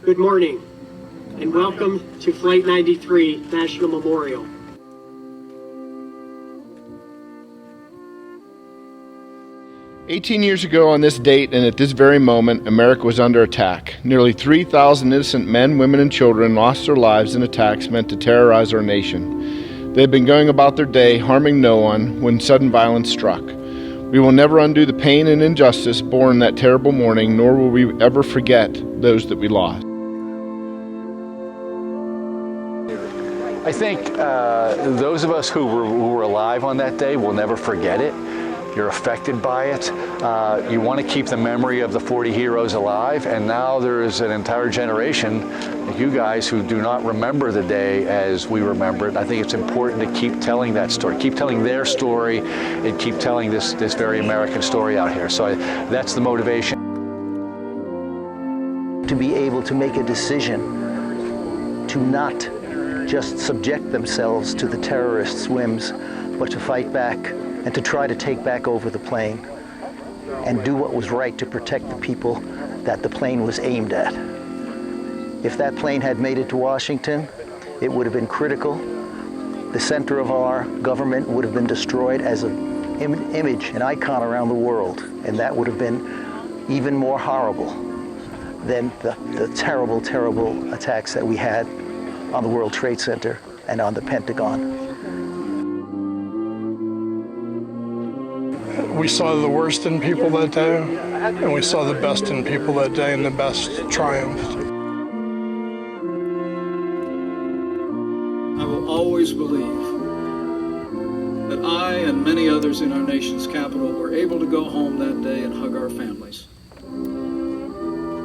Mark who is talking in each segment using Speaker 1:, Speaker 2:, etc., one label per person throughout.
Speaker 1: Good morning, and welcome to Flight 93 National Memorial.
Speaker 2: "18 years ago on this date and at this very moment, America was under attack. Nearly 3,000 innocent men, women, and children lost their lives in attacks meant to terrorize our nation. They had been going about their day, harming no one, when sudden violence struck. We will never undo the pain and injustice born that terrible morning, nor will we ever forget those that we lost."
Speaker 3: I think those of us who were alive on that day will never forget it. You're affected by it. You want to keep the memory of the 40 heroes alive, and now there is an entire generation, like you guys, who do not remember the day as we remember it. I think it's important to keep telling that story, keep telling their story, and keep telling this very American story out here. So that's the motivation.
Speaker 4: To be able to make a decision to not just subject themselves to the terrorists' whims, but to fight back and to try to take back over the plane and do what was right to protect the people that the plane was aimed at. If that plane had made it to Washington, it would have been critical. The center of our government would have been destroyed as an image, an icon around the world, and that would have been even more horrible than the terrible, terrible attacks that we had on the World Trade Center and on the Pentagon.
Speaker 5: We saw the worst in people that day, and we saw the best in people that day, and the best triumphed.
Speaker 6: I will always believe that I and many others in our nation's capital were able to go home that day and hug our families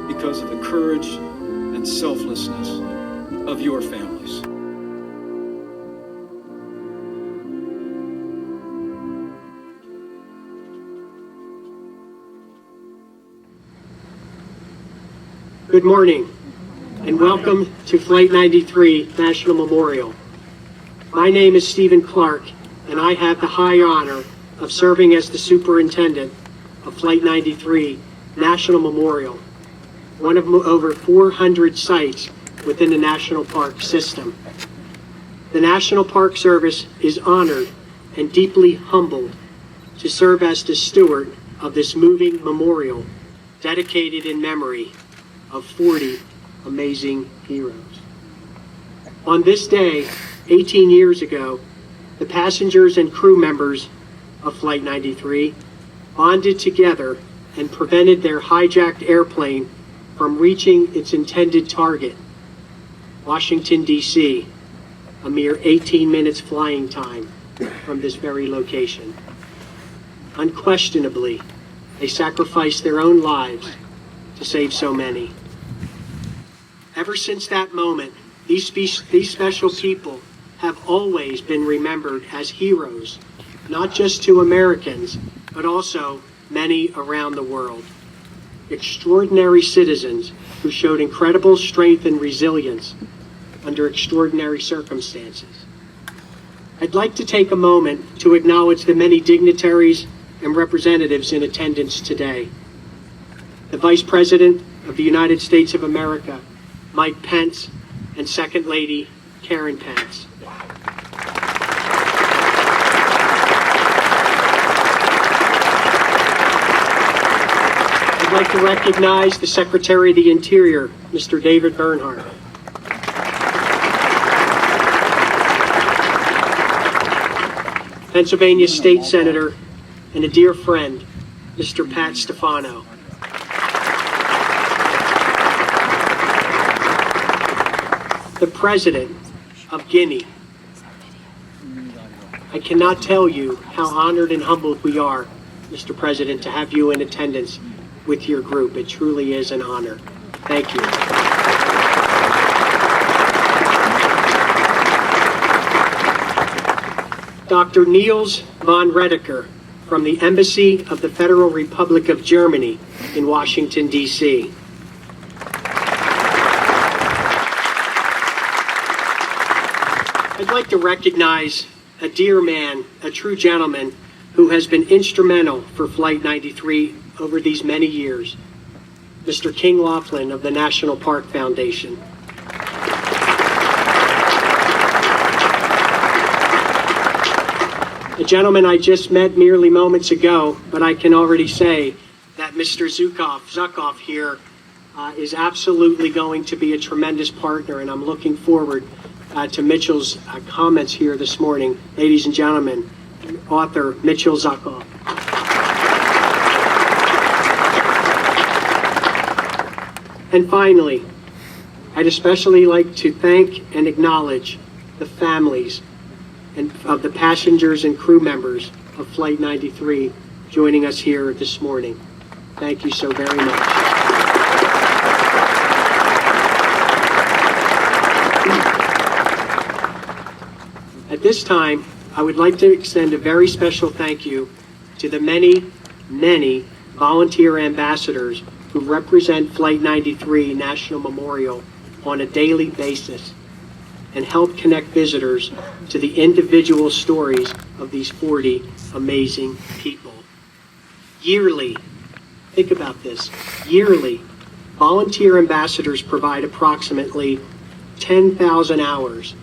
Speaker 6: because of the courage and selflessness of your families.
Speaker 1: Good morning, and welcome to Flight 93 National Memorial. My name is Stephen Clark, and I have the high honor of serving as the superintendent of Flight 93 National Memorial, one of over 400 sites within the National Park system. The National Park Service is honored and deeply humbled to serve as the steward of this moving memorial dedicated in memory of 40 amazing heroes. On this day, 18 years ago, the passengers and crew members of Flight 93 bonded together and prevented their hijacked airplane from reaching its intended target, Washington, D.C., a mere 18 minutes flying time from this very location. Unquestionably, they sacrificed their own lives to save so many. Ever since that moment, these special people have always been remembered as heroes, not just to Americans, but also many around the world. Extraordinary citizens who showed incredible strength and resilience under extraordinary circumstances. I'd like to take a moment to acknowledge the many dignitaries and representatives in attendance today. The Vice President of the United States of America, Mike Pence, and Second Lady Karen Pence. I'd like to recognize the Secretary of the Interior, Mr. David Bernhardt. Pennsylvania State Senator and a dear friend, Mr. Pat Stefano. The President of Guinea. I cannot tell you how honored and humbled we are, Mr. President, to have you in attendance with your group. It truly is an honor. Thank you. Dr. Niels von Redeker from the Embassy of the Federal Republic of Germany in Washington, D.C. I'd like to recognize a dear man, a true gentleman, who has been instrumental for Flight 93 over these many years. Mr. King Laughlin of the National Park Foundation. A gentleman I just met merely moments ago, but I can already say that Mr. Zukoff here is absolutely going to be a tremendous partner, and I'm looking forward to Mitchell's comments here this morning. Ladies and gentlemen, author Mitchell Zukoff. And finally, I'd especially like to thank and acknowledge the families and of the passengers and crew members of Flight 93 joining us here this morning. Thank you so very much. At this time, I would like to extend a very special thank you to the many, many volunteer ambassadors who represent Flight 93 National Memorial on a daily basis and help connect visitors to the individual stories of these 40 amazing people. Yearly, think about this, yearly, volunteer ambassadors provide approximately 10,000 hours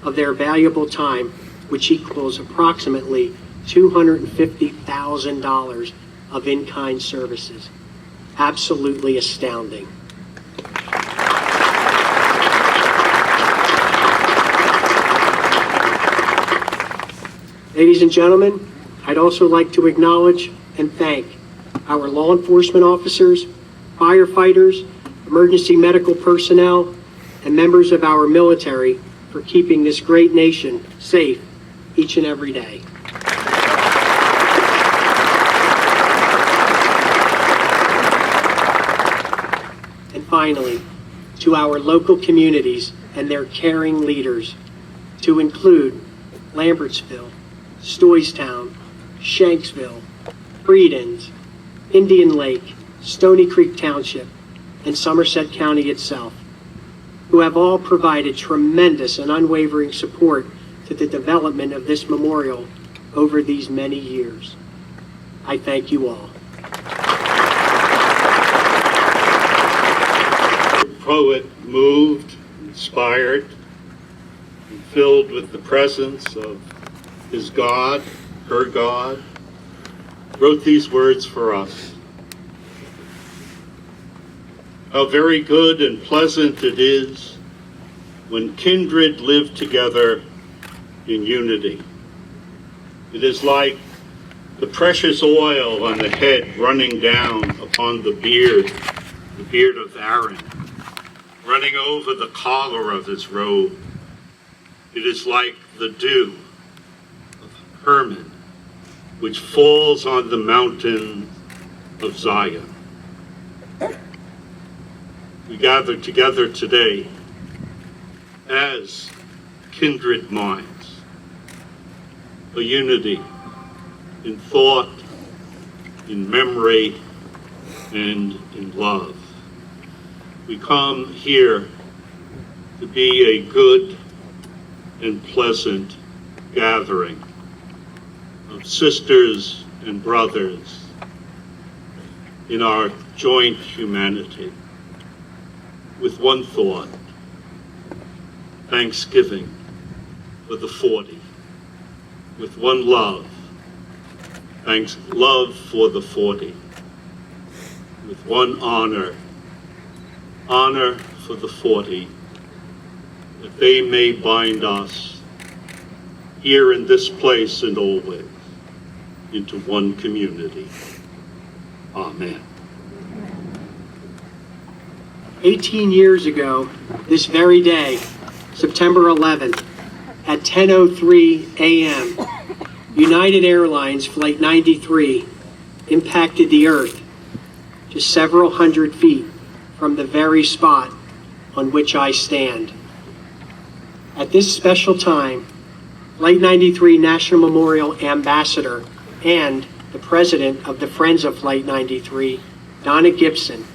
Speaker 1: of their valuable time, which equals approximately $250,000 of in-kind services. Absolutely astounding. Ladies and gentlemen, I'd also like to acknowledge and thank our law enforcement officers, firefighters, emergency medical personnel, and members of our military for keeping this great nation safe each and every day. And finally, to our local communities and their caring leaders, to include Lambertsville, Stoystown, Shanksville, Freedens, Indian Lake, Stony Creek Township, and Somerset County itself, who have all provided tremendous and unwavering support to the development of this memorial over these many years. I thank you all.
Speaker 7: The poet, moved, inspired, and filled with the presence of his God, her God, wrote these words for us. How very good and pleasant it is when kindred live together in unity. It is like the precious oil on the head running down upon the beard of Aaron, running over the collar of his robe. It is like the dew of Hermon, which falls on the mountain of Zion. We gather together today as kindred minds, a unity in thought, in memory, and in love. We come here to be a good and pleasant gathering of sisters and brothers in our joint humanity, with one thought: thanksgiving for the 40, with one love, love for the 40, with one honor for the 40, that they may bind us here in this place and always into one community. Amen.
Speaker 1: 18 years ago, this very day, September 11th, at 10:03 a.m., United Airlines Flight 93 impacted the Earth just several hundred feet from the very spot on which I stand. At this special time, Flight 93 National Memorial Ambassador and the President of the Friends of Flight 93, Donna Gibson,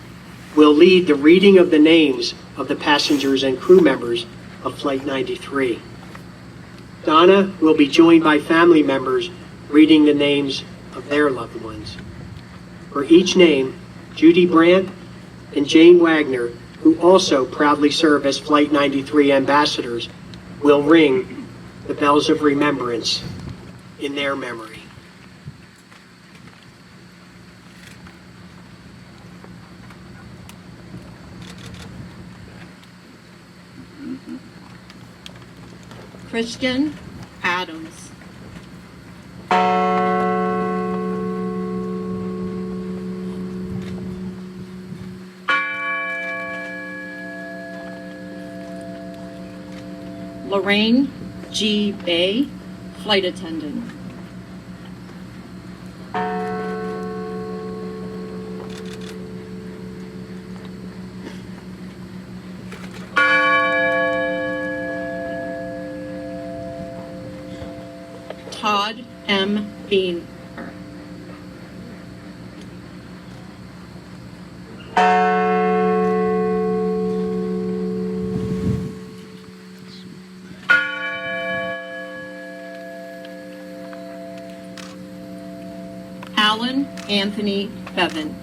Speaker 1: will lead the reading of the names of the passengers and crew members of Flight 93. Donna will be joined by family members reading the names of their loved ones. For each name, Judy Brandt, and Jane Wagner, who also proudly serve as Flight 93 ambassadors, will ring the bells of remembrance in their memory.
Speaker 8: Christian Adams. Lorraine G. Bay, flight attendant. Todd M. Bean. Alan Anthony Bevan.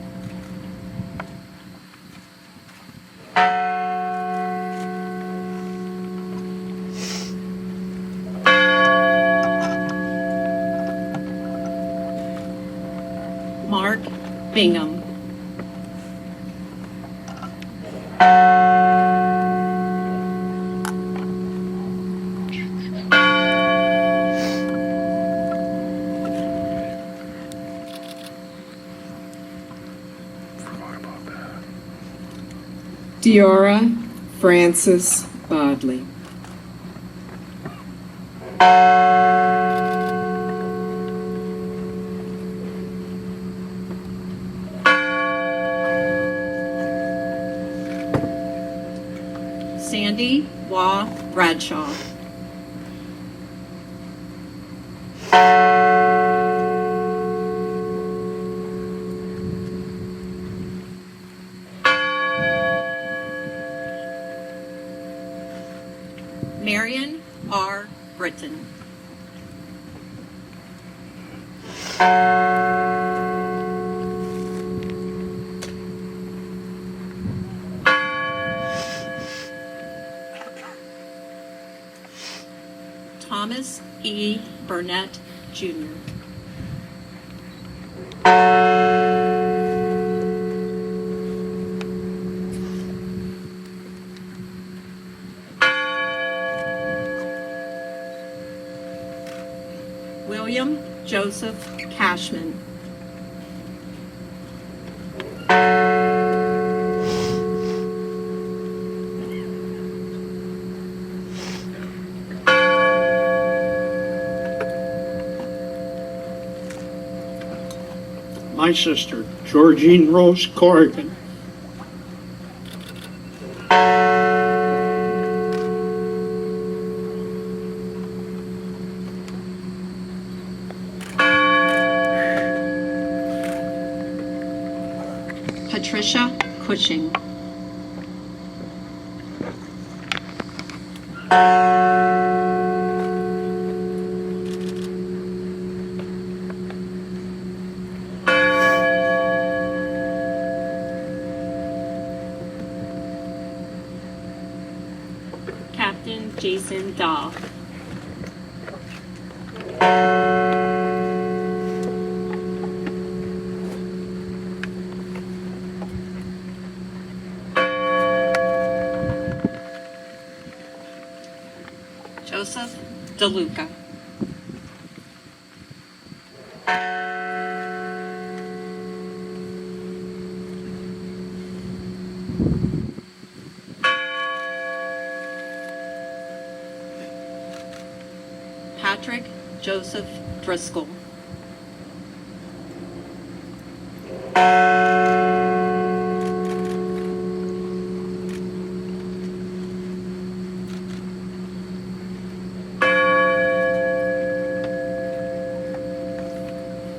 Speaker 8: Mark Bingham.
Speaker 9: Diora Frances Bodley.
Speaker 8: Sandy Waugh Bradshaw. Marion R. Britton. Thomas E. Burnett, Jr. William Joseph Cashman.
Speaker 7: My sister, Georgine Rose Corrigan.
Speaker 8: Patricia Cushing. Captain Jason Dahl. Joseph DeLuca. Patrick Joseph Driscoll.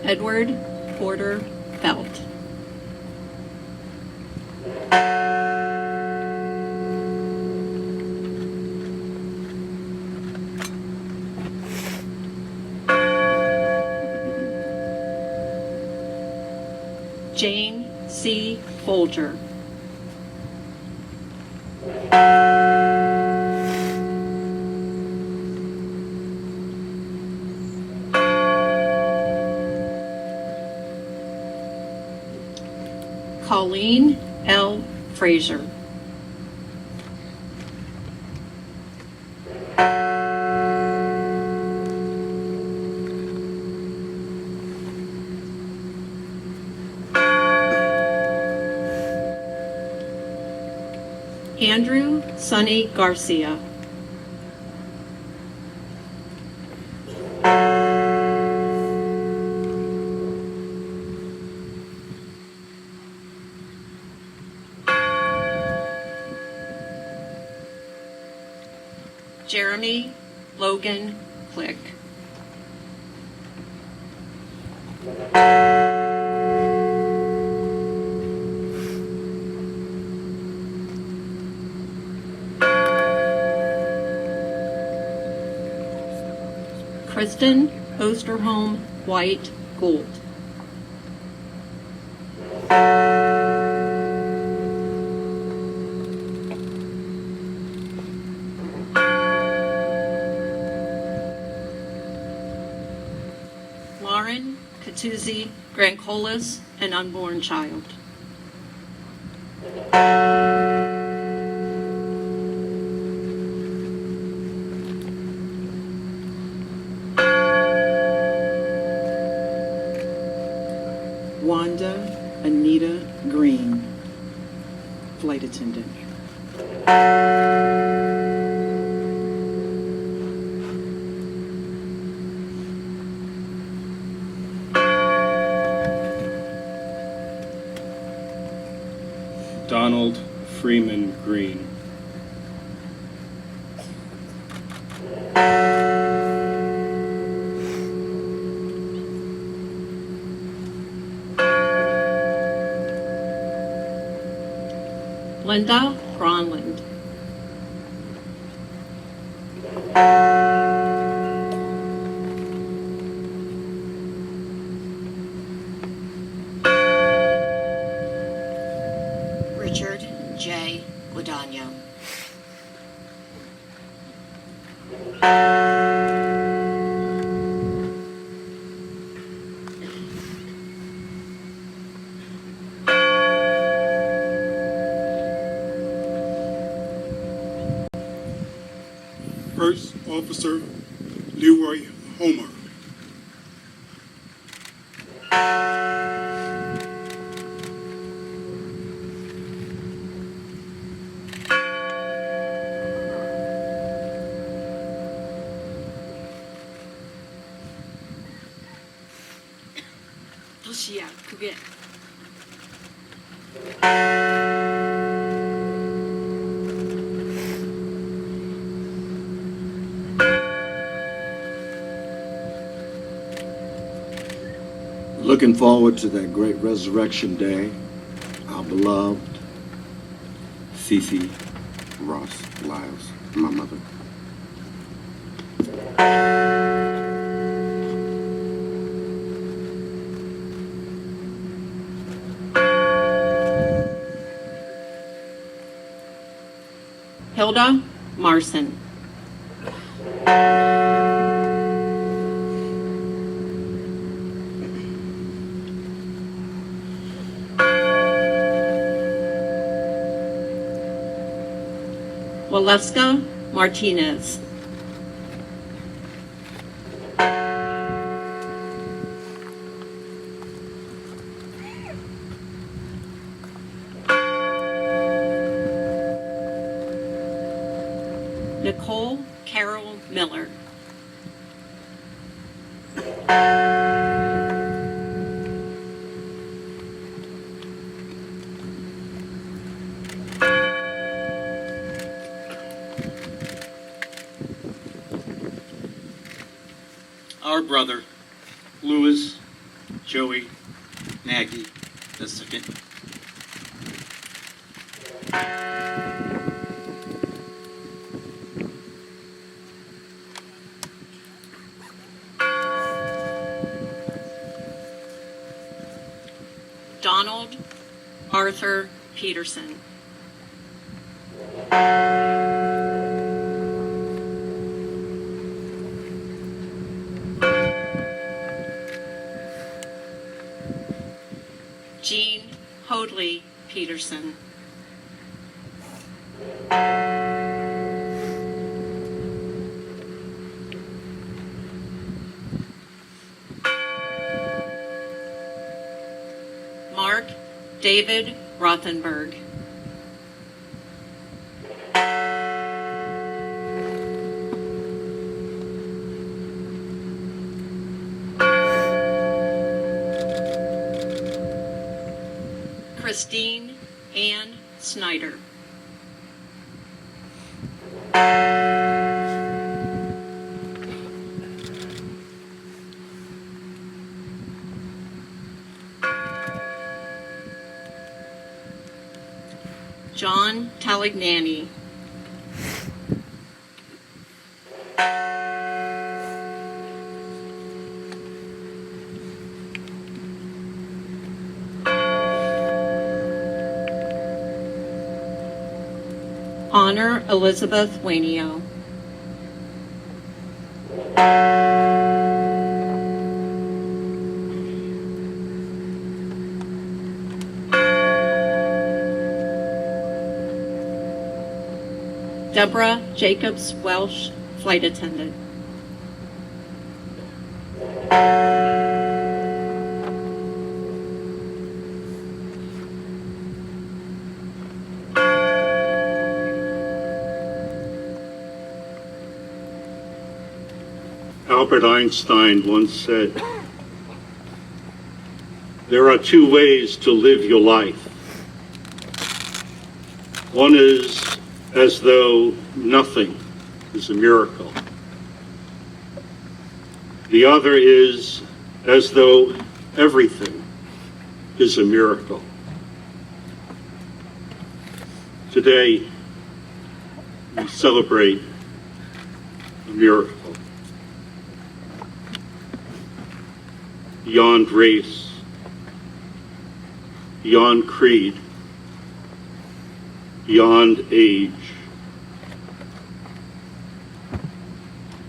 Speaker 8: Edward Porter Belt. Jane C. Folger. Colleen L. Frazier. Andrew Sonny Garcia. Jeremy Logan Click. Kristen Osterholm White Gould. Lauren Catuzzi Grancolis, an unborn child.
Speaker 9: Wanda Anita Green, flight attendant.
Speaker 10: Donald Freeman Green.
Speaker 8: Linda Gronland.
Speaker 11: Richard J. Guadagno.
Speaker 12: First Officer Leroy Homer.
Speaker 11: 도시야, 그게.
Speaker 13: Looking forward to that great resurrection day, our beloved Cece Ross Lyles, my mother.
Speaker 8: Hilda Marson. Waleska Martinez. Nicole Carol Miller.
Speaker 14: Our brother, Louis Joey Nagy II.
Speaker 8: Donald Arthur Peterson. Jean Hoadley Peterson. Mark David Rothenberg. Christine Ann Snyder. John Talignani. Honor Elizabeth Wainio. Deborah Jacobs Welsh, flight attendant.
Speaker 7: Albert Einstein once said, "There are two ways to live your life. One is as though nothing is a miracle. The other is as though everything is a miracle." Today, we celebrate a miracle. Beyond race, beyond creed, beyond age,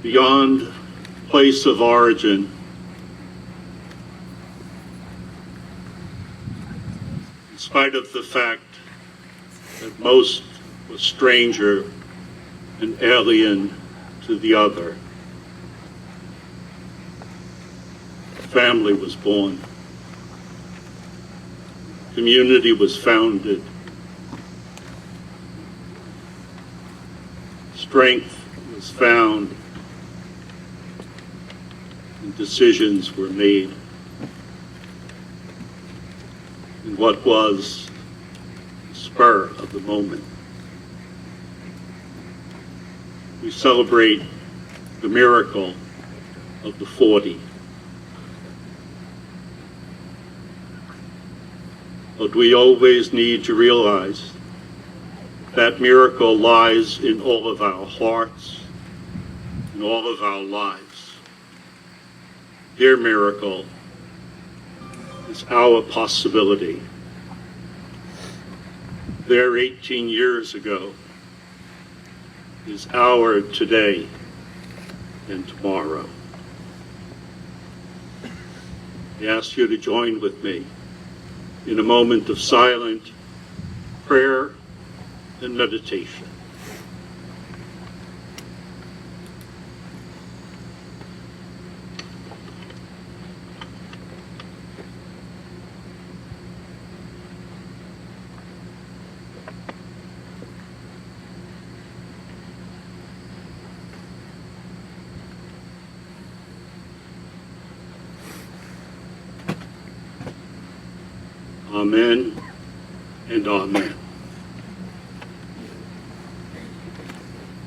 Speaker 7: beyond place of origin, in spite of the fact that most were stranger and alien to the other. Family was born. Community was founded. Strength was found. And decisions were made in what was the spur of the moment. We celebrate the miracle of the 40. But we always need to realize that miracle lies in all of our hearts, in all of our lives. Their miracle is our possibility. Their 18 years ago is our today and tomorrow. I ask you to join with me in a moment of silent prayer and meditation. Amen and amen.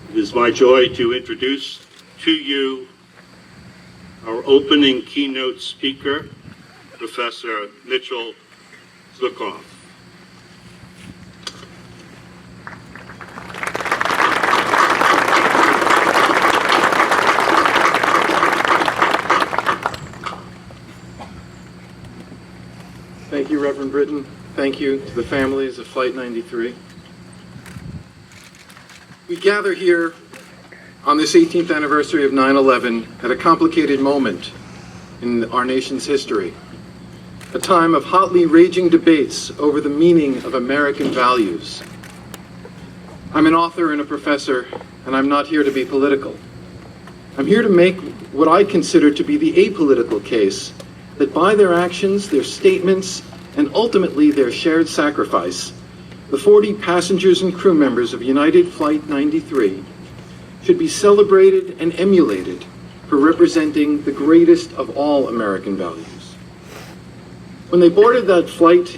Speaker 7: It is my joy to introduce to you our opening keynote speaker, Professor Mitchell Zukov.
Speaker 15: Thank you, Reverend Britton. Thank you to the families of Flight 93. We gather here on this 18th anniversary of 9/11 at a complicated moment in our nation's history, a time of hotly raging debates over the meaning of American values. I'm an author and a professor, and I'm not here to be political. I'm here to make what I consider to be the apolitical case that by their actions, their statements, and ultimately their shared sacrifice, the 40 passengers and crew members of United Flight 93 should be celebrated and emulated for representing the greatest of all American values. When they boarded that flight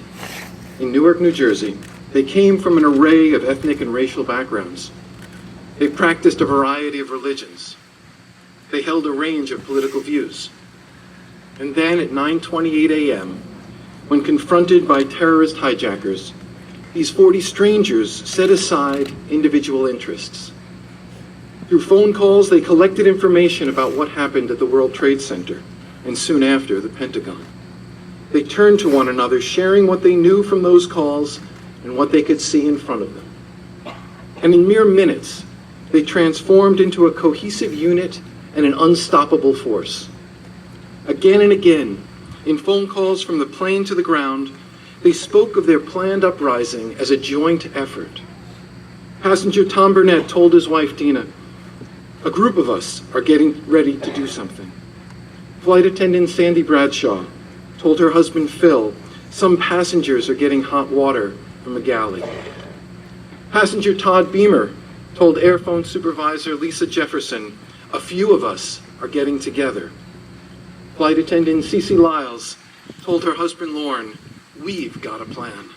Speaker 15: in Newark, New Jersey, they came from an array of ethnic and racial backgrounds. They practiced a variety of religions. They held a range of political views. And then at 9:28 a.m., when confronted by terrorist hijackers, these 40 strangers set aside individual interests. Through phone calls, they collected information about what happened at the World Trade Center and soon after the Pentagon. They turned to one another, sharing what they knew from those calls and what they could see in front of them. And in mere minutes, they transformed into a cohesive unit and an unstoppable force. Again and again, in phone calls from the plane to the ground, they spoke of their planned uprising as a joint effort. Passenger Tom Burnett told his wife Dina, "A group of us are getting ready to do something." Flight attendant Sandy Bradshaw told her husband Phil, "Some passengers are getting hot water from a galley." Passenger Todd Beamer told Airphone Supervisor Lisa Jefferson, "A few of us are getting together." Flight attendant Cece Lyles told her husband Lorne, "We've got a plan."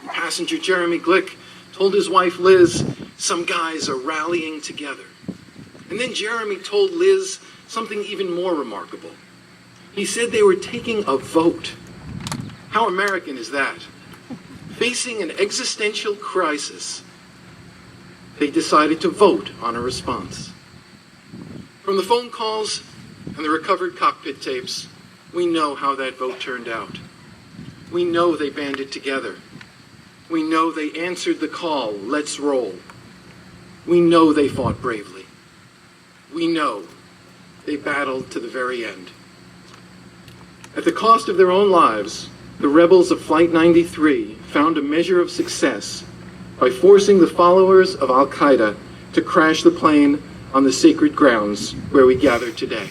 Speaker 15: And passenger Jeremy Glick told his wife Liz, "Some guys are rallying together." And then Jeremy told Liz something even more remarkable. He said they were taking a vote. How American is that? Facing an existential crisis, they decided to vote on a response. From the phone calls and the recovered cockpit tapes, we know how that vote turned out. We know they banded together. We know they answered the call, "Let's roll." We know they fought bravely. We know they battled to the very end. At the cost of their own lives, the rebels of Flight 93 found a measure of success by forcing the followers of Al-Qaeda to crash the plane on the sacred grounds where we gather today.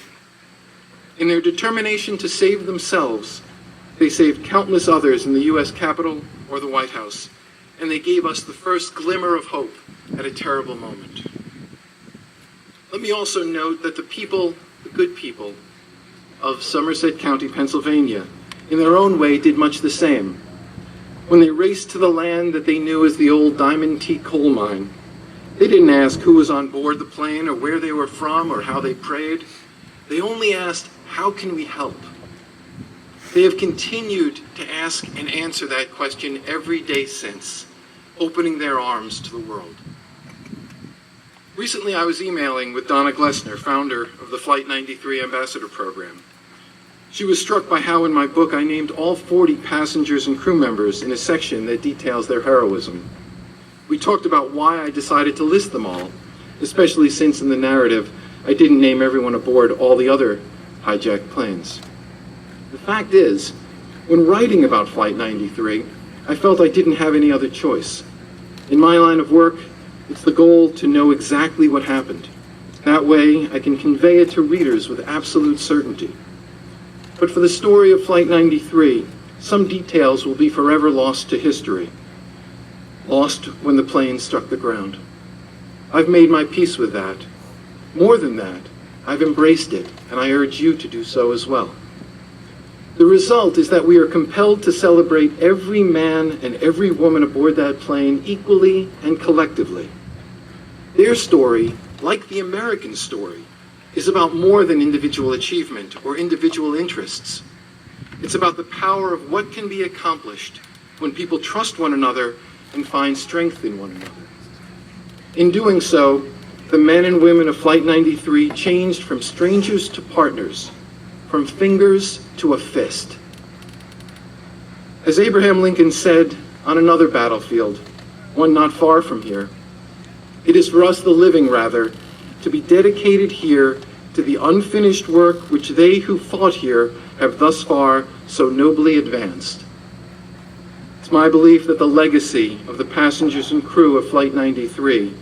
Speaker 15: In their determination to save themselves, they saved countless others in the U.S. Capitol or the White House, and they gave us the first glimmer of hope at a terrible moment. Let me also note that the people, the good people of Somerset County, Pennsylvania, in their own way did much the same. When they raced to the land that they knew as the old Diamond T coal mine, they didn't ask who was on board the plane or where they were from or how they prayed. They only asked, "How can we help?" They have continued to ask and answer that question every day since, opening their arms to the world. Recently, I was emailing with Donna Glessner, founder of the Flight 93 Ambassador Program. She was struck by how in my book I named all 40 passengers and crew members in a section that details their heroism. We talked about why I decided to list them all, especially since in the narrative I didn't name everyone aboard all the other hijacked planes. The fact is, when writing about Flight 93, I felt I didn't have any other choice. In my line of work, it's the goal to know exactly what happened. That way, I can convey it to readers with absolute certainty. But for the story of Flight 93, some details will be forever lost to history. Lost when the plane struck the ground. I've made my peace with that. More than that, I've embraced it, and I urge you to do so as well. The result is that we are compelled to celebrate every man and every woman aboard that plane equally and collectively. Their story, like the American story, is about more than individual achievement or individual interests. It's about the power of what can be accomplished when people trust one another and find strength in one another. In doing so, the men and women of Flight 93 changed from strangers to partners, from fingers to a fist. As Abraham Lincoln said on another battlefield, one not far from here, it is for us, the living rather, to be dedicated here to the unfinished work which they who fought here have thus far so nobly advanced. It's my belief that the legacy of the passengers and crew of Flight 93,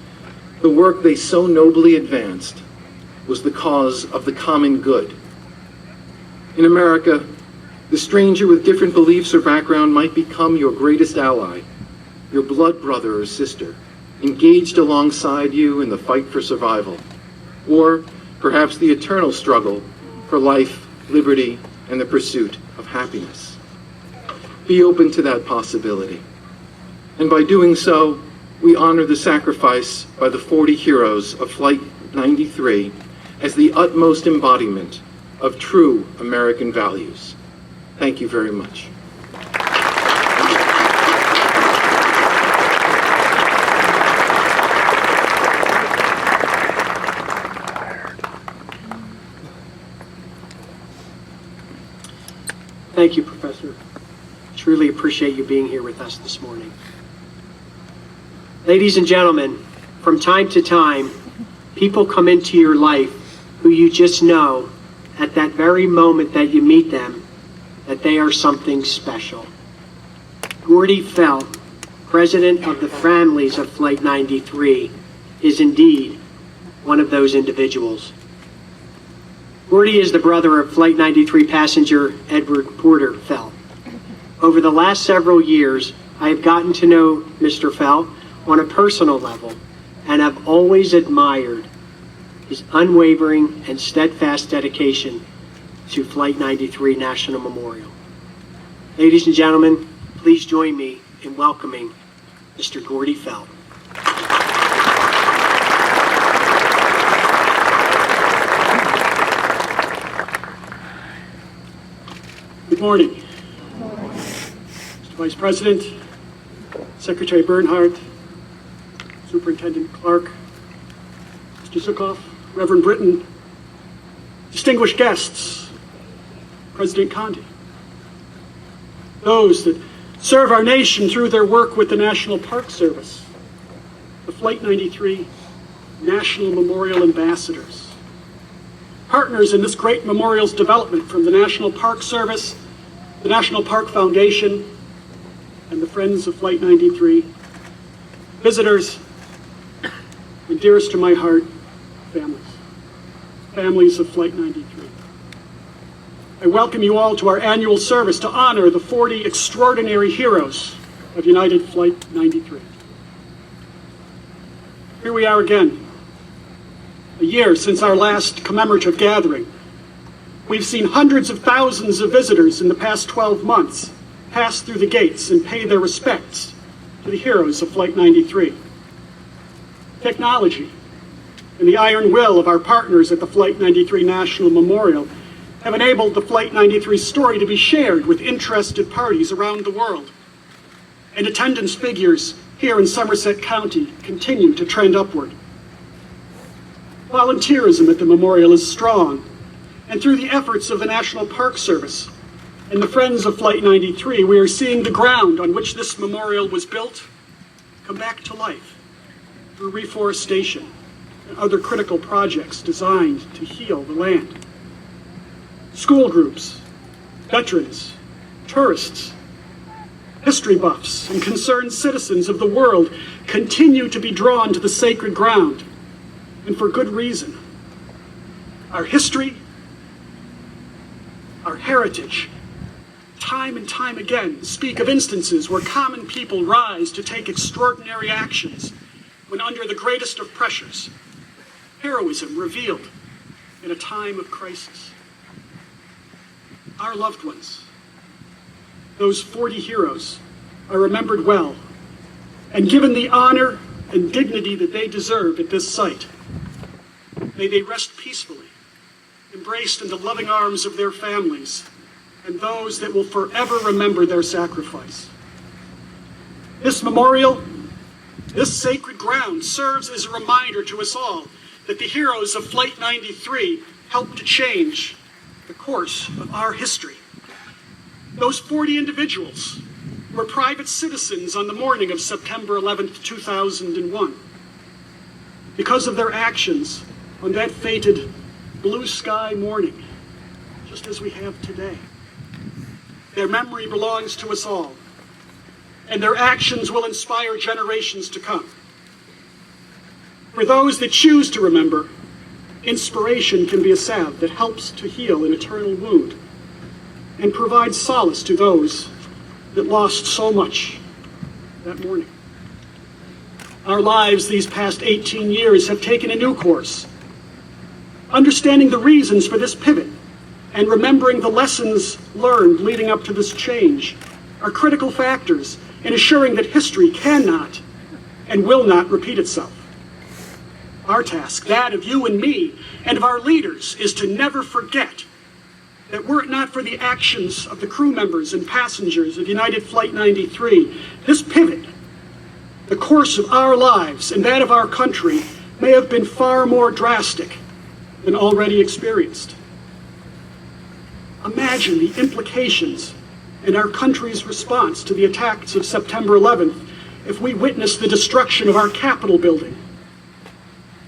Speaker 15: the work they so nobly advanced, was the cause of the common good. In America, the stranger with different beliefs or background might become your greatest ally, your blood brother or sister, engaged alongside you in the fight for survival, or perhaps the eternal struggle for life, liberty, and the pursuit of happiness. Be open to that possibility. And by doing so, we honor the sacrifice by the 40 heroes of Flight 93 as the utmost embodiment of true American values. Thank you very much.
Speaker 1: Thank you, Professor. Truly appreciate you being here with us this morning. Ladies and gentlemen, from time to time, people come into your life who you just know at that very moment that you meet them that they are something special. Gordy Felt, president of the families of Flight 93, is indeed one of those individuals. Gordy is the brother of Flight 93 passenger Edward Porter Felt. Over the last several years, I have gotten to know Mr. Felt on a personal level and have always admired his unwavering and steadfast dedication to Flight 93 National Memorial. Ladies and gentlemen, please join me in welcoming Mr. Gordy Felt.
Speaker 16: Good morning. Mr. Vice President, Secretary Bernhardt, Superintendent Clark, Mr. Zukoff, Reverend Britton, distinguished guests, President Condi, those that serve our nation through their work with the National Park Service, the Flight 93 National Memorial Ambassadors, partners in this great memorial's development from the National Park Service, the National Park Foundation, and the Friends of Flight 93, visitors, and dearest to my heart, families of Flight 93. I welcome you all to our annual service to honor the 40 extraordinary heroes of United Flight 93. Here we are again, a year since our last commemorative gathering. We've seen hundreds of thousands of visitors in the past 12 months pass through the gates and pay their respects to the heroes of Flight 93. Technology and the iron will of our partners at the Flight 93 National Memorial have enabled the Flight 93 story to be shared with interested parties around the world. And attendance figures here in Somerset County continue to trend upward. Volunteerism at the memorial is strong, and through the efforts of the National Park Service and the Friends of Flight 93, we are seeing the ground on which this memorial was built come back to life through reforestation and other critical projects designed to heal the land. School groups, veterans, tourists, history buffs, and concerned citizens of the world continue to be drawn to the sacred ground, and for good reason. Our history, our heritage, time and time again speak of instances where common people rise to take extraordinary actions when under the greatest of pressures, heroism revealed in a time of crisis. Our loved ones, those 40 heroes, are remembered well and given the honor and dignity that they deserve at this site. May they rest peacefully, embraced in the loving arms of their families and those that will forever remember their sacrifice. This memorial, this sacred ground, serves as a reminder to us all that the heroes of Flight 93 helped to change the course of our history. Those 40 individuals were private citizens on the morning of September 11th, 2001. Because of their actions on that fated blue sky morning, just as we have today. Their memory belongs to us all, and their actions will inspire generations to come. For those that choose to remember, inspiration can be a salve that helps to heal an eternal wound and provides solace to those that lost so much that morning. Our lives these past 18 years have taken a new course. Understanding the reasons for this pivot and remembering the lessons learned leading up to this change are critical factors in assuring that history cannot and will not repeat itself. Our task, that of you and me, and of our leaders, is to never forget that were it not for the actions of the crew members and passengers of United Flight 93, this pivot, the course of our lives and that of our country, may have been far more drastic than already experienced. Imagine the implications in our country's response to the attacks of September 11th if we witnessed the destruction of our Capitol building,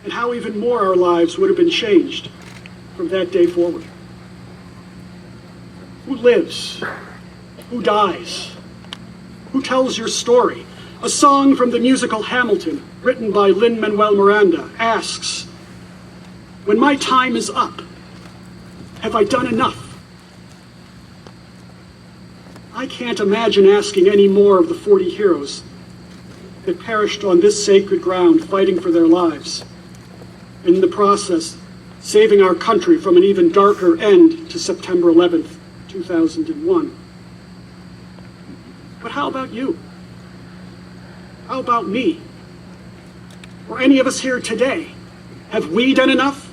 Speaker 16: and how even more our lives would have been changed from that day forward. Who lives? Who dies? Who tells your story? A song from the musical Hamilton, written by Lin-Manuel Miranda, asks, "When my time is up, have I done enough?" I can't imagine asking any more of the 40 heroes that perished on this sacred ground fighting for their lives, and in the process saving our country from an even darker end to September 11th, 2001. But how about you? How about me? Or any of us here today? Have we done enough?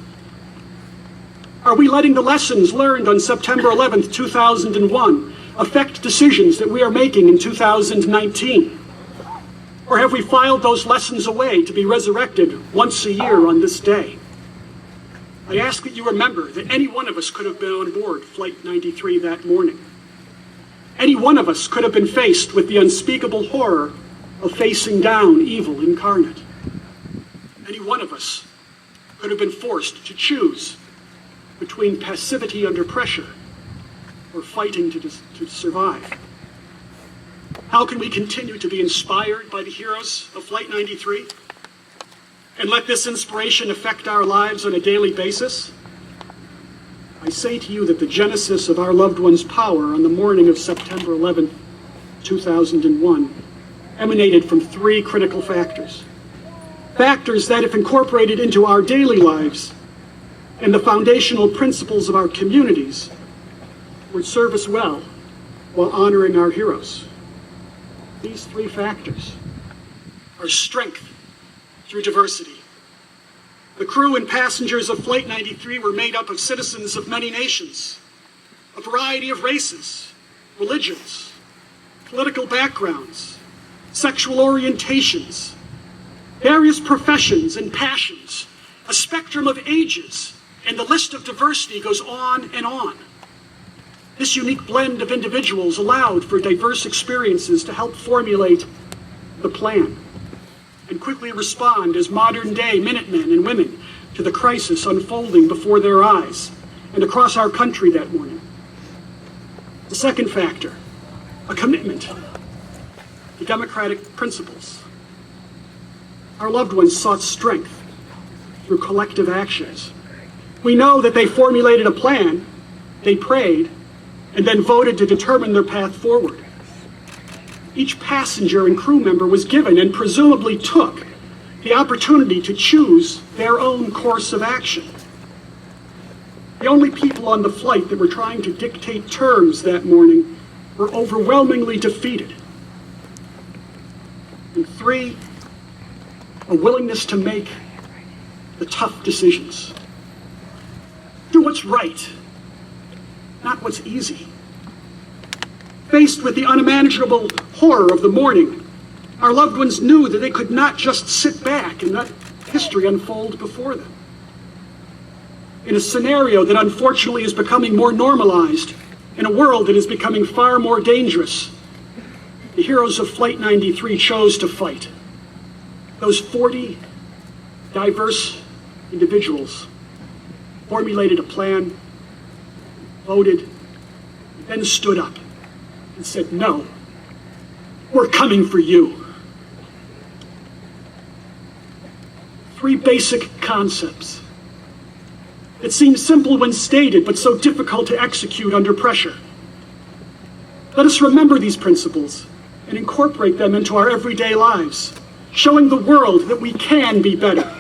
Speaker 16: Are we letting the lessons learned on September 11th, 2001 affect decisions that we are making in 2019? Or have we filed those lessons away to be resurrected once a year on this day? I ask that you remember that any one of us could have been on board Flight 93 that morning. Any one of us could have been faced with the unspeakable horror of facing down evil incarnate. Any one of us could have been forced to choose between passivity under pressure or fighting to survive. How can we continue to be inspired by the heroes of Flight 93 and let this inspiration affect our lives on a daily basis? I say to you that the genesis of our loved ones' power on the morning of September 11th, 2001 emanated from three critical factors. Factors that, if incorporated into our daily lives and the foundational principles of our communities, would serve us well while honoring our heroes. These three factors are strength through diversity. The crew and passengers of Flight 93 were made up of citizens of many nations, a variety of races, religions, political backgrounds, sexual orientations, various professions and passions, a spectrum of ages, and the list of diversity goes on and on. This unique blend of individuals allowed for diverse experiences to help formulate the plan and quickly respond as modern-day Minutemen and women to the crisis unfolding before their eyes and across our country that morning. The second factor, a commitment to democratic principles. Our loved ones sought strength through collective actions. We know that they formulated a plan, they prayed, and then voted to determine their path forward. Each passenger and crew member was given and presumably took the opportunity to choose their own course of action. The only people on the flight that were trying to dictate terms that morning were overwhelmingly defeated. And three, a willingness to make the tough decisions. Do what's right, not what's easy. Faced with the unimaginable horror of the morning, our loved ones knew that they could not just sit back and let history unfold before them. In a scenario that unfortunately is becoming more normalized, in a world that is becoming far more dangerous, the heroes of Flight 93 chose to fight. Those 40 diverse individuals formulated a plan, voted, then stood up and said, "No, we're coming for you." 3 basic concepts that seem simple when stated, but so difficult to execute under pressure. Let us remember these principles and incorporate them into our everyday lives, showing the world that we can be better.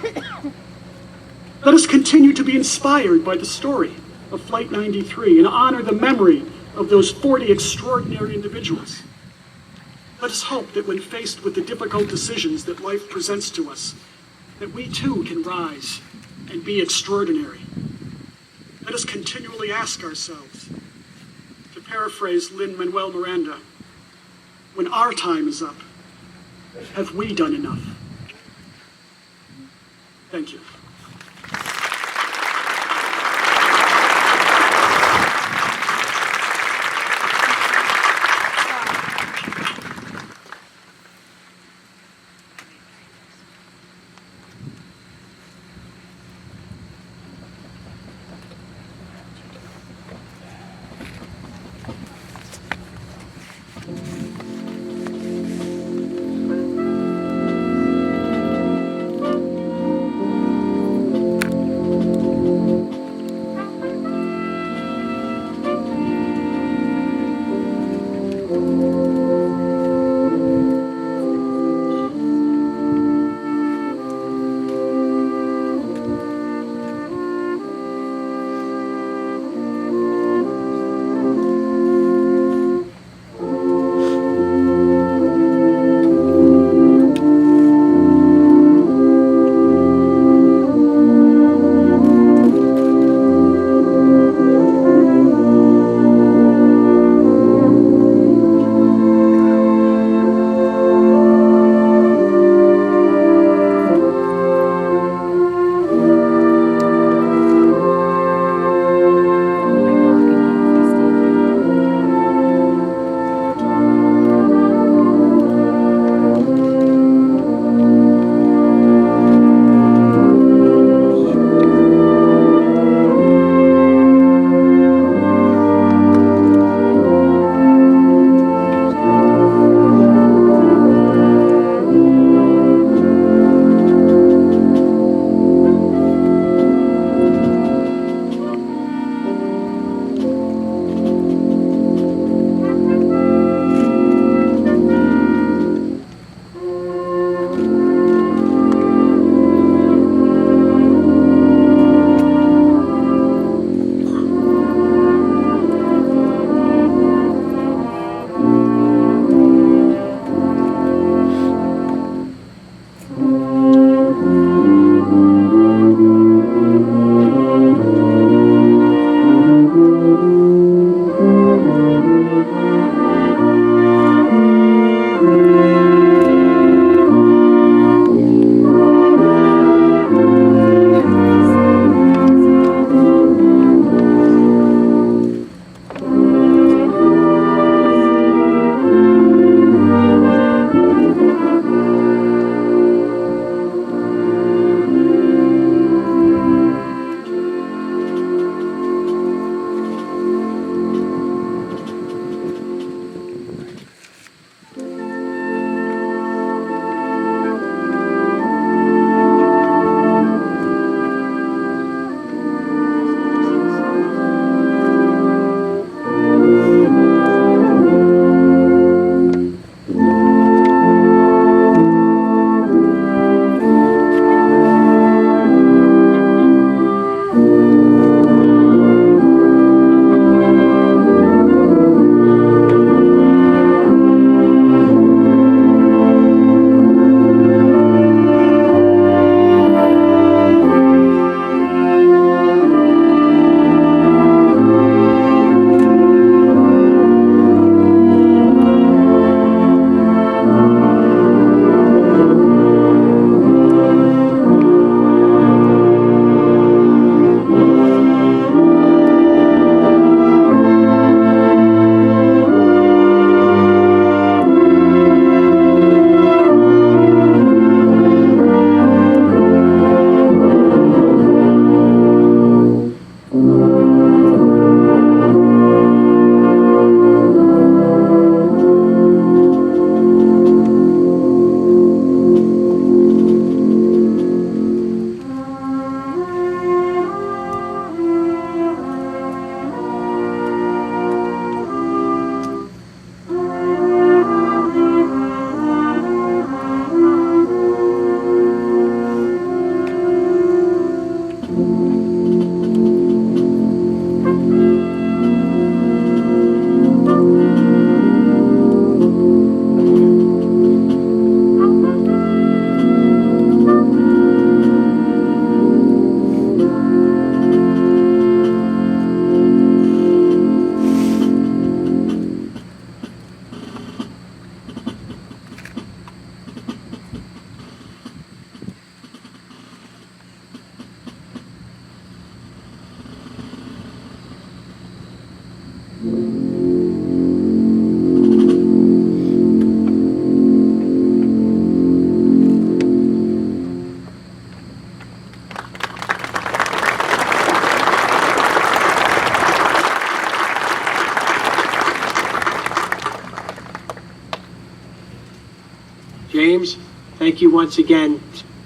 Speaker 16: Let us continue to be inspired by the story of Flight 93 and honor the memory of those 40 extraordinary individuals. Let us hope that when faced with the difficult decisions that life presents to us, that we too can rise and be extraordinary. Let us continually ask ourselves, to paraphrase Lin-Manuel Miranda, when our time is up, have we done enough? Thank you.
Speaker 1: thank you once again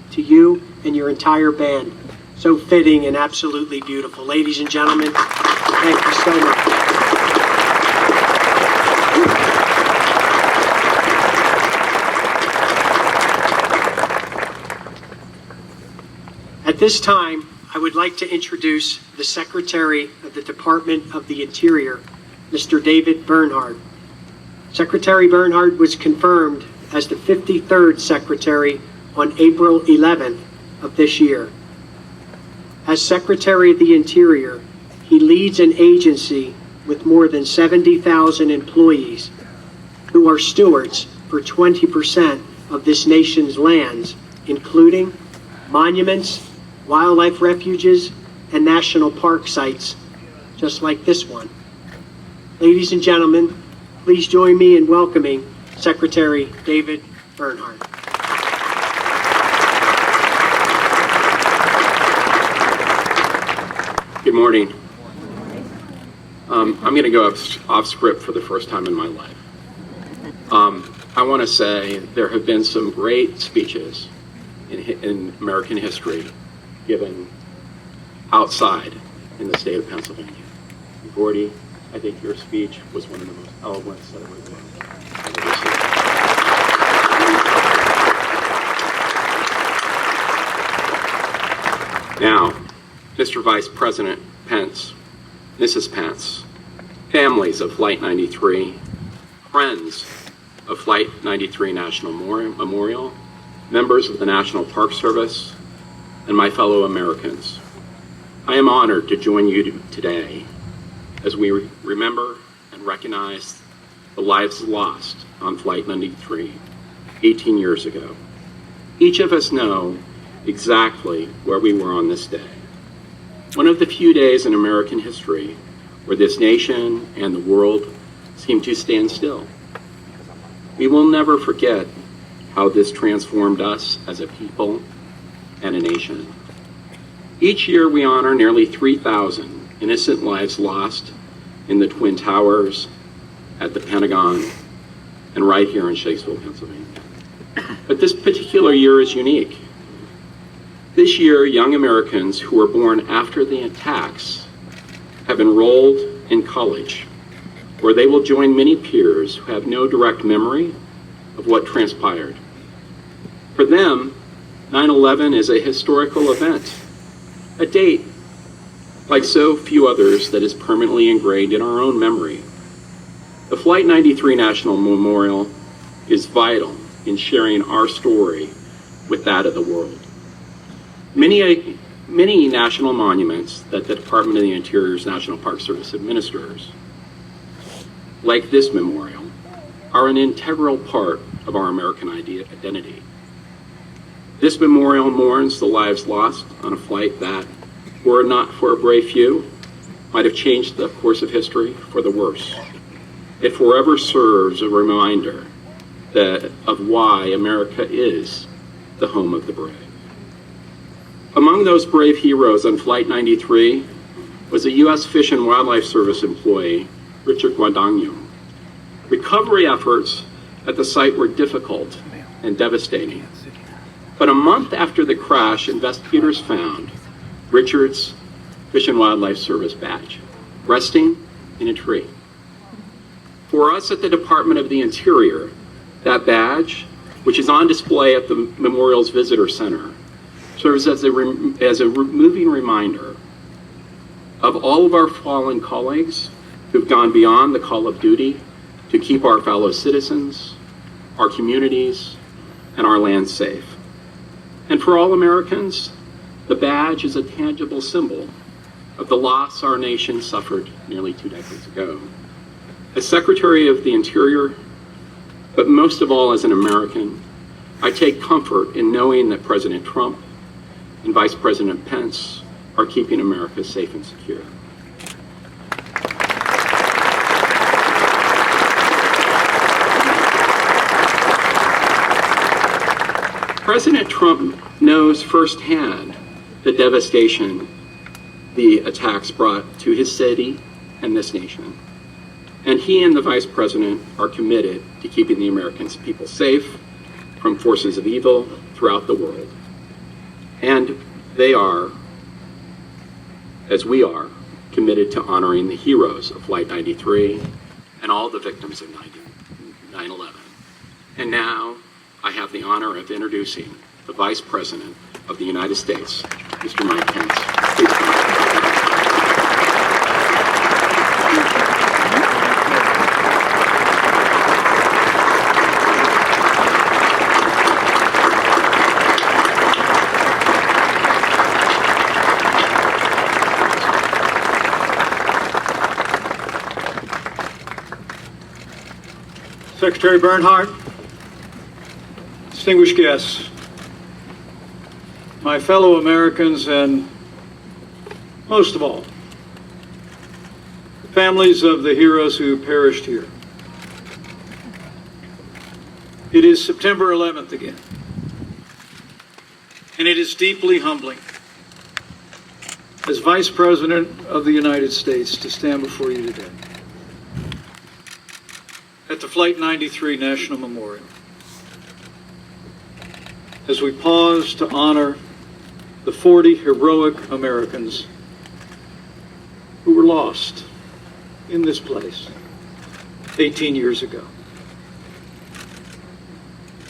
Speaker 1: to you and your entire band. So fitting and absolutely beautiful. Ladies and gentlemen, thank you so much. At this time, I would like to introduce the Secretary of the Department of the Interior, Mr. David Bernhardt. Secretary Bernhardt was confirmed as the 53rd Secretary on April 11th of this year. As Secretary of the Interior, he leads an agency with more than 70,000 employees who are stewards for 20% of this nation's lands, including monuments, wildlife refuges, and national park sites, just like this one. Ladies and gentlemen, please join me in welcoming Secretary David Bernhardt.
Speaker 17: Good morning. I'm going to go off script for the first time in my life. I want to say there have been some great speeches in American history given outside in the state of Pennsylvania. Gordy, I think your speech was one of the most eloquent that I've ever seen. Now, Mr. Vice President Pence, Mrs. Pence, families of Flight 93, friends of Flight 93 National Memorial, members of the National Park Service, and my fellow Americans, I am honored to join you today as we remember and recognize the lives lost on Flight 93 18 years ago. Each of us know exactly where we were on this day. One of the few days in American history where this nation and the world seemed to stand still. We will never forget how this transformed us as a people and a nation. Each year we honor nearly 3,000 innocent lives lost in the Twin Towers, at the Pentagon, and right here in Shanksville, Pennsylvania. But this particular year is unique. This year, young Americans who were born after the attacks have enrolled in college, where they will join many peers who have no direct memory of what transpired. For them, 9/11 is a historical event, a date like so few others that is permanently ingrained in our own memory. The Flight 93 National Memorial is vital in sharing our story with that of the world. Many national monuments that the Department of the Interior's National Park Service administers, like this memorial, are an integral part of our American identity. This memorial mourns the lives lost on a flight that, were it not for a brave few, might have changed the course of history for the worse. It forever serves a reminder of why America is the home of the brave. Among those brave heroes on Flight 93 was a U.S. Fish and Wildlife Service employee, Richard Guadagno. Recovery efforts at the site were difficult and devastating. But a month after the crash, investigators found Richard's Fish and Wildlife Service badge resting in a tree. For us at the Department of the Interior, that badge, which is on display at the Memorial's Visitor Center, serves as a moving reminder of all of our fallen colleagues who've gone beyond the call of duty to keep our fellow citizens, our communities, and our land safe. And for all Americans, the badge is a tangible symbol of the loss our nation suffered nearly 2 decades ago. As Secretary of the Interior, but most of all as an American, I take comfort in knowing that President Trump and Vice President Pence are keeping America safe and secure. President Trump knows firsthand the devastation the attacks brought to his city and this nation. And he and the Vice President are committed to keeping the American people safe from from forces of evil throughout the world. And they are, as we are, committed to honoring the heroes of Flight 93 and all the victims of 9/11. And now I have the honor of introducing the Vice President of the United States, Mr. Mike Pence. Please come up.
Speaker 6: Secretary Bernhardt, distinguished guests, my fellow Americans, and most of all, the families of the heroes who perished here. It is September 11th again, and it is deeply humbling as Vice President of the United States to stand before you today at the Flight 93 National Memorial as we pause to honor the 40 heroic Americans who were lost in this place 18 years ago.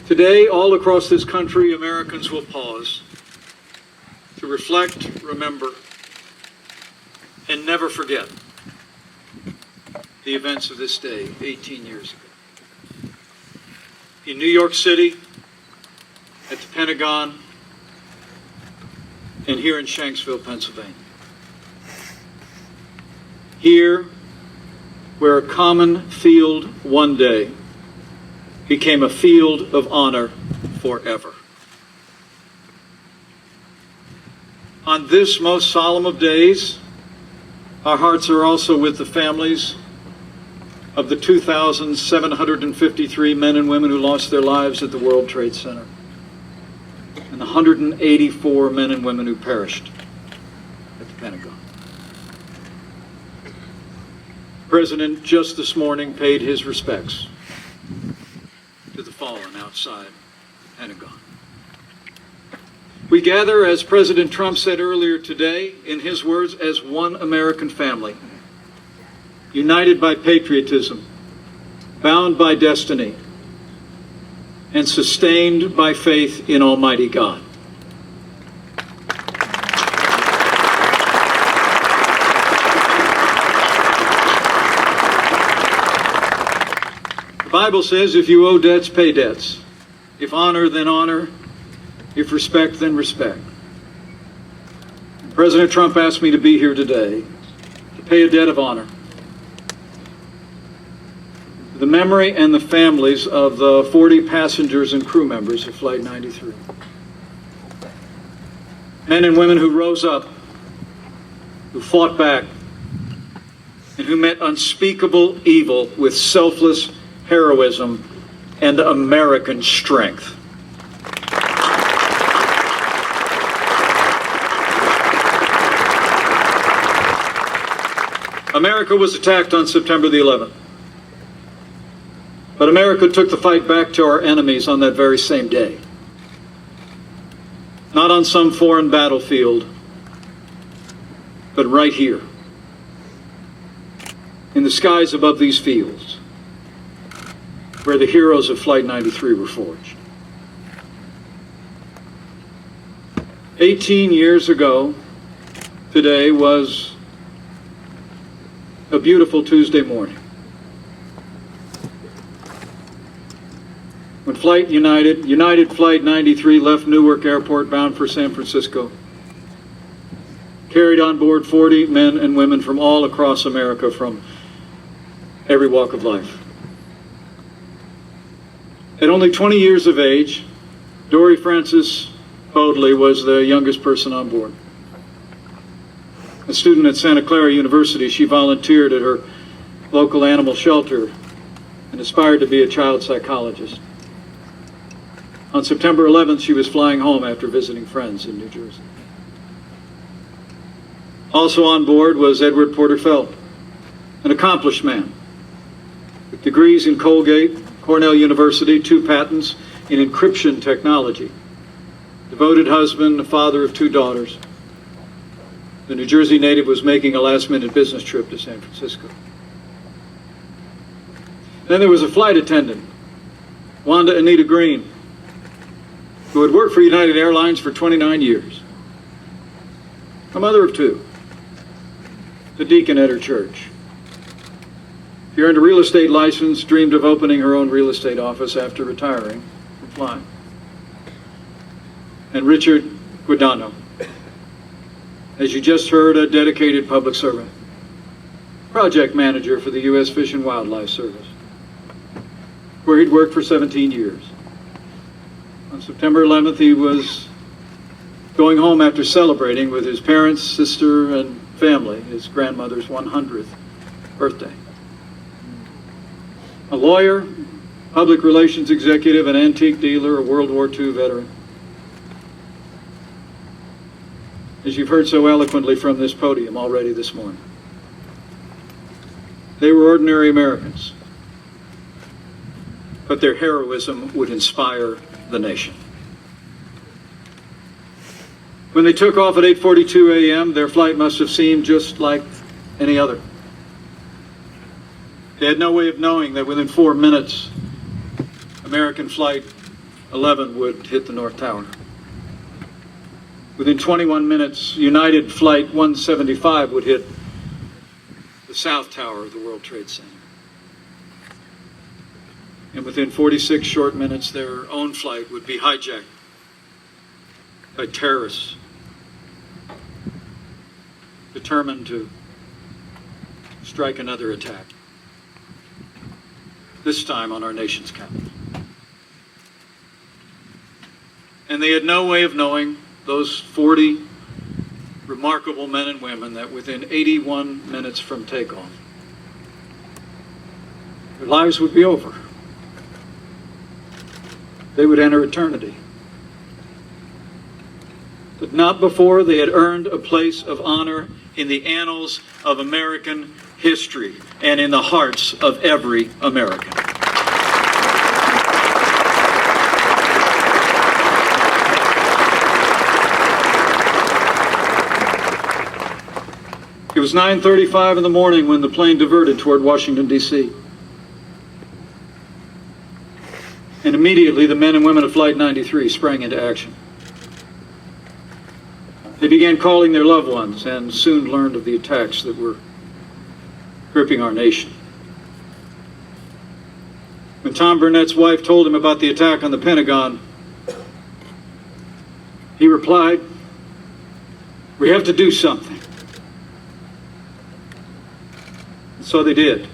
Speaker 6: Today, all across this country, Americans will pause to reflect, remember, and never forget the events of this day 18 years ago. In New York City, at the Pentagon, and here in Shanksville, Pennsylvania. Here, where a common field one day became a field of honor forever. On this most solemn of days, our hearts are also with the families of the 2,753 men and women who lost their lives at the World Trade Center, and the 184 men and women who perished at the Pentagon. The President just this morning paid his respects to the fallen outside the Pentagon. We gather, as President Trump said earlier today, in his words, as one American family, united by patriotism, bound by destiny, and sustained by faith in Almighty God. The Bible says, if you owe debts, pay debts. If honor, then honor. If respect, then respect. President Trump asked me to be here today to pay a debt of honor. The memory and the families of the 40 passengers and crew members of Flight 93. Men and women who rose up, who fought back, and who met unspeakable evil with selfless heroism and American strength. America was attacked on September the 11th. But America took the fight back to our enemies on that very same day. Not on some foreign battlefield, but right here, in the skies above these fields, where the heroes of Flight 93 were forged. 18 years ago, today was a beautiful Tuesday morning, when United Flight 93 left Newark Airport bound for San Francisco, carried on board 40 men and women from all across America from every walk of life. At only 20 years of age, Dory Frances Bodley was the youngest person on board. A student at Santa Clara University, she volunteered at her local animal shelter and aspired to be a child psychologist. On September 11th, she was flying home after visiting friends in New Jersey. Also on board was Edward Porter Felt, an accomplished man with degrees in Colgate, Cornell University, 2 patents, in encryption technology, devoted husband, a father of 2 daughters. The New Jersey native was making a last-minute business trip to San Francisco. Then there was a flight attendant, Wanda Anita Green, who had worked for United Airlines for 29 years. A mother of 2, the deacon at her church. She earned a real estate license, dreamed of opening her own real estate office after retiring from flying. And Richard Guadagno, as you just heard, a dedicated public servant, project manager for the U.S. Fish and Wildlife Service, where he'd worked for 17 years. On September 11th, he was going home after celebrating with his parents, sister, and family his grandmother's 100th birthday. A lawyer, public relations executive, an antique dealer, a World War II veteran. As you've heard so eloquently from this podium already this morning, they were ordinary Americans, but their heroism would inspire the nation. When they took off at 8:42 a.m., their flight must have seemed just like any other. They had no way of knowing that within 4 minutes, American Flight 11 would hit the North Tower. Within 21 minutes, United Flight 175 would hit the South Tower of the World Trade Center. And within 46 short minutes, their own flight would be hijacked by terrorists determined to strike another attack, this time on our nation's capital. And they had no way of knowing, those 40 remarkable men and women, that within 81 minutes from takeoff, their lives would be over. They would enter eternity. But not before they had earned a place of honor in the annals of American history and in the hearts of every American. It was 9:35 in the morning when the plane diverted toward Washington, D.C. And immediately the men and women of Flight 93 sprang into action. They began calling their loved ones and soon learned of the attacks that were gripping our nation. When Tom Burnett's wife told him about the attack on the Pentagon, he replied, "We have to do something." And so they did.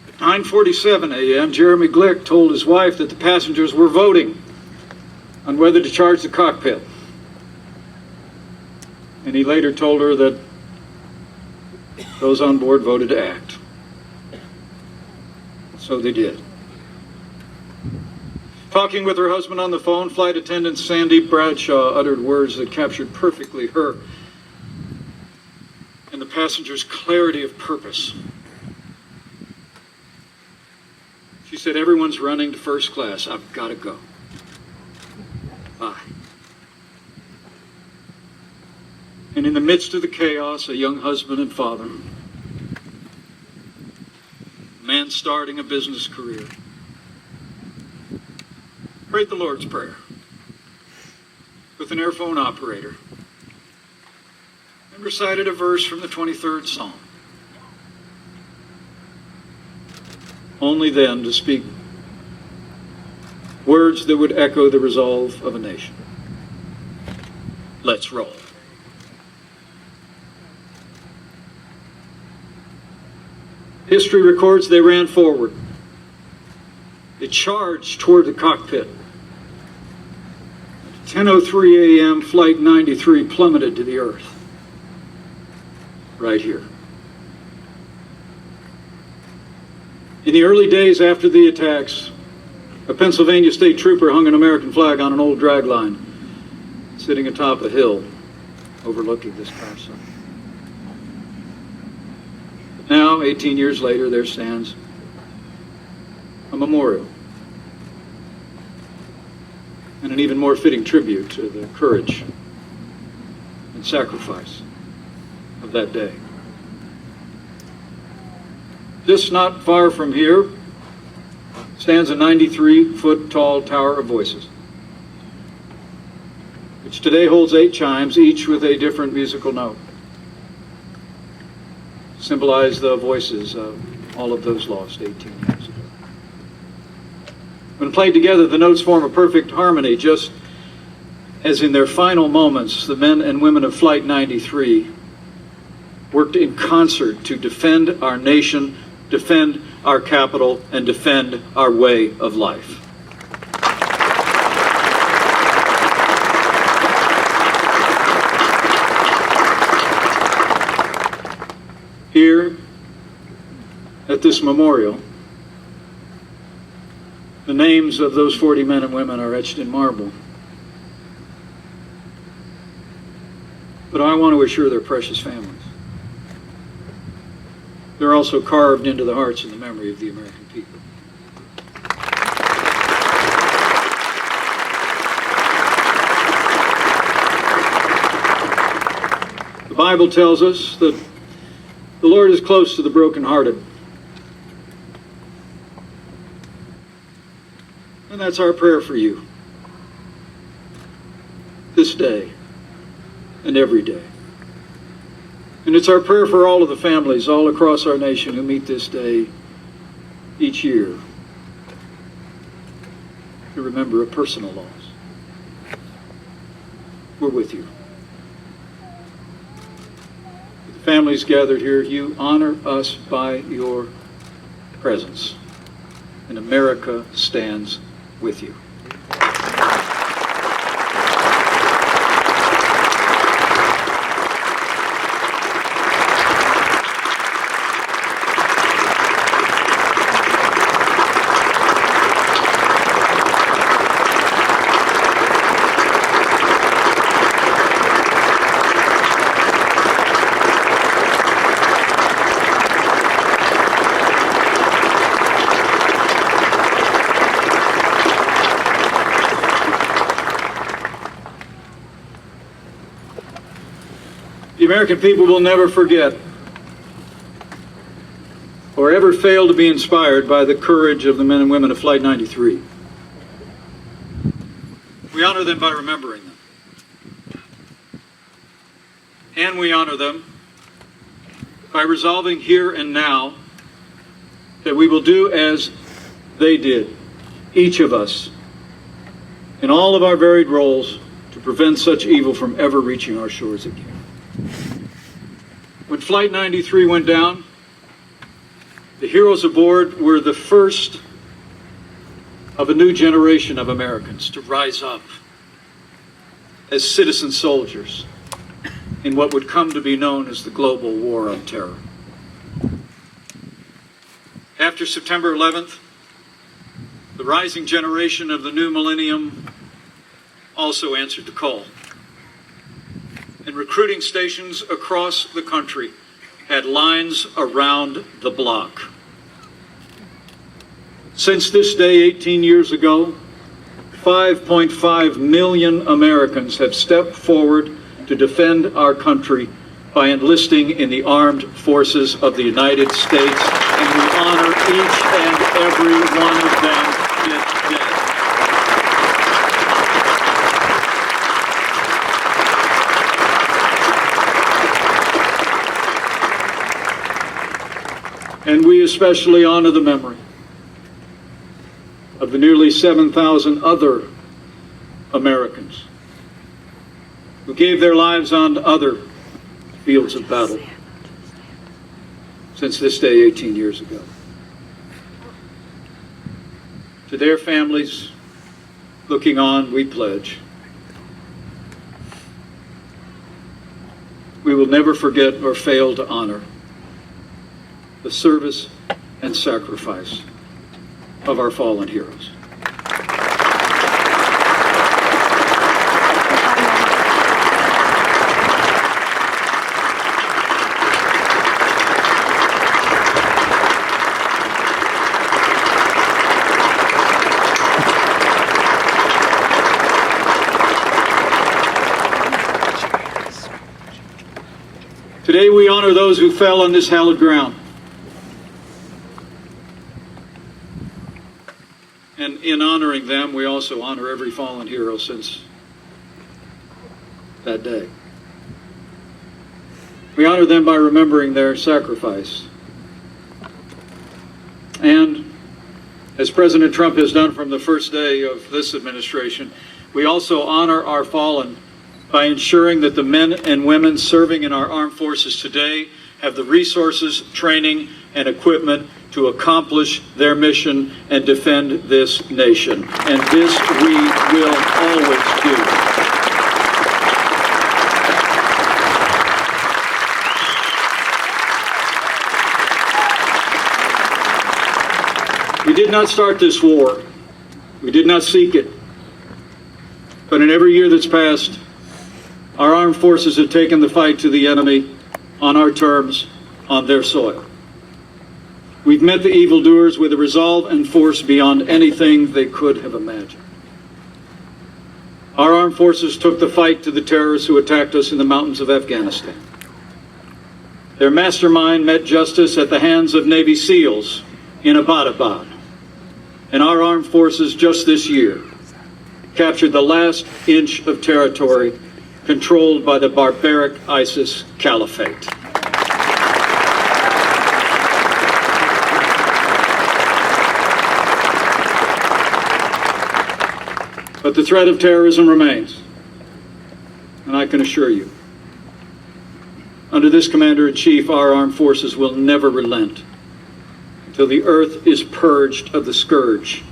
Speaker 6: At 9:47 a.m., Jeremy Glick told his wife that the passengers were voting on whether to charge the cockpit. And he later told her that those on board voted to act. So they did. Talking with her husband on the phone, flight attendant Sandy Bradshaw uttered words that captured perfectly her and the passengers' clarity of purpose. She said, "Everyone's running to first class. I've got to go. Bye." And in the midst of the chaos, a young husband and father, a man starting a business career, prayed the Lord's Prayer with an airphone operator and recited a verse from the 23rd Psalm. Only then to speak words that would echo the resolve of a nation. Let's roll. History records they ran forward. They charged toward the cockpit. At 10:03 a.m., Flight 93 plummeted to the earth. Right here. In the early days after the attacks, a Pennsylvania state trooper hung an American flag on an old drag line, sitting atop a hill overlooking this crash site. But now, 18 years later, there stands a memorial, and an even more fitting tribute to the courage and sacrifice of that day. Just not far from here stands a 93-foot tall Tower of Voices, which today holds 8 chimes, each with a different musical note, to symbolize the voices of all of those lost 18 years ago. When played together, the notes form a perfect harmony, just as in their final moments, the men and women of Flight 93 worked in concert to defend our nation, defend our capital, and defend our way of life. Here, at this memorial, the names of those 40 men and women are etched in marble. But I want to assure their precious families, they're also carved into the hearts and the memory of the American people. The Bible tells us that the Lord is close to the brokenhearted. And that's our prayer for you this day and every day. And it's our prayer for all of the families all across our nation who meet this day each year to remember a personal loss. We're with you. With the families gathered here, you honor us by your presence. And America stands with you. The American people will never forget or ever fail to be inspired by the courage of the men and women of Flight 93. We honor them by remembering them. And we honor them by resolving here and now that we will do as they did, each of us, in all of our varied roles, to prevent such evil from ever reaching our shores again. When Flight 93 went down, the heroes aboard were the first of a new generation of Americans to rise up as citizen soldiers in what would come to be known as the global war on terror. After September 11th, the rising generation of the new millennium also answered the call. And recruiting stations across the country had lines around the block. Since this day 18 years ago, 5.5 million Americans have stepped forward to defend our country by enlisting in the armed forces of the United States, and we honor each and every one of them today. And we especially honor the memory of the nearly 7,000 other Americans who gave their lives on other fields of battle since this day 18 years ago. To their families looking on, we pledge we will never forget or fail to honor the service and sacrifice of our fallen heroes. Today we honor those who fell on this hallowed ground. And in honoring them, we also honor every fallen hero since that day. We honor them by remembering their sacrifice. And as President Trump has done from the first day of this administration, we also honor our fallen by ensuring that the men and women serving in our armed forces today have the resources, training, and equipment to accomplish their mission and defend this nation. And this we will always do. We did not start this war. We did not seek it. But in every year that's passed, our armed forces have taken the fight to the enemy on our terms, on their soil. We've met the evildoers with a resolve and force beyond anything they could have imagined. Our armed forces took the fight to the terrorists who attacked us in the mountains of Afghanistan. Their mastermind met justice at the hands of Navy SEALs in Abbottabad. And our armed forces just this year captured the last inch of territory controlled by the barbaric ISIS caliphate. But the threat of terrorism remains, and I can assure you, under this Commander-in-Chief, our armed forces will never relent until the earth is purged of the scourge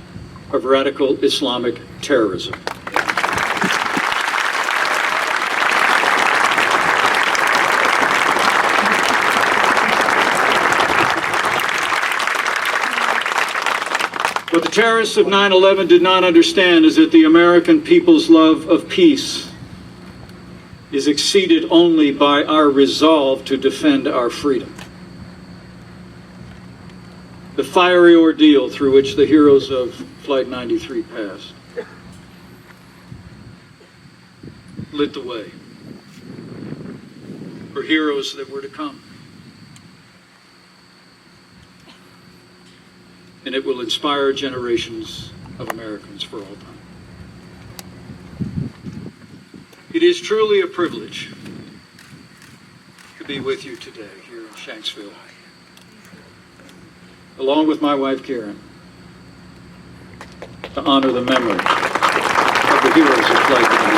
Speaker 6: of radical Islamic terrorism. What the terrorists of 9/11 did not understand is that the American people's love of peace is exceeded only by our resolve to defend our freedom. The fiery ordeal through which the heroes of Flight 93 passed lit the way for heroes that were to come. And it will inspire generations of Americans for all time. It is truly a privilege to be with you today here in Shanksville, along with my wife Karen, to honor the memory of the heroes of Flight 93.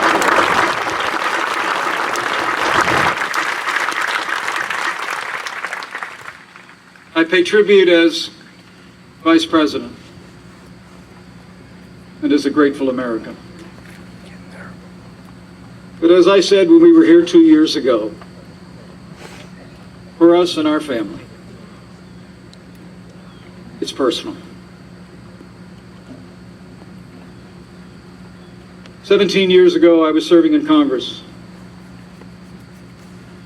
Speaker 6: I pay tribute as Vice President and as a grateful American. But as I said when we were here 2 years ago, for us and our family, it's personal. 17 years ago, I was serving in Congress,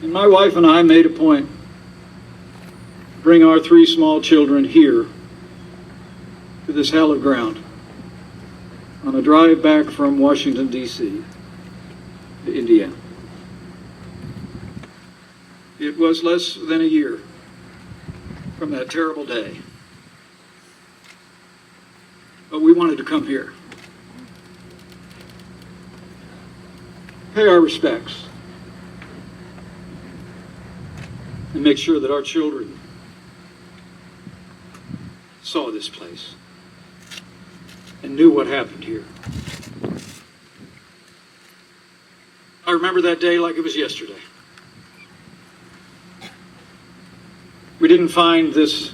Speaker 6: and my wife and I made a point to bring our 3 small children here to this hallowed ground on a drive back from Washington, D.C. to Indiana. It was less than a year from that terrible day, but we wanted to come here, pay our respects, and make sure that our children saw this place and knew what happened here. I remember that day like it was yesterday. We didn't find this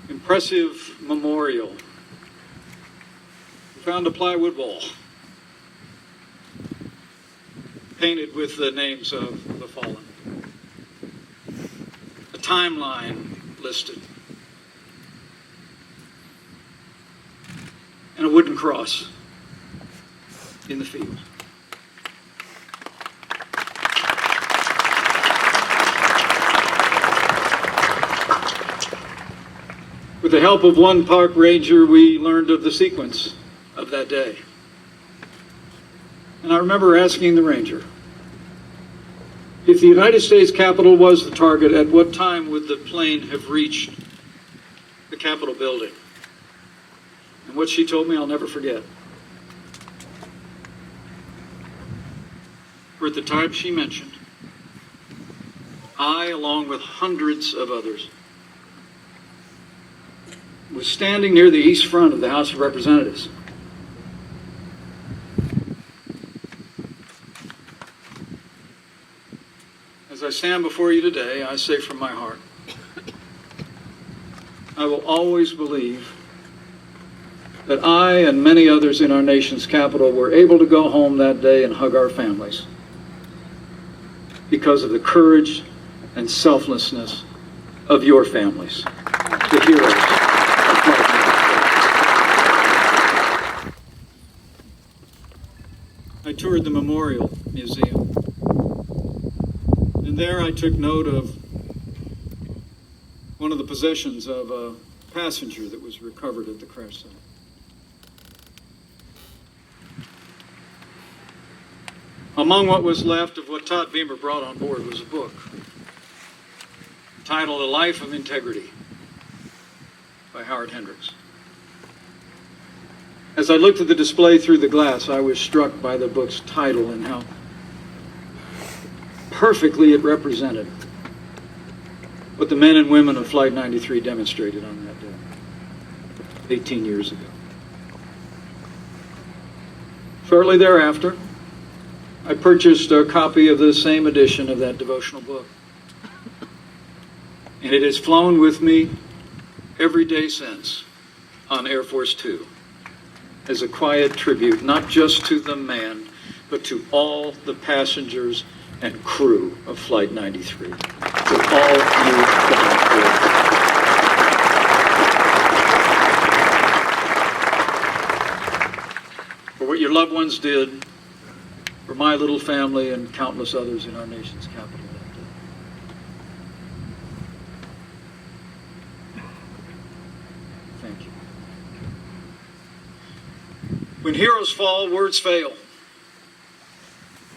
Speaker 6: impressive memorial. We found a plywood wall painted with the names of the fallen. A timeline listed. And a wooden cross in the field. With the help of one park ranger, we learned of the sequence of that day. And I remember asking the ranger, If the United States Capitol was the target, at what time would the plane have reached the Capitol building? And what she told me, I'll never forget. For at the time she mentioned, I, along with hundreds of others, was standing near the east front of the House of Representatives. As I stand before you today, I say from my heart, I will always believe that I and many others in our nation's capital were able to go home that day and hug our families because of the courage and selflessness of your families, the heroes of Flight 93. I toured the Memorial Museum, and there I took note of one of the possessions of a passenger that was recovered at the crash site. Among what was left of what Todd Beamer brought on board was a book titled A Life of Integrity by Howard Hendricks. As I looked at the display through the glass, I was struck by the book's title and how perfectly it represented what the men and women of Flight 93 demonstrated on that day, 18 years ago. Shortly thereafter, I purchased a copy of the same edition of that devotional book. And it has flown with me every day since on Air Force Two as a quiet tribute, not just to the man, but to all the passengers and crew of Flight 93. To all you volunteers. For what your loved ones did, for my little family and countless others in our nation's capital that day. Thank you. When heroes fall, words fail.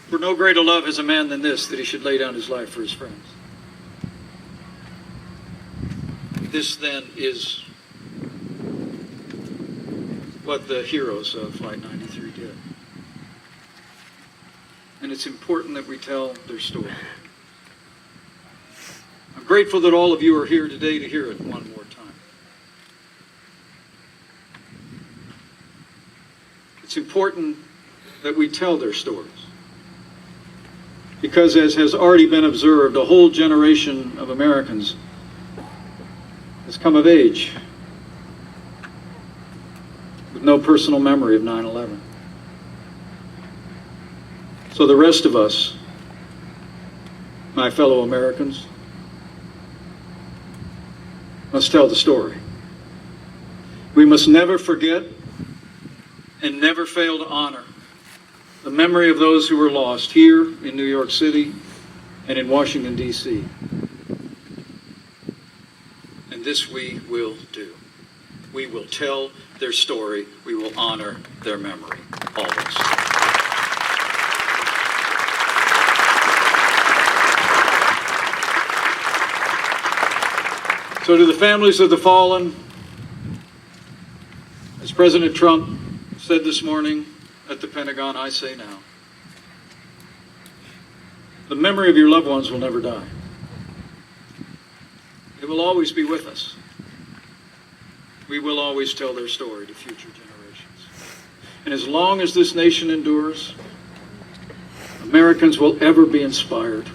Speaker 6: For no greater love has a man than this, that he should lay down his life for his friends. This then is what the heroes of Flight 93 did. And it's important that we tell their story. I'm grateful that all of you are here today to hear it one more time. It's important that we tell their stories. Because as has already been observed, a whole generation of Americans has come of age with no personal memory of 9/11. So the rest of us, my fellow Americans, must tell the story. We must never forget and never fail to honor the memory of those who were lost here in New York City and in Washington, D.C. And this we will do. We will tell their story. We will honor their memory, always. So to the families of the fallen, as President Trump said this morning at the Pentagon, I say now, the memory of your loved ones will never die. It will always be with us. We will always tell their story to future generations. And as long as this nation endures, Americans will ever be inspired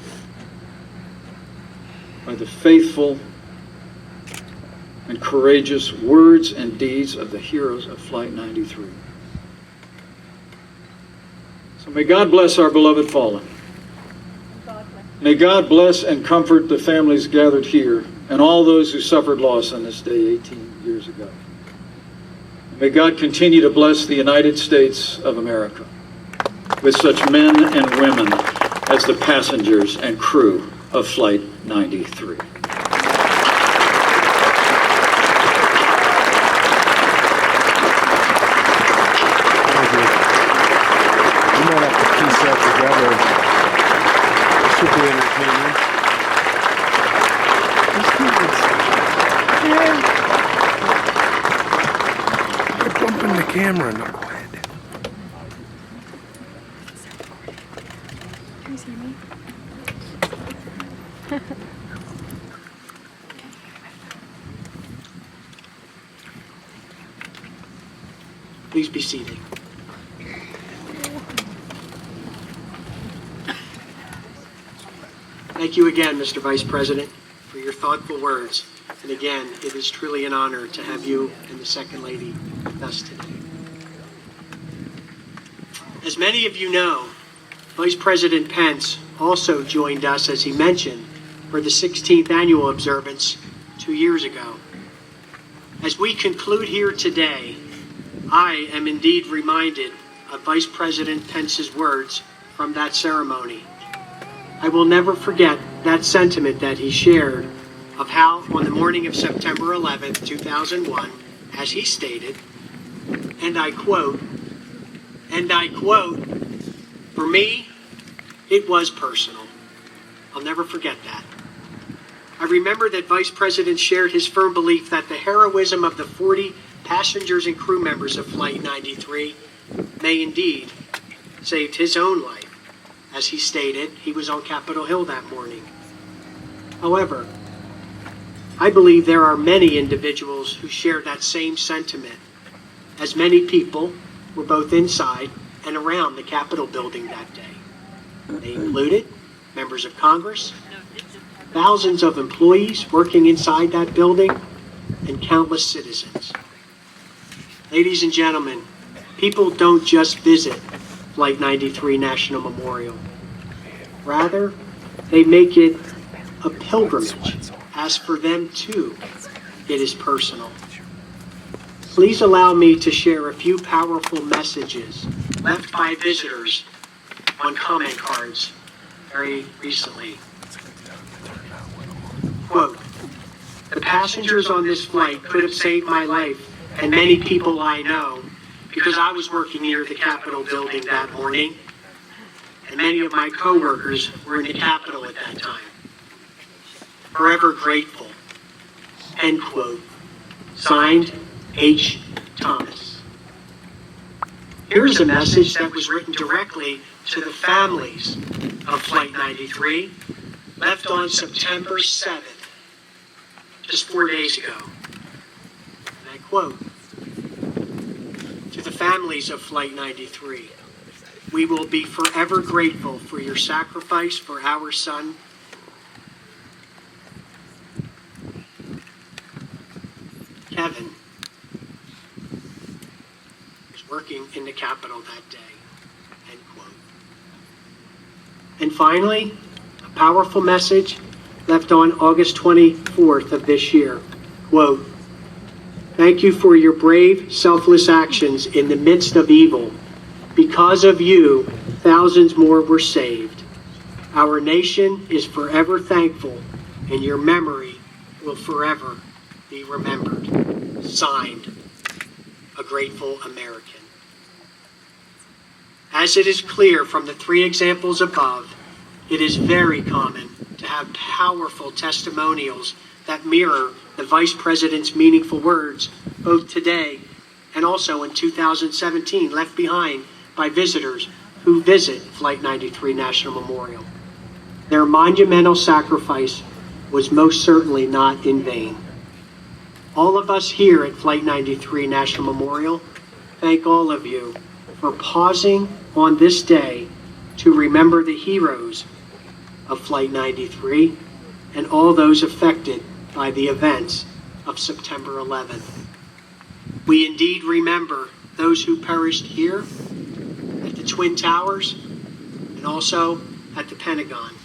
Speaker 6: by the faithful and courageous words and deeds of the heroes of Flight 93. So may God bless our beloved fallen. May God bless and comfort the families gathered here and all those who suffered loss on this day 18 years ago. May God continue to bless the United States of America with such men and women as the passengers and crew of Flight 93.
Speaker 2: will be entertaining.
Speaker 18: You're bumping the camera, no, go ahead.
Speaker 19: Can you see me?
Speaker 1: Please be seated. Thank you again, Mr. Vice President, for your thoughtful words. And again, it is truly an honor to have you and the Second Lady with us today. As many of you know, Vice President Pence also joined us, as he mentioned, for the 16th annual observance 2 years ago. As we conclude here today, I am indeed reminded of Vice President Pence's words from that ceremony. I will never forget that sentiment that he shared of how on the morning of September 11th, 2001, as he stated, and I quote, "For me, it was personal." I'll never forget that. I remember that Vice President shared his firm belief that the heroism of the 40 passengers and crew members of Flight 93 may indeed saved his own life. As he stated, he was on Capitol Hill that morning. However, I believe there are many individuals who share that same sentiment, as many people were both inside and around the Capitol building that day. They included members of Congress, thousands of employees working inside that building, and countless citizens. Ladies and gentlemen, people don't just visit Flight 93 National Memorial. Rather, they make it a pilgrimage. As for them too, it is personal. Please allow me to share a few powerful messages left by visitors on comment cards very recently. Quote, "The passengers on this flight could have saved my life and many people I know because I was working near the Capitol building that morning, and many of my coworkers were in the Capitol at that time. Forever grateful." End quote. Signed, H. Thomas. Here's a message that was written directly to the families of Flight 93, left on September 7th, just 4 days ago. And I quote, "To the families of Flight 93, we will be forever grateful for your sacrifice for our son, Kevin, was working in the Capitol that day." End quote. And finally, a powerful message left on August 24th of this year. Quote, "Thank you for your brave, selfless actions in the midst of evil. Because of you, thousands more were saved. Our nation is forever thankful, and your memory will forever be remembered." Signed, a grateful American. As it is clear from the 3 examples above, it is very common to have powerful testimonials that mirror the Vice President's meaningful words, both today and also in 2017, left behind by visitors who visit Flight 93 National Memorial. Their monumental sacrifice was most certainly not in vain. All of us here at Flight 93 National Memorial thank all of you for pausing on this day to remember the heroes of Flight 93 and all those affected by the events of September 11th. We indeed remember those who perished here at the Twin Towers and also at the Pentagon.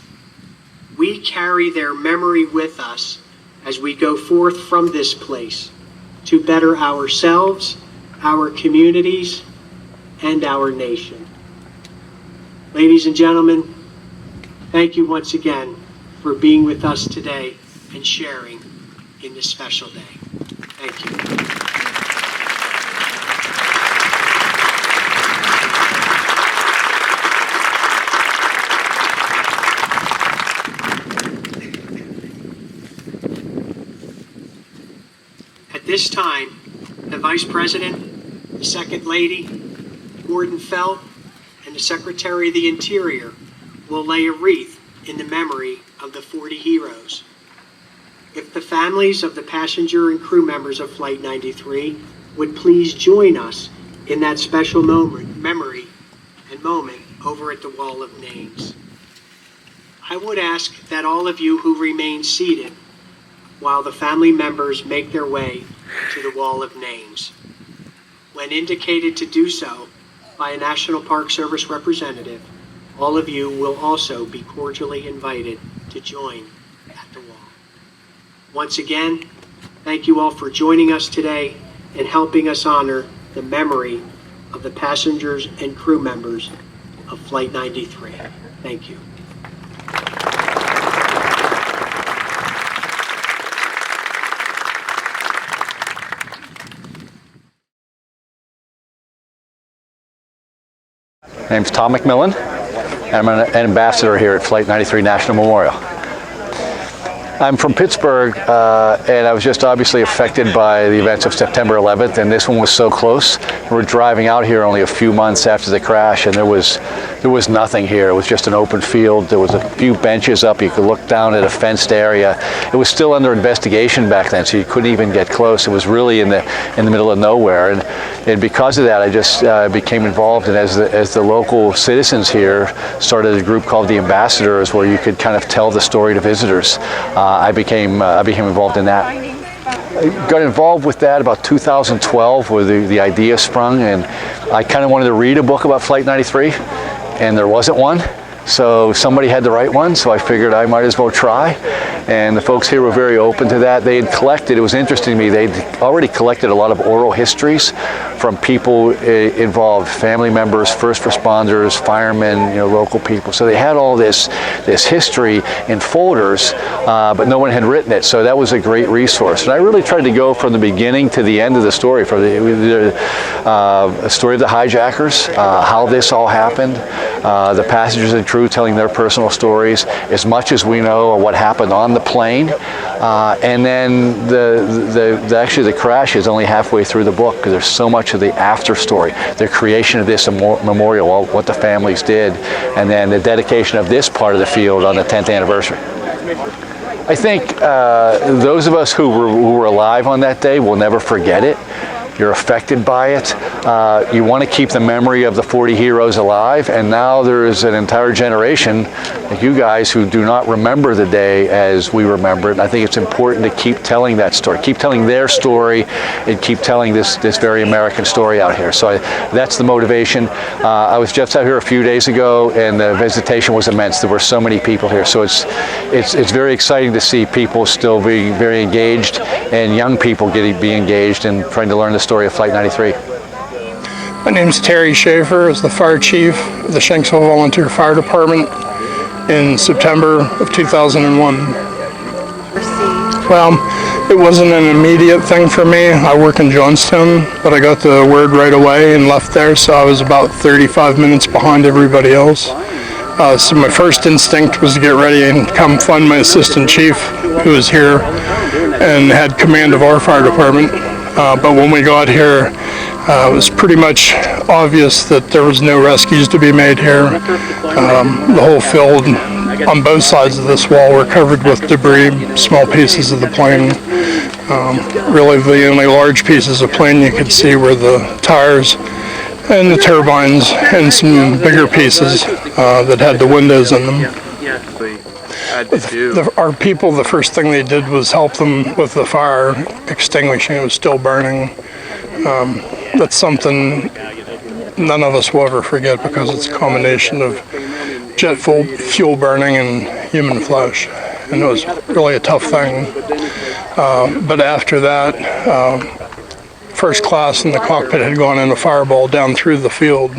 Speaker 1: We carry their memory with us as we go forth from this place to better ourselves, our communities, and our nation. Ladies and gentlemen, thank you once again for being with us today and sharing in this special day. Thank you. this time, the Vice President, the Second Lady, Gordon Felt, and the Secretary of the Interior will lay a wreath in the memory of the 40 heroes. If the families of the passenger and crew members of Flight 93 would please join us in that special memory and moment over at the Wall of Names. I would ask that all of you who remain seated while the family members make their way to the Wall of Names. When indicated to do so by a National Park Service representative, all of you will also be cordially invited to join at the wall. Once again, thank you all for joining us today and helping us honor the memory of the passengers and crew members of Flight 93. Thank you.
Speaker 3: My name's Tom McMillan, and I'm an ambassador here at Flight 93 National Memorial. I'm from Pittsburgh, and I was just obviously affected by the events of September 11th, and this one was so close. We're driving out here only a few months after the crash, and there was nothing here. It was just an open field. There was a few benches up. You could look down at a fenced area. It was still under investigation back then, so you couldn't even get close. It was really in the middle of nowhere, and because of that, I just became involved. And as the local citizens here started a group called the Ambassadors, where you could kind of tell the story to visitors. I became involved in that. I got involved with that about 2012, where the idea sprung, and I kind of wanted to read a book about Flight 93, and there wasn't one. So somebody had to write one, so I figured I might as well try. And the folks here were very open to that. They had collected, it was interesting to me, they'd already collected a lot of oral histories from people involved, family members, first responders, firemen, local people. So they had all this history in folders, but no one had written it. So that was a great resource. And I really tried to go from the beginning to the end of the story, from the story of the hijackers, how this all happened, the passengers and crew telling their personal stories, as much as we know of what happened on the plane, and then actually the crash is only halfway through the book, because there's so much of the after story, the creation of this memorial, what the families did, and then the dedication of this part of the field on the 10th anniversary. I think those of us who were alive on that day will never forget it. You're affected by it. You want to keep the memory of the 40 heroes alive, and now there is an entire generation like you guys who do not remember the day as we remember it. And I think it's important to keep telling that story, keep telling their story, and keep telling this very American story out here. So that's the motivation. I was just out here a few days ago, and the visitation was immense. There were so many people here. So it's very exciting to see people still being very engaged, and young people be engaged and trying to learn the story of Flight 93.
Speaker 5: My name's Terry Schaefer. I was the fire chief of the Shanksville Volunteer Fire Department in September of 2001. Well, it wasn't an immediate thing for me. I work in Johnstown, but I got the word right away and left there, so I was about 35 minutes behind everybody else. So my first instinct was to get ready and come find my assistant chief, who was here and had command of our fire department. But when we got here, it was pretty much obvious that there was no rescues to be made here. The whole field on both sides of this wall were covered with debris, small pieces of the plane. Really the only large pieces of plane you could see were the tires and the turbines and some bigger pieces that had the windows in them. Our people, the first thing they did was help them with the fire extinguishing. It was still burning. That's something none of us will ever forget, because it's a combination of jet fuel burning and human flesh, and it was really a tough thing. But after that, first class in the cockpit had gone in a fireball down through the field,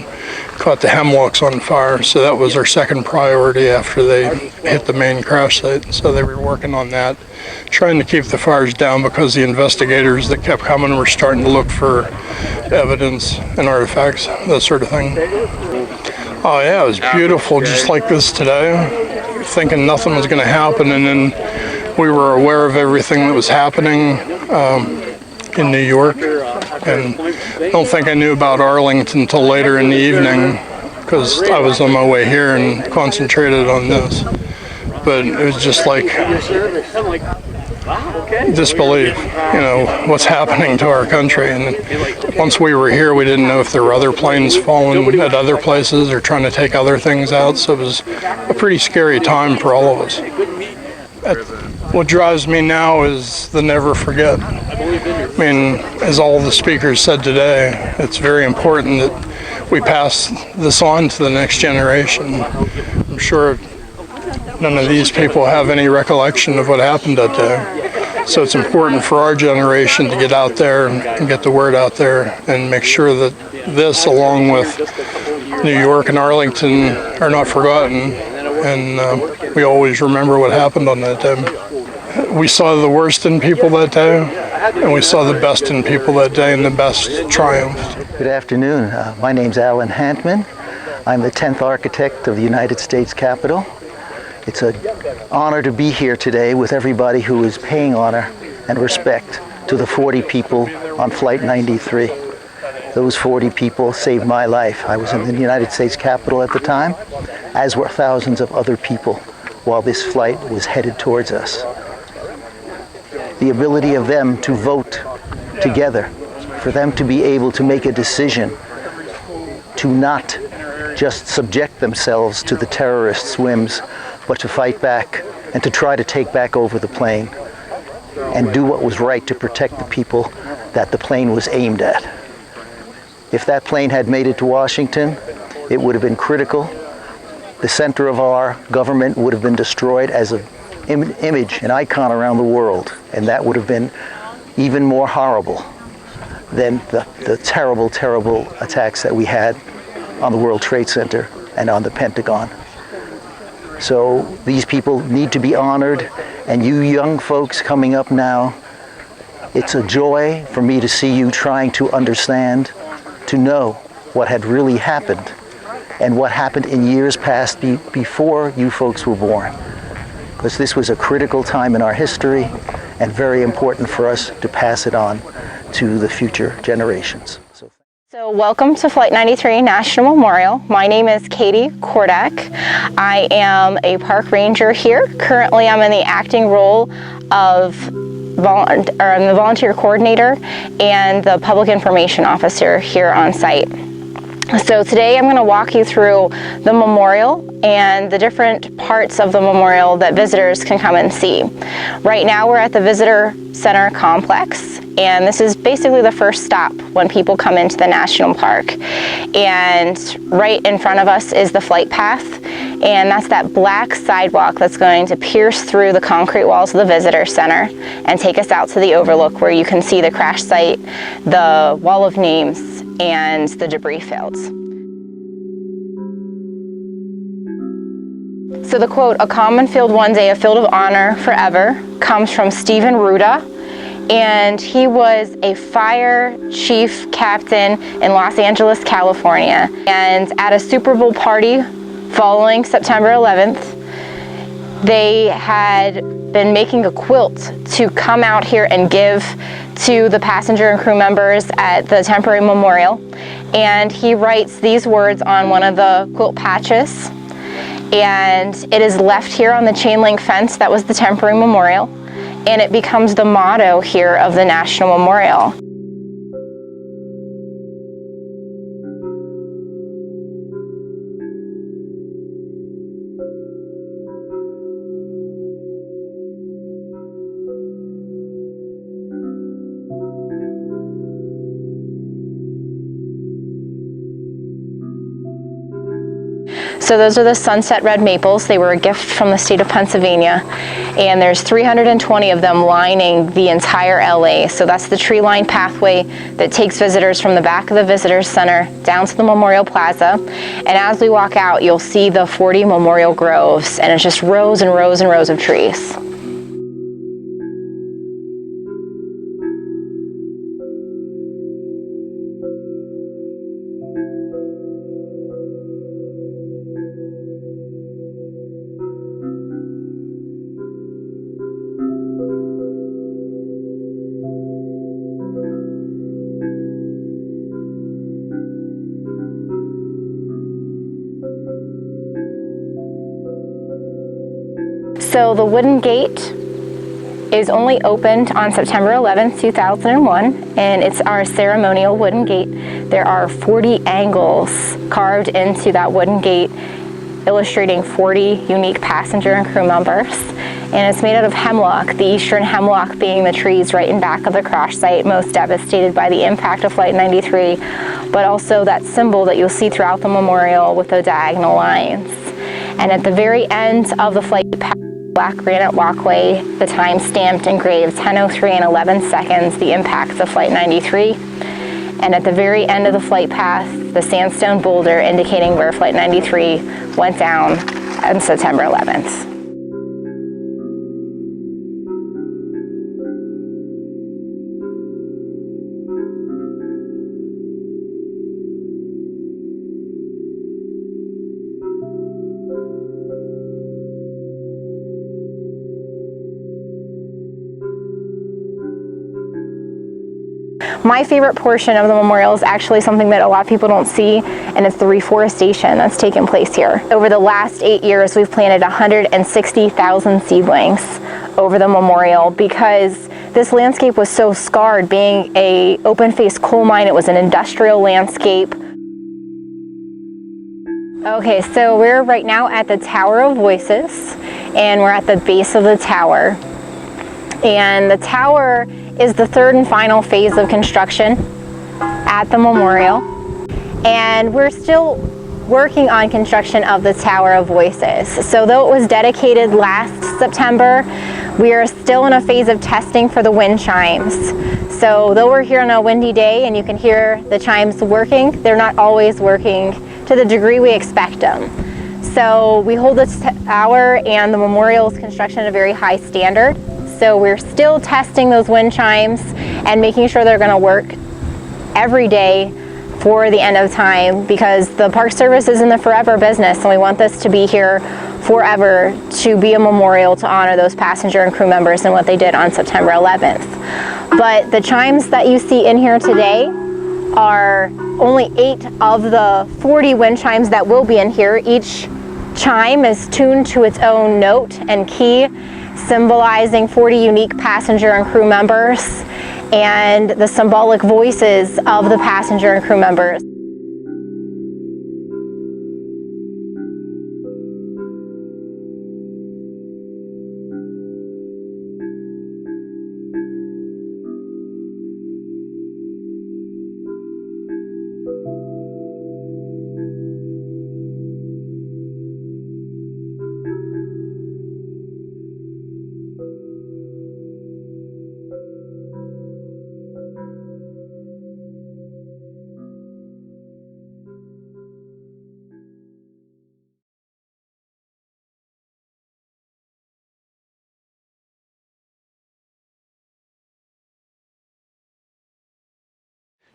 Speaker 5: caught the hemlocks on fire, so that was our second priority after they hit the main crash site. So they were working on that, trying to keep the fires down, because the investigators that kept coming were starting to look for evidence and artifacts, that sort of thing. Oh yeah, it was beautiful, just like this today, thinking nothing was going to happen, and then we were aware of everything that was happening. in New York, and I don't think I knew about Arlington until later in the evening because I was on my way here and concentrated on this. But it was just like disbelief, what's happening to our country. And once we were here, we didn't know if there were other planes falling at other places or trying to take other things out. So it was a pretty scary time for all of us. What drives me now is the never forget. I mean, as all the speakers said today, it's very important that we pass this on to the next generation. I'm sure none of these people have any recollection of what happened that day. So it's important for our generation to get out there and get the word out there and make sure that this, along with New York and Arlington, are not forgotten. And we always remember what happened on that day. We saw the worst in people that day, and we saw the best in people that day, and the best triumphed.
Speaker 4: Good afternoon. My name's Alan Hantman. I'm the 10th architect of the United States Capitol. It's an honor to be here today with everybody who is paying honor and respect to the 40 people on Flight 93. Those 40 people saved my life. I was in the United States Capitol at the time, as were thousands of other people while this flight was headed towards us. The ability of them to vote together, for them to be able to make a decision to not just subject themselves to the terrorists' whims, but to fight back and to try to take back over the plane and do what was right to protect the people that the plane was aimed at. If that plane had made it to Washington, it would have been critical. The center of our government would have been destroyed as an image, an icon around the world, and that would have been even more horrible than the terrible, terrible attacks that we had on the World Trade Center and on the Pentagon. So these people need to be honored, and you young folks coming up now, it's a joy for me to see you trying to understand, to know what had really happened and what happened in years past before you folks were born. Because this was a critical time in our history and very important for us to pass it on to the future generations.
Speaker 19: So welcome to Flight 93 National Memorial. My name is Katie Kordak. I am a park ranger here. Currently I'm in the acting role of I'm the volunteer coordinator and the public information officer here on site. So today I'm going to walk you through the memorial and the different parts of the memorial that visitors can come and see. Right now we're at the Visitor Center complex, and this is basically the first stop when people come into the national park. And right in front of us is the flight path, and that's that black sidewalk that's going to pierce through the concrete walls of the Visitor Center and take us out to the overlook where you can see the crash site, the wall of names, and the debris fields. So the quote, "A common field one day, a field of honor forever," comes from Stephen Ruda, and he was a fire chief captain in Los Angeles, California. And at a Super Bowl party following September 11th, they had been making a quilt to come out here and give to the passenger and crew members at the temporary memorial. And he writes these words on one of the quilt patches, and it is left here on the chain link fence that was the temporary memorial, and it becomes the motto here of the National Memorial. So those are the sunset red maples. They were a gift from the state of Pennsylvania, and there's 320 of them lining the entire LA. So that's the tree-lined pathway that takes visitors from the back of the Visitor Center down to the Memorial Plaza. And as we walk out, you'll see the 40 memorial groves, and it's just rows and rows and rows of trees. So the wooden gate is only opened on September 11th, 2001, and it's our ceremonial wooden gate. There are 40 angles carved into that wooden gate, illustrating 40 unique passenger and crew members. And it's made out of hemlock, the eastern hemlock being the trees right in back of the crash site, most devastated by the impact of Flight 93, but also that symbol that you'll see throughout the memorial with the diagonal lines. And at the very end of the flight path, black granite walkway, the time stamped engraved 10:03 and 11 seconds, the impact of Flight 93. And at the very end of the flight path, the sandstone boulder indicating where Flight 93 went down on September 11th. My favorite portion of the memorial is actually something that a lot of people don't see, and it's the reforestation that's taken place here. Over the last 8 years, we've planted 160,000 seedlings over the memorial because this landscape was so scarred. Being an open-faced coal mine, it was an industrial landscape. Okay, so we're right now at the Tower of Voices, and we're at the base of the tower. And the tower is the third and final phase of construction at the memorial. And we're still working on construction of the Tower of Voices. So though it was dedicated last September, we are still in a phase of testing for the wind chimes. So though we're here on a windy day and you can hear the chimes working, they're not always working to the degree we expect them. So we hold the tower and the memorial's construction at a very high standard. So we're still testing those wind chimes and making sure they're going to work every day for the end of time, because the Park Service is in the forever business and we want this to be here forever, to be a memorial to honor those passenger and crew members and what they did on September 11th. But the chimes that you see in here today are only 8 of the 40 wind chimes that will be in here. Each chime is tuned to its own note and key, symbolizing 40 unique passenger and crew members and the symbolic voices of the passenger and crew members.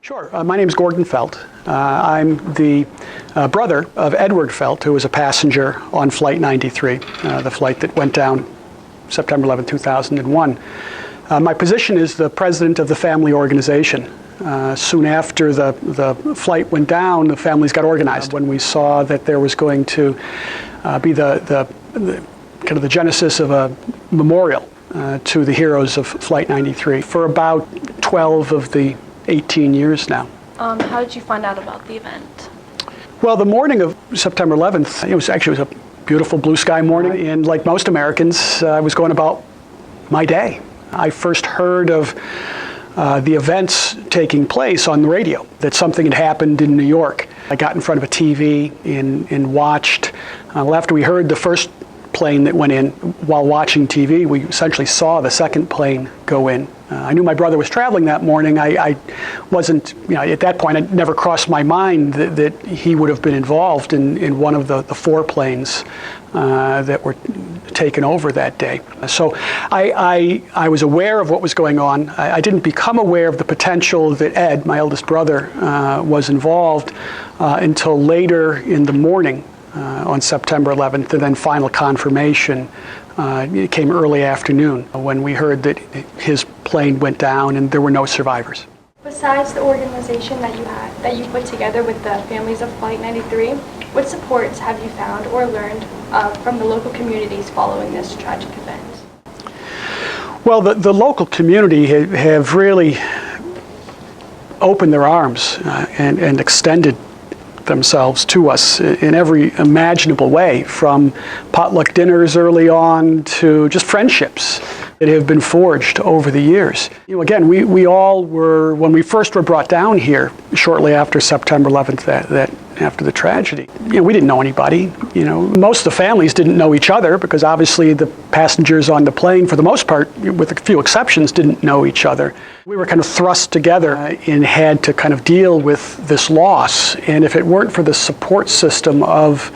Speaker 16: Sure. My name is Gordon Felt. I'm the brother of Edward Felt, who was a passenger on Flight 93, the flight that went down September 11, 2001. My position is the president of the family organization. Soon after the flight went down, the families got organized when we saw that there was going to be the kind of the genesis of a memorial to the heroes of Flight 93 for about 12 of the 18 years now.
Speaker 20: How did you find out about the event?
Speaker 16: Well, the morning of September 11th, it was a beautiful blue sky morning, and like most Americans, I was going about my day. I first heard of the events taking place on the radio, that something had happened in New York. I got in front of a TV and watched. After we heard the first plane that went in, while watching TV, we essentially saw the second plane go in. I knew my brother was traveling that morning. I wasn't, at that point, it never crossed my mind that he would have been involved in one of the 4 planes that were taken over that day. So I was aware of what was going on. I didn't become aware of the potential that Ed, my eldest brother, was involved until later in the morning on September 11th, and then final confirmation it came early afternoon when we heard that his plane went down and there were no survivors.
Speaker 20: Besides the organization that you put together with the families of Flight 93, What supports have you found or learned from the local communities following this tragic event?
Speaker 16: Well, the local community have really opened their arms and extended themselves to us in every imaginable way, from potluck dinners early on to just friendships that have been forged over the years. You know, again, we all were, when we first were brought down here shortly after September 11th, that after the tragedy, you know, we didn't know anybody. You know, most of the families didn't know each other because obviously the passengers on the plane, for the most part, with a few exceptions, didn't know each other. We were kind of thrust together and had to kind of deal with this loss. And if it weren't for the support system of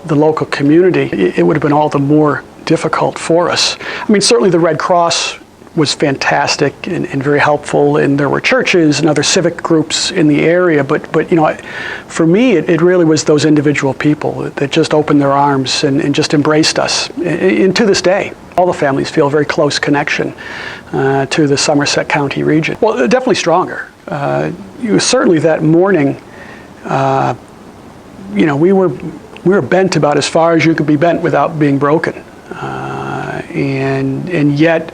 Speaker 16: the local community, it would have been all the more difficult for us. I mean, certainly the Red Cross was fantastic and very helpful, and there were churches and other civic groups in the area, but you know, for me, it really was those individual people that just opened their arms and just embraced us. And to this day, all the families feel a very close connection to the Somerset County region. Well, definitely stronger. Certainly that morning, you know, we were bent about as far as you could be bent without being broken, and yet,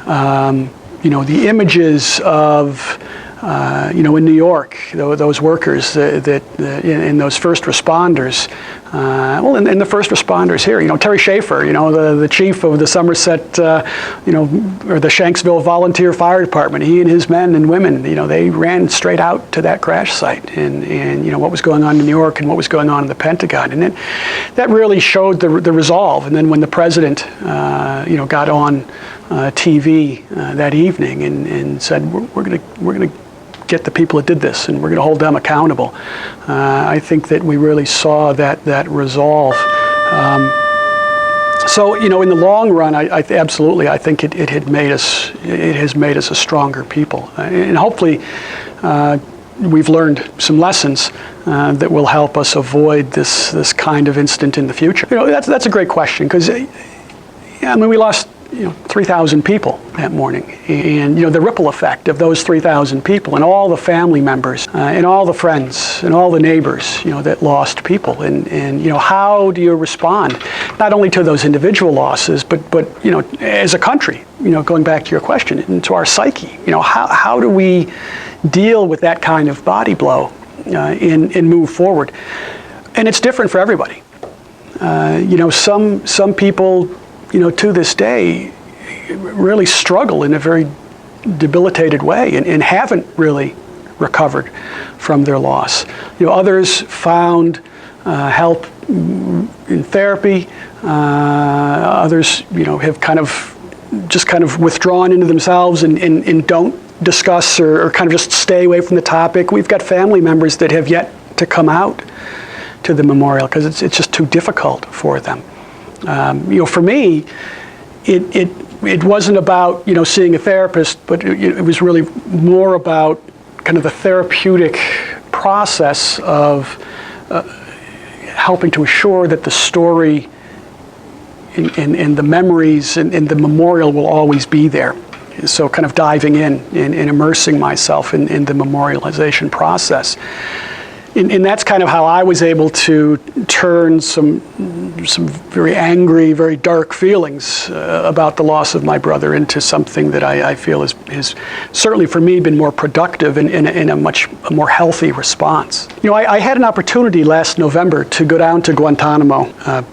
Speaker 16: you know, the images of, you know, in New York, those workers and those first responders, well, and the first responders here, you know, Terry Schaefer, you know, the chief of the Somerset, you know, or the Shanksville Volunteer Fire Department, he and his men and women, you know, they ran straight out to that crash site and you know, what was going on in New York and what was going on in the Pentagon. And that really showed the resolve. And then when the president, you know, got on TV that evening and said, we're going to get the people that did this, and we're going to hold them accountable. I think that we really saw that resolve. So, you know, in the long run, I absolutely, I think it has made us a stronger people, and hopefully we've learned some lessons that will help us avoid this kind of incident in the future. You know, that's a great question, because I mean, we lost, you know, 3,000 people that morning, and you know, the ripple effect of those 3,000 people and all the family members and all the friends and all the neighbors, you know, that lost people, and you know, how do you respond not only to those individual losses, but you know, as a country, you know, going back to your question, into our psyche, you know, how do we deal with that kind of body blow and move forward? And it's different for everybody. You know, some people, you know, to this day, really struggle in a very debilitated way and haven't really recovered from their loss. You know, others found help in therapy. Others, you know, have kind of withdrawn into themselves and don't discuss or kind of just stay away from the topic. We've got family members that have yet to come out to the memorial because it's just too difficult for them. You know, for me, it wasn't about, you know, seeing a therapist, but it was really more about kind of the therapeutic process of helping to assure that the story and the memories and the memorial will always be there. So kind of diving in and immersing myself in the memorialization process. And that's kind of how I was able to turn some very angry, very dark feelings about the loss of my brother into something that I feel has certainly for me been more productive and in a much more healthy response. You know, I had an opportunity last November to go down to Guantanamo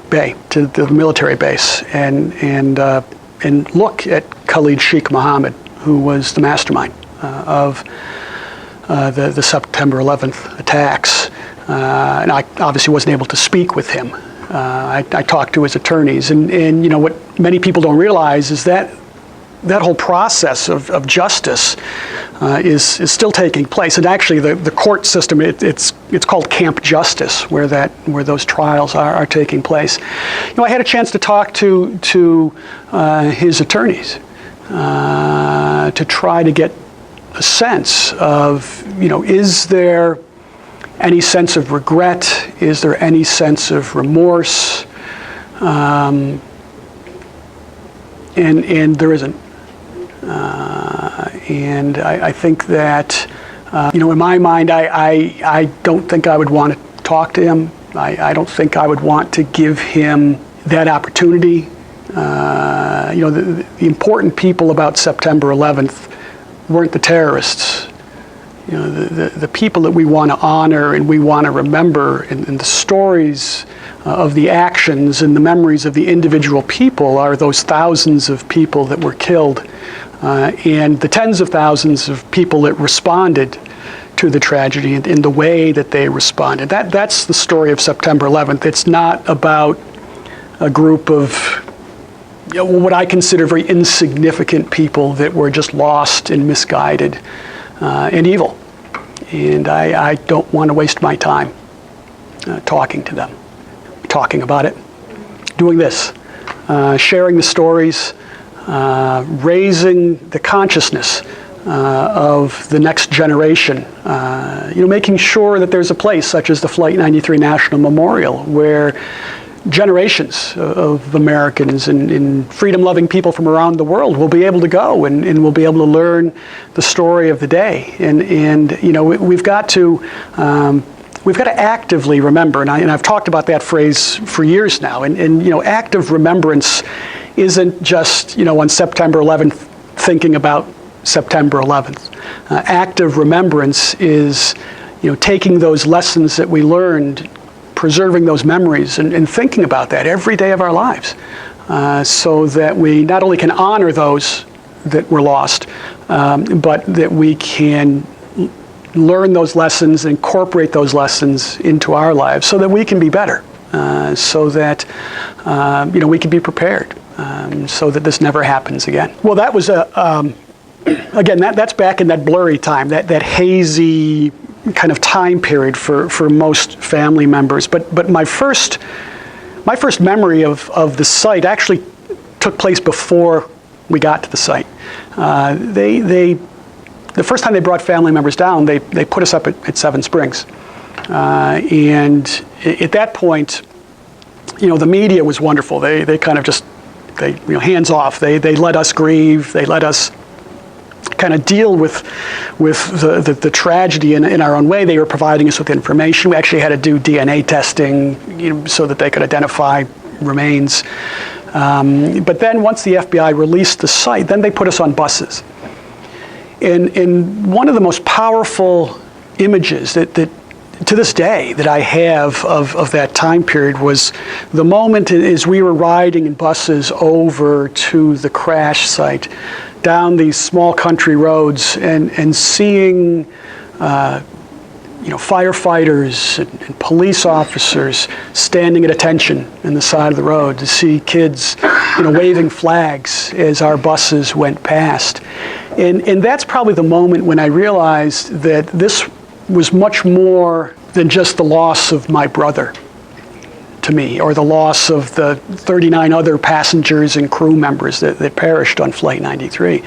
Speaker 16: Bay, to the military base, and look at Khalid Sheikh Mohammed, who was the mastermind of the September 11th attacks, and I obviously wasn't able to speak with him. I talked to his attorneys, and you know, what many people don't realize is that whole process of justice is still taking place, and actually the court system, it's called Camp Justice, where those trials are taking place. You know, I had a chance to talk to his attorneys to try to get a sense of, you know, is there any sense of regret? Is there any sense of remorse? And there isn't. And I think that, you know, in my mind, I don't think I would want to talk to him I don't think I would want to give him that opportunity. The important people about September 11th weren't the terrorists. The people that we want to honor and we want to remember, and the stories of the actions and the memories of the individual people are those thousands of people that were killed and the tens of thousands of people that responded to the tragedy in the way that they responded. That's the story of September 11th. It's not about a group of what I consider very insignificant people that were just lost and misguided and evil. And I don't want to waste my time talking to them, talking about it, doing this, sharing the stories, raising the consciousness of the next generation, making sure that there's a place such as the Flight 93 National Memorial where generations of Americans and freedom-loving people from around the world will be able to go and will be able to learn the story of the day. And we've got to actively remember, and I've talked about that phrase for years now. And active remembrance isn't just on September 11th thinking about September 11th. Active remembrance is taking those lessons that we learned, preserving those memories and thinking about that every day of our lives so that we not only can honor those that were lost, but that we can learn those lessons, incorporate those lessons into our lives so that we can be better, so that we can be prepared, so that this never happens again. Well, that was again, that's back in that blurry time, that hazy kind of time period for most family members. But my first memory of the site actually took place before we got to the site. The first time they brought family members down, they put us up at Seven Springs. And at that point, the media was wonderful. They kind of just, hands off. They let us grieve. They let us kind of deal with the tragedy in our own way. They were providing us with information. We actually had to do DNA testing, so that they could identify remains. But then once the FBI released the site, then they put us on buses. And one of the most powerful images that to this day that I have of that time period was the moment as we were riding in buses over to the crash site, down these small country roads, and seeing firefighters and police officers standing at attention in the side of the road, to see kids waving flags as our buses went past. And that's probably the moment when I realized that this was much more than just the loss of my brother to me, or the loss of the 39 other passengers and crew members that perished on Flight 93.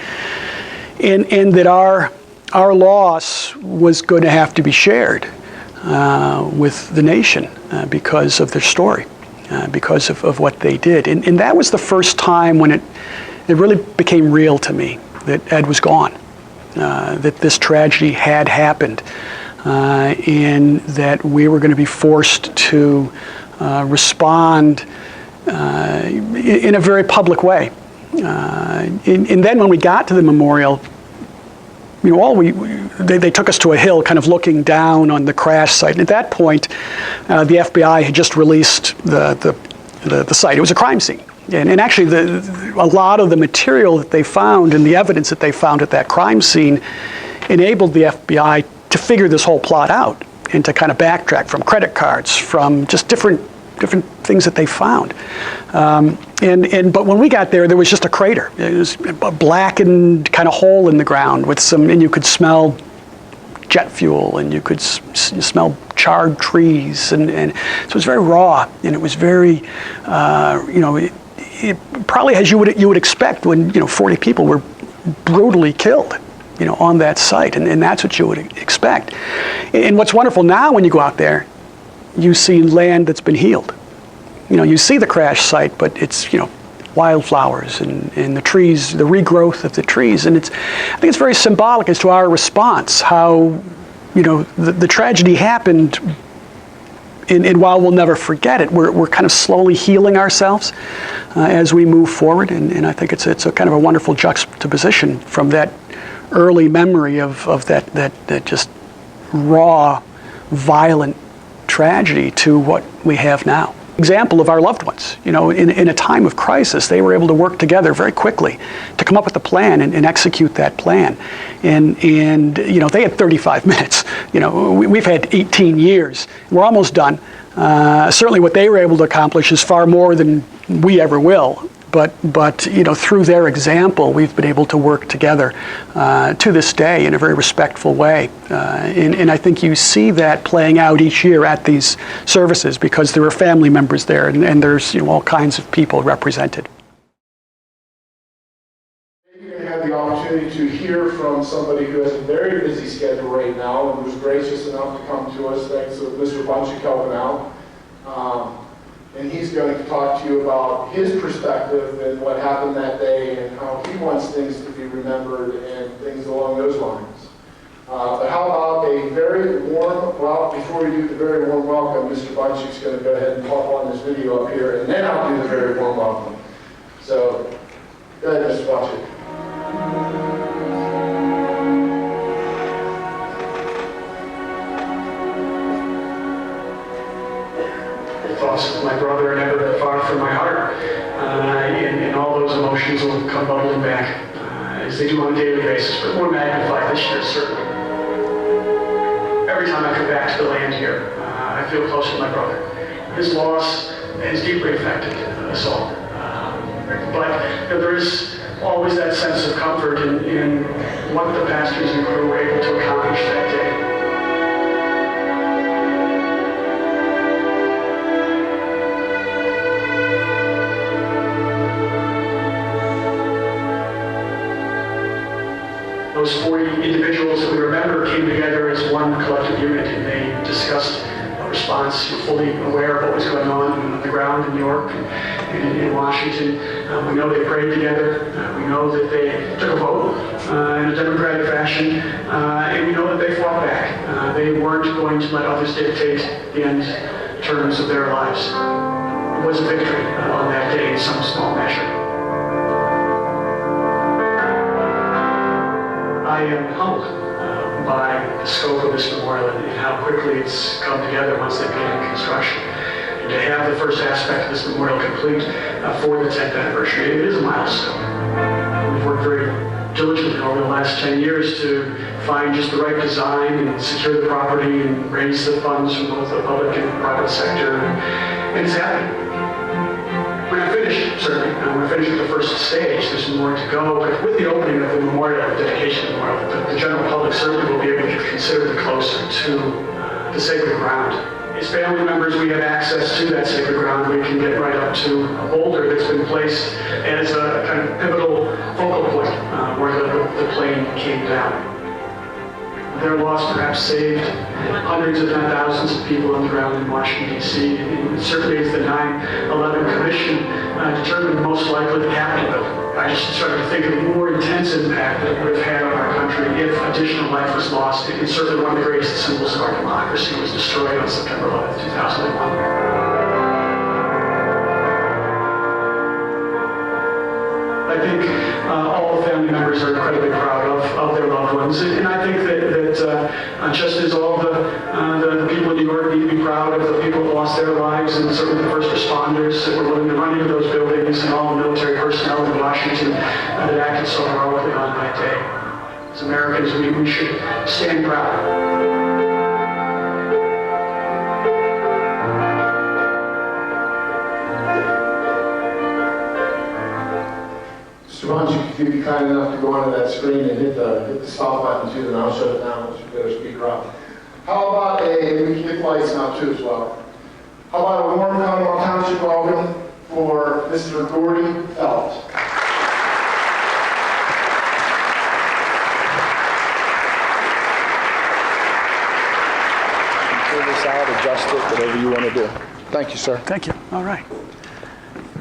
Speaker 16: And that our loss was going to have to be shared with the nation because of their story, because of what they did. And that was the first time when it really became real to me that Ed was gone, that this tragedy had happened, and that we were going to be forced to respond in a very public way. And then when we got to the memorial, they took us to a hill kind of looking down on the crash site. And at that point, the FBI had just released the site. It was a crime scene. And actually, a lot of the material that they found and the evidence that they found at that crime scene enabled the FBI to figure this whole plot out and to kind of backtrack from credit cards, from just different things that they found. But when we got there was just a crater. It was a blackened kind of hole in the ground with and you could smell jet fuel, and you could smell charred trees, and so it was very raw, and it was very, it probably as you would expect when 40 people were brutally killed, on that site, and that's what you would expect. And what's wonderful now when you go out there, you see land that's been healed. You see the crash site, but it's wildflowers and the trees, the regrowth of the trees, and I think it's very symbolic as to our response. How the tragedy happened and while we'll never forget it, we're kind of slowly healing ourselves as we move forward, and I think it's a kind of a wonderful juxtaposition from that early memory of that just raw, violent tragedy to what we have now. Example of our loved ones. You know, in a time of crisis, they were able to work together very quickly to come up with a plan and execute that plan. And you know, they had 35 minutes. You know, we've had 18 years. We're almost done. Certainly what they were able to accomplish is far more than we ever will. But you know, through their example, we've been able to work together to this day in a very respectful way. And I think you see that playing out each year at these services because there are family members there, and there's, you know, all kinds of people represented.
Speaker 2: You're going to have the opportunity to hear from somebody who has a very busy schedule right now and was gracious enough to come to us. Thanks to Mr. Bunch helping out. And he's going to talk to you about his perspective and what happened that day and how he wants things to be remembered and things along those lines. But how about a very warm, well, before we do the very warm welcome, Mr. Bunchik's going to go ahead and pop on this video up here, and then I'll do the very warm welcome. So, go ahead, Mr. Bunchik.
Speaker 16: Thoughts of my brother are never far from my heart, and all those emotions will come bubbling back as they do on a daily basis, but more magnified this year, certainly. Every time I come back to the land here, I feel close to my brother. His loss has deeply affected us all, but there is always that sense of comfort in what the pastors and crew were able to accomplish that day. Those 40 individuals that we remember came together as one collective unit, and they discussed a response, fully aware of what was going on the ground in New York and in Washington. We know they prayed together. We know that they took a vote in a democratic fashion, and we know that they fought back. They weren't going to let others dictate the end terms of their lives. It was a victory on that day in some small measure. I am humbled by the scope of this memorial and how quickly it's come together once they began construction. And to have the first aspect of this memorial complete for the 10th anniversary, it is a milestone. We've worked very diligently over the last 10 years to find just the right design and secure the property and raise the funds from both the public and private sector, and it's happening. We're not finished, certainly. We're finished with the first stage. There's more to go. But with the opening of the memorial, the dedication of the memorial, the general public certainly will be able to consider it closer to the sacred ground. As family members, we have access to that sacred ground. We can get right up to a boulder that's been placed as a kind of pivotal focal point where the plane came down. Their loss perhaps saved hundreds if not thousands of people on the ground in Washington, D.C. And certainly as the 9/11 Commission determined most likely the Capitol building. I just started to think of the more intense impact that it would have had on our country if additional life was lost. And certainly one of the greatest symbols of our democracy was destroyed on September 11th, 2001. I think all the family members are incredibly proud of their loved ones, and I think that just as all the people in New York need to be proud of the people that lost their lives, and certainly the first responders that were willing to run into those buildings, and all the military personnel in Washington that acted so heroically on that day. As Americans, we should stand proud.
Speaker 2: If you'd be kind enough to go onto that screen and hit the stop button too, then I'll shut it down once you get our speaker off. How about we can get the lights now too as well. How about a warm Conemaugh Township welcome for Mr. Gordy Felt. Pull this out, adjust it, whatever you want to do. Thank you, sir.
Speaker 16: Thank you. All right.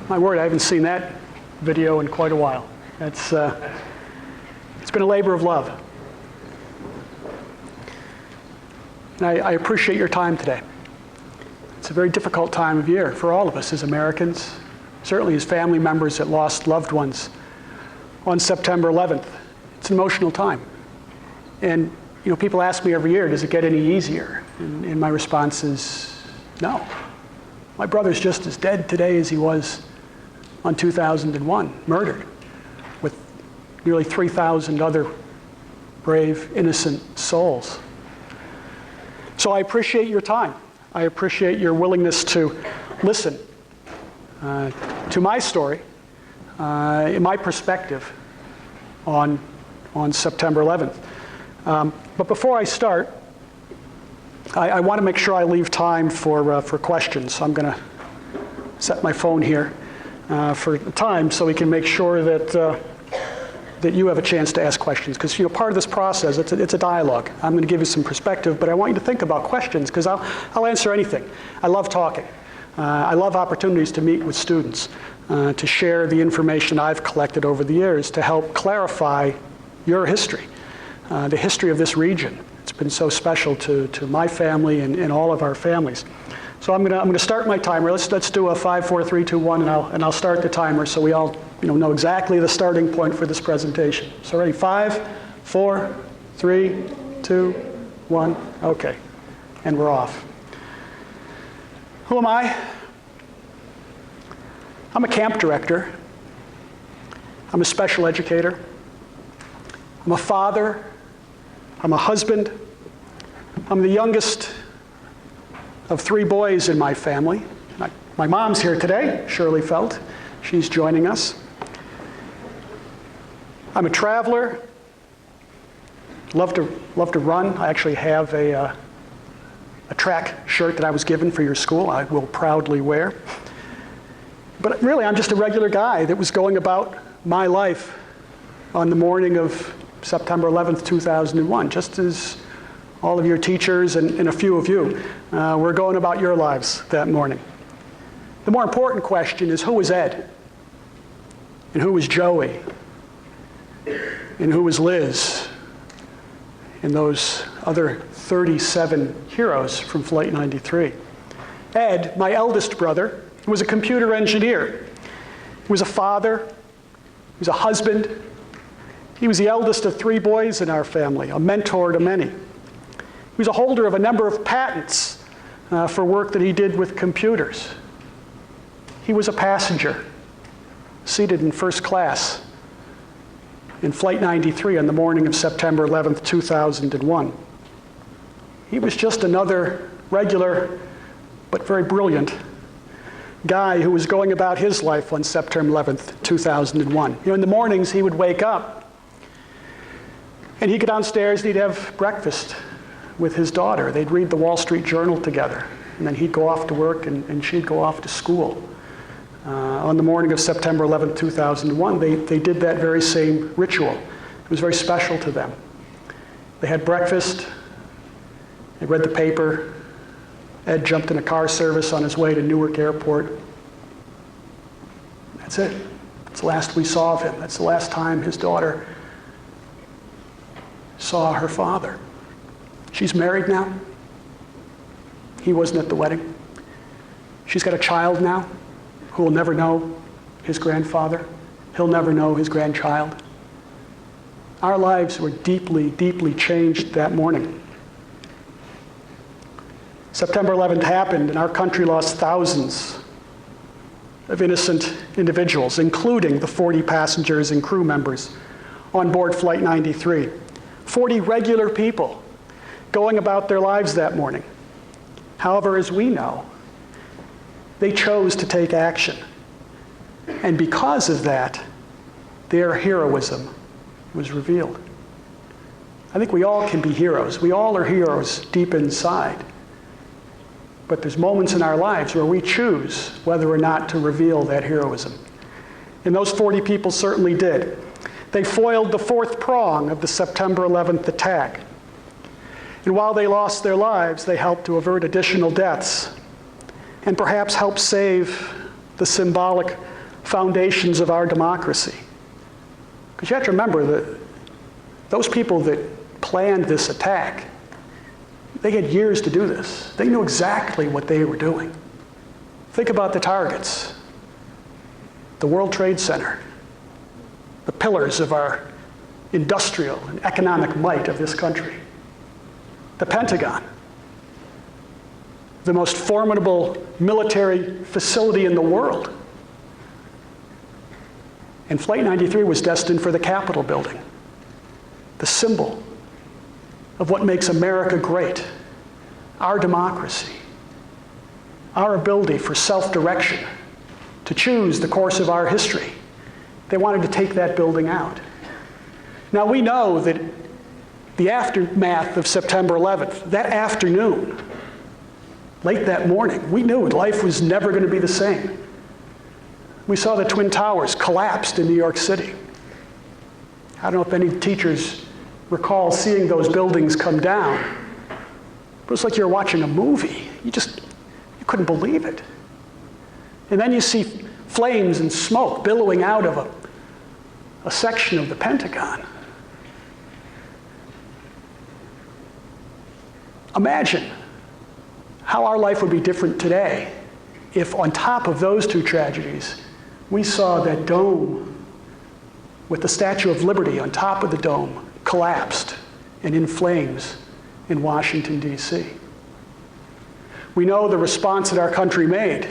Speaker 16: My word, I haven't seen that video in quite a while. It's been a labor of love. And I appreciate your time today. It's a very difficult time of year for all of us as Americans, certainly as family members that lost loved ones on September 11th. It's an emotional time. And people ask me every year, does it get any easier? And my response is, no. My brother's just as dead today as he was on 2001, murdered, with nearly 3,000 other brave, innocent souls. So I appreciate your time. I appreciate your willingness to listen to my story, my perspective on September 11th. But before I start, I want to make sure I leave time for questions. So I'm going to set my phone here for time so we can make sure that you have a chance to ask questions. Because part of this process, it's a dialogue. I'm going to give you some perspective, but I want you to think about questions because I'll answer anything. I love talking. I love opportunities to meet with students, to share the information I've collected over the years to help clarify your history, the history of this region. It's been so special to my family and all of our families. So I'm going to start my timer. Let's do a 5, 4, 3, 2, 1, and I'll start the timer so we all know exactly the starting point for this presentation. So ready? 5, 4, 3, 2, 1. Okay, and we're off. Who am I? I'm a camp director. I'm a special educator. I'm a father. I'm a husband. I'm the youngest of 3 boys in my family. My mom's here today, Shirley Felt. She's joining us. I'm a traveler. Love to run. I actually have a track shirt that I was given for your school I will proudly wear. But really, I'm just a regular guy that was going about my life on the morning of September 11th, 2001, just as all of your teachers and a few of you were going about your lives that morning. The more important question is, who was Ed? And who was Joey? And who was Liz? And those other 37 heroes from Flight 93. Ed, my eldest brother, was a computer engineer. He was a father. He was a husband. He was the eldest of 3 boys in our family, a mentor to many. He was a holder of a number of patents for work that he did with computers. He was a passenger, seated in first class in Flight 93 on the morning of September 11th, 2001. He was just another regular, but very brilliant guy who was going about his life on September 11th, 2001. In the mornings he would wake up and he'd go downstairs and he'd have breakfast with his daughter. They'd read the Wall Street Journal together, and then he'd go off to work and she'd go off to school. On the morning of September 11th, 2001, they did that very same ritual. It was very special to them. They had breakfast, they read the paper. Ed jumped in a car service on his way to Newark Airport. That's it. That's the last we saw of him. That's the last time his daughter saw her father. She's married now. He wasn't at the wedding. She's got a child now who will never know his grandfather. He'll never know his grandchild. Our lives were deeply, deeply changed that morning. September 11th happened, and our country lost thousands of innocent individuals, including the 40 passengers and crew members on board Flight 93. 40 regular people going about their lives that morning. However, as we know, they chose to take action. And because of that, their heroism was revealed. I think we all can be heroes. We all are heroes deep inside. But there's moments in our lives where we choose whether or not to reveal that heroism. And those 40 people certainly did. They foiled the 4th prong of the September 11th attack. And while they lost their lives, they helped to avert additional deaths and perhaps help save the symbolic foundations of our democracy. Because you have to remember that those people that planned this attack, They had years to do this. They knew exactly what they were doing. Think about the targets. The World Trade Center, the pillars of our industrial and economic might of this country. The Pentagon, the most formidable military facility in the world. And Flight 93 was destined for the Capitol building, the symbol of what makes America great, our democracy, our ability for self-direction, to choose the course of our history. They wanted to take that building out. Now we know that the aftermath of September 11th, that afternoon, late that morning, we knew life was never going to be the same. We saw the Twin Towers collapsed in New York City. I don't know if any teachers recall seeing those buildings come down. It was like you were watching a movie. You couldn't believe it. And then you see flames and smoke billowing out of a section of the Pentagon. Imagine how our life would be different today if on top of those two tragedies, we saw that dome with the Statue of Liberty on top of the dome collapsed and in flames in Washington, D.C. We know the response that our country made,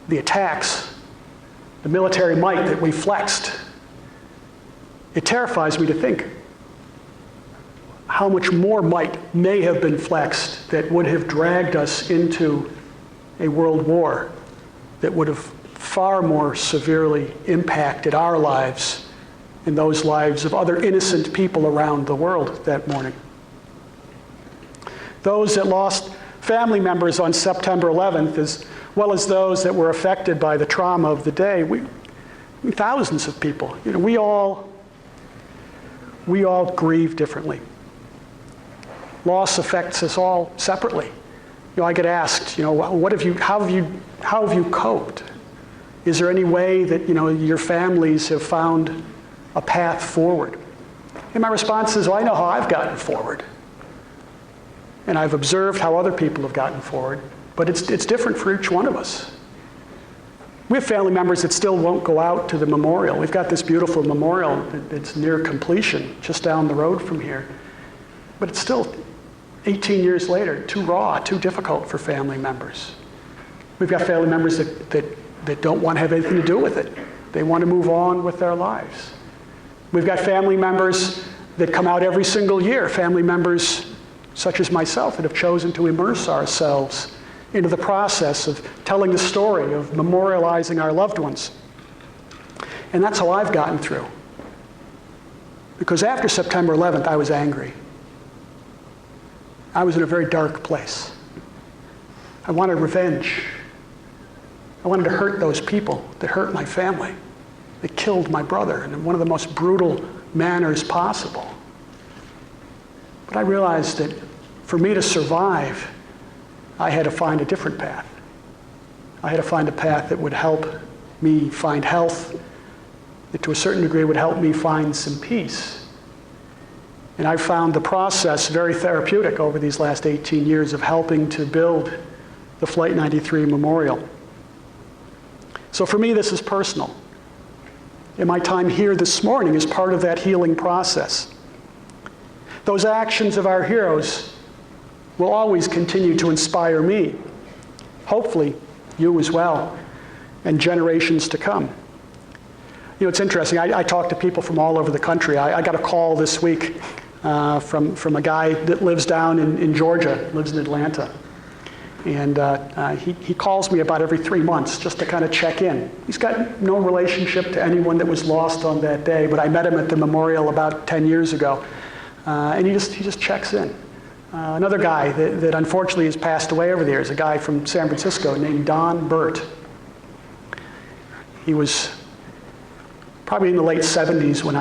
Speaker 16: the attacks, the military might that we flexed. It terrifies me to think how much more might may have been flexed that would have dragged us into a world war that would have far more severely impacted our lives and those lives of other innocent people around the world that morning. Those that lost family members on September 11th, as well as those that were affected by the trauma of the day, thousands of people. We all grieve differently. Loss affects us all separately. I get asked, how have you coped? Is there any way that your families have found a path forward? And my response is, I know how I've gotten forward. And I've observed how other people have gotten forward, but it's different for each one of us. We have family members that still won't go out to the memorial. We've got this beautiful memorial that's near completion, just down the road from here. But it's still 18 years later, too raw, too difficult for family members. We've got family members that don't want to have anything to do with it. They want to move on with their lives. We've got family members that come out every single year, family members such as myself that have chosen to immerse ourselves into the process of telling the story, of memorializing our loved ones. And that's how I've gotten through. Because after September 11th, I was angry. I was in a very dark place. I wanted revenge. I wanted to hurt those people that hurt my family. They killed my brother in one of the most brutal manners possible. But I realized that for me to survive, I had to find a different path. I had to find a path that would help me find health, that to a certain degree would help me find some peace. And I found the process very therapeutic over these last 18 years of helping to build the Flight 93 Memorial. So for me, this is personal. And my time here this morning is part of that healing process. Those actions of our heroes will always continue to inspire me. Hopefully, you as well, and generations to come. It's interesting. I talk to people from all over the country. I got a call this week from a guy that lives down in Georgia, lives in Atlanta. And he calls me about every 3 months just to kind of check in. He's got no relationship to anyone that was lost on that day, but I met him at the memorial about 10 years ago. And he just checks in. Another guy that unfortunately has passed away over the years, a guy from San Francisco named Don Burt. He was probably in the late 70s when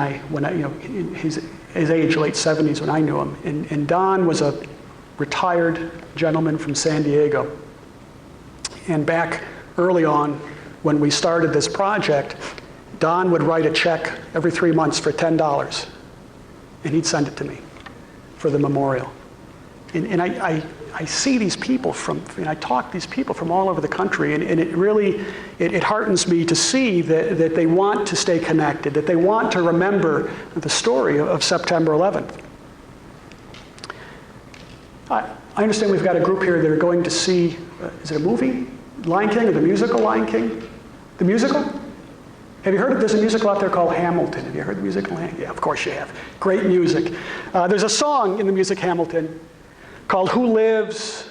Speaker 16: his age, late 70s when I knew him. And Don was a retired gentleman from San Diego. And back early on, when we started this project, Don would write a check every 3 months for $10, and he'd send it to me for the memorial. And I see these people and I talk to these people from all over the country, and it really, it heartens me to see that they want to stay connected, that they want to remember the story of September 11th. I understand we've got a group here that are going to see, is it a movie? Lion King, or the musical Lion King? The musical? Have you heard of, there's a musical out there called Hamilton. Have you heard the musical? Yeah, of course you have. Great music. There's a song in the music Hamilton called Who Lives,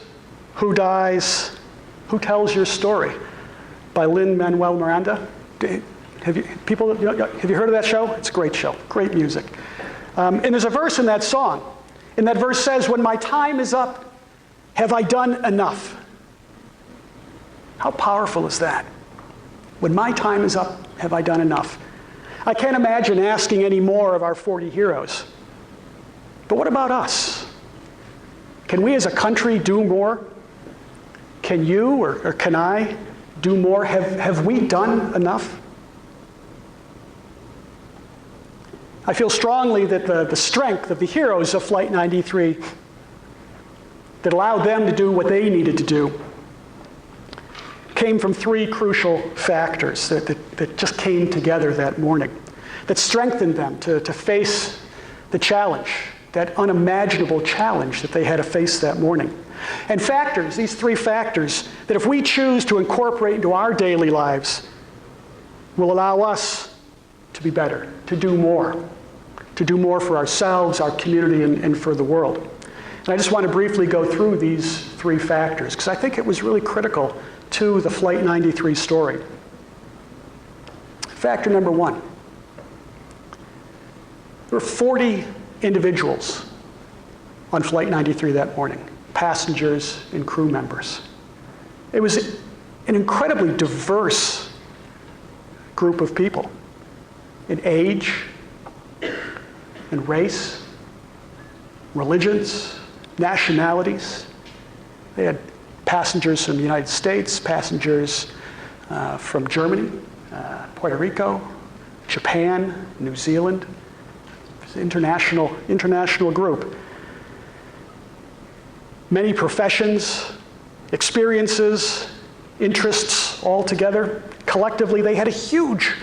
Speaker 16: Who Dies, Who Tells Your Story by Lin-Manuel Miranda. Have you heard of that show? It's a great show, great music. And there's a verse in that song, and that verse says, when my time is up, have I done enough? How powerful is that? When my time is up, have I done enough? I can't imagine asking any more of our 40 heroes. But what about us? Can we as a country do more? Can you or can I do more? Have we done enough? I feel strongly that the strength of the heroes of Flight 93 that allowed them to do what they needed to do came from three crucial factors that just came together that morning, that strengthened them to face the challenge, that unimaginable challenge that they had to face that morning. And factors, these three factors, that if we choose to incorporate into our daily lives, will allow us to be better, to do more for ourselves, our community, and for the world. And I just want to briefly go through these three factors, because I think it was really critical to the Flight 93 story. Factor number one, there were 40 individuals on Flight 93 that morning, passengers and crew members. It was an incredibly diverse group of people in age, in race, religions, nationalities. They had passengers from the United States, passengers from Germany, Puerto Rico, Japan, New Zealand. It was an international group. Many professions, experiences, interests all together. Collectively, they had a huge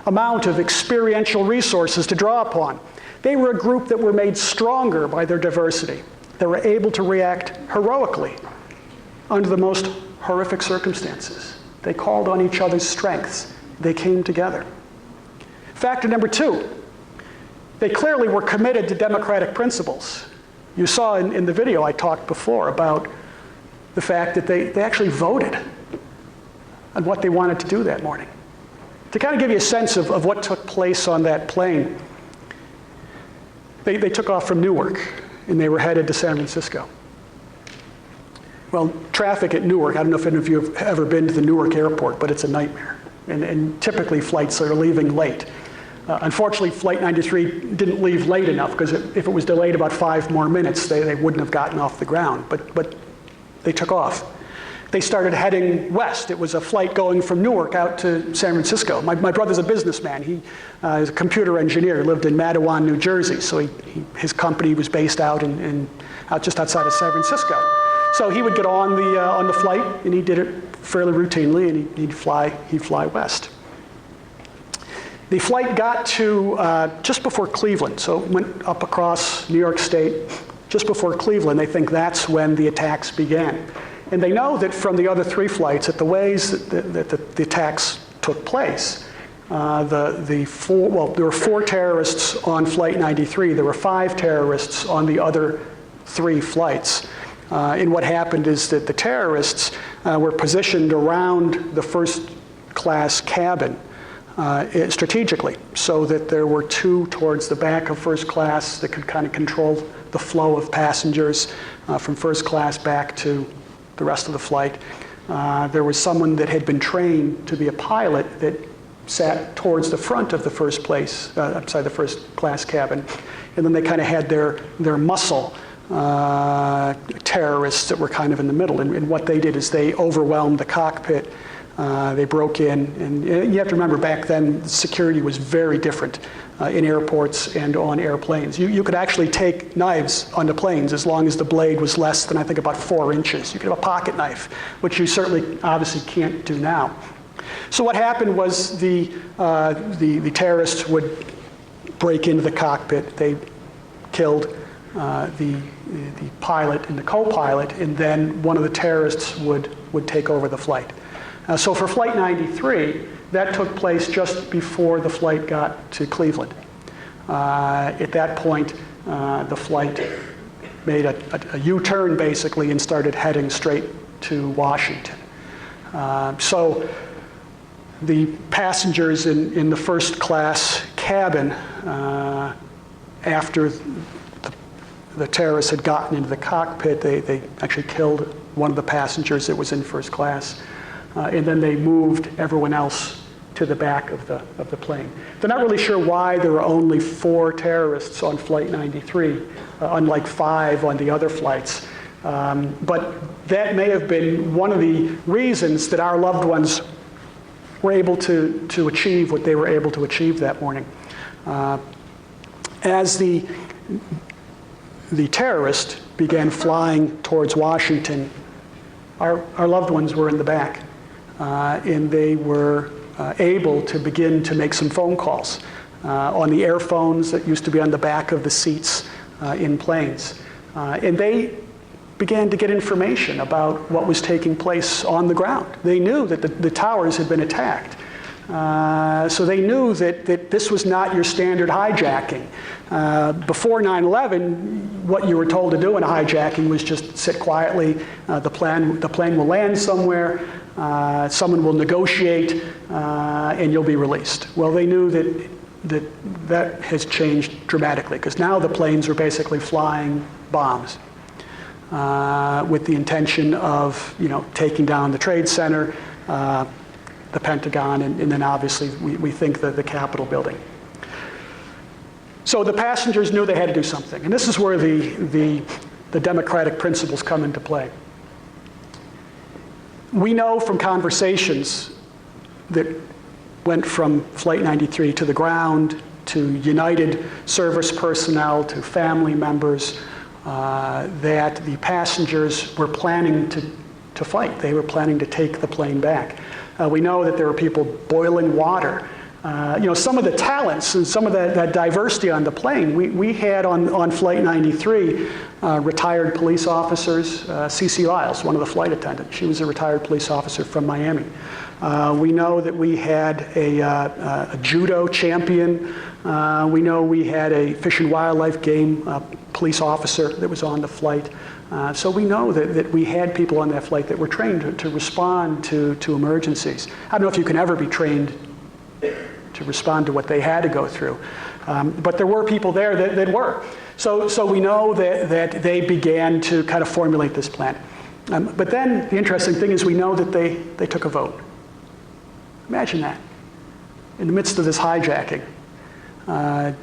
Speaker 16: amount of experiential resources to draw upon. They were a group that were made stronger by their diversity. They were able to react heroically under the most horrific circumstances. They called on each other's strengths. They came together. Factor number two, they clearly were committed to democratic principles. You saw in the video I talked before about the fact that they actually voted on what they wanted to do that morning. To kind of give you a sense of what took place on that plane, they took off from Newark and they were headed to San Francisco. Well, traffic at Newark, I don't know if any of you have ever been to the Newark airport, but it's a nightmare. And typically flights are leaving late. Unfortunately, Flight 93 didn't leave late enough, because if it was delayed about 5 more minutes, they wouldn't have gotten off the ground. But they took off. They started heading west. It was a flight going from Newark out to San Francisco. My brother's a businessman. He is a computer engineer, lived in Mattawan, New Jersey. So his company was based out just outside of San Francisco. So he would get on the flight, and he did it fairly routinely, and he'd fly west. The flight got to just before Cleveland, so it went up across New York State. Just before Cleveland, they think that's when the attacks began. And they know that from the other 3 flights, that the ways that the attacks took place, there were 4 terrorists on Flight 93. There were 5 terrorists on the other 3 flights. And what happened is that the terrorists were positioned around the first class cabin strategically, so that there were 2 towards the back of first class that could kind of control the flow of passengers from first class back to the rest of the flight. There was someone that had been trained to be a pilot that sat towards the front of the first class cabin, and then they kind of had their muscle terrorists that were kind of in the middle. And what they did is they overwhelmed the cockpit They broke in, and you have to remember back then security was very different in airports and on airplanes. You could actually take knives onto planes as long as the blade was less than, I think, about 4 inches. You could have a pocket knife, which you certainly obviously can't do now. So what happened was the terrorists would break into the cockpit. They killed the pilot and the co-pilot, and then one of the terrorists would take over the flight. So for Flight 93, that took place just before the flight got to Cleveland. At that point, the flight made a U-turn basically and started heading straight to Washington. So the passengers in the first class cabin, after the terrorists had gotten into the cockpit, they actually killed one of the passengers that was in first class. And then they moved everyone else to the back of the plane. They're not really sure why there were only 4 terrorists on Flight 93, unlike 5 on the other flights. But that may have been one of the reasons that our loved ones were able to achieve what they were able to achieve that morning. As the terrorist began flying towards Washington, our loved ones were in the back, and they were able to begin to make some phone calls on the airphones that used to be on the back of the seats in planes. And they began to get information about what was taking place on the ground. They knew that the towers had been attacked. So they knew that this was not your standard hijacking. Before 9/11, what you were told to do in a hijacking was just sit quietly. The plane will land somewhere. Someone will negotiate, and you'll be released. Well, they knew that has changed dramatically, because now the planes are basically flying bombs with the intention of, taking down the Trade Center, the Pentagon, and then obviously we think the Capitol building. So the passengers knew they had to do something, and this is where the democratic principles come into play. We know from conversations that went from Flight 93 to the ground, to United service personnel, to family members, that the passengers were planning to fight. They were planning to take the plane back. We know that there were people boiling water. Some of the talents and some of that diversity on the plane, we had on Flight 93 retired police officers. C.C. Lyles, one of the flight attendants, she was a retired police officer from Miami. We know that we had a judo champion. We know we had a fish and wildlife game police officer that was on the flight. So we know that we had people on that flight that were trained to respond to emergencies. I don't know if you can ever be trained to respond to what they had to go through. But there were people there that were. So we know that they began to kind of formulate this plan. But then the interesting thing is we know that they took a vote. Imagine that. In the midst of this hijacking,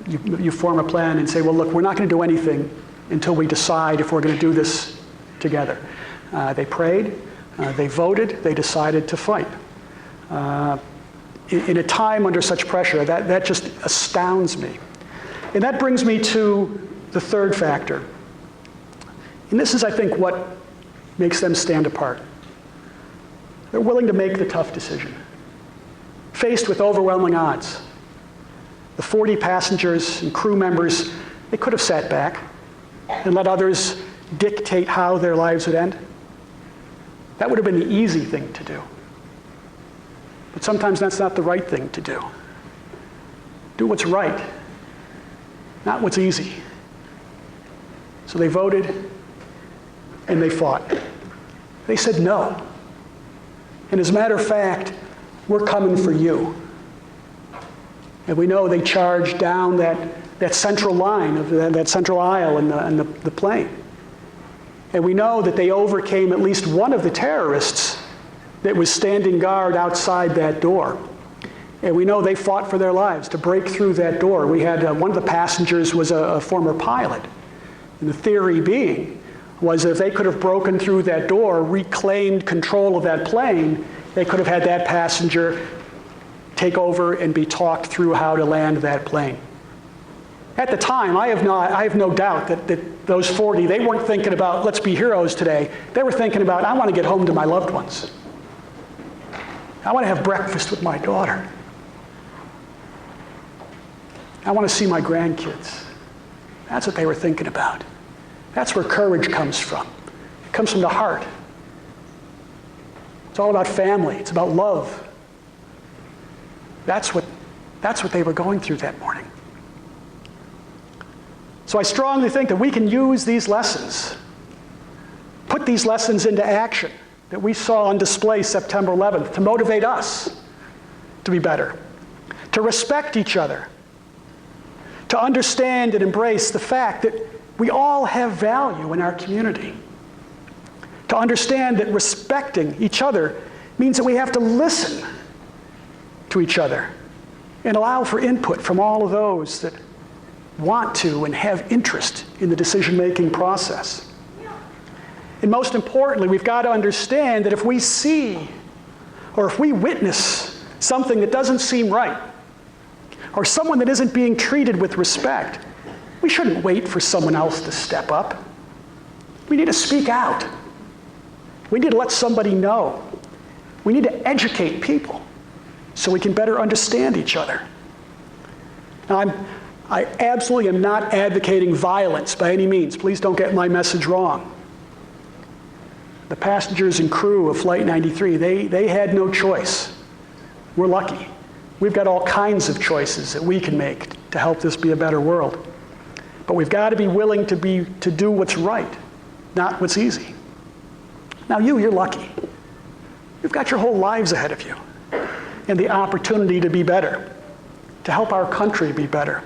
Speaker 16: you form a plan and say, well, look, we're not going to do anything until we decide if we're going to do this together. They prayed, they voted, they decided to fight. In a time under such pressure, that just astounds me. And that brings me to the third factor. And this is, I think, what makes them stand apart. They're willing to make the tough decision. Faced with overwhelming odds, the 40 passengers and crew members, they could have sat back and let others dictate how their lives would end. That would have been the easy thing to do. But sometimes that's not the right thing to do. Do what's right, not what's easy. So they voted and they fought. They said no. And as a matter of fact, we're coming for you. And we know they charged down that central line of that central aisle in the plane. And we know that they overcame at least one of the terrorists that was standing guard outside that door. And we know they fought for their lives to break through that door. We had one of the passengers was a former pilot. And the theory being was if they could have broken through that door, reclaimed control of that plane, They could have had that passenger take over and be talked through how to land that plane. At the time, I have no doubt that those 40, they weren't thinking about, let's be heroes today. They were thinking about, I want to get home to my loved ones. I want to have breakfast with my daughter. I want to see my grandkids. That's what they were thinking about. That's where courage comes from. It comes from the heart. It's all about family. It's about love. That's what they were going through that morning. So I strongly think that we can use these lessons, put these lessons into action that we saw on display September 11th to motivate us to be better, to respect each other, to understand and embrace the fact that we all have value in our community, to understand that respecting each other means that we have to listen to each other and allow for input from all of those that want to and have interest in the decision-making process. And most importantly, we've got to understand that if we see or if we witness something that doesn't seem right, or someone that isn't being treated with respect, we shouldn't wait for someone else to step up. We need to speak out. We need to let somebody know. We need to educate people so we can better understand each other. Now, I absolutely am not advocating violence by any means. Please don't get my message wrong. The passengers and crew of Flight 93, they had no choice. We're lucky. We've got all kinds of choices that we can make to help this be a better world. But we've got to be willing to do what's right, not what's easy. Now you're lucky. You've got your whole lives ahead of you and the opportunity to be better, to help our country be better.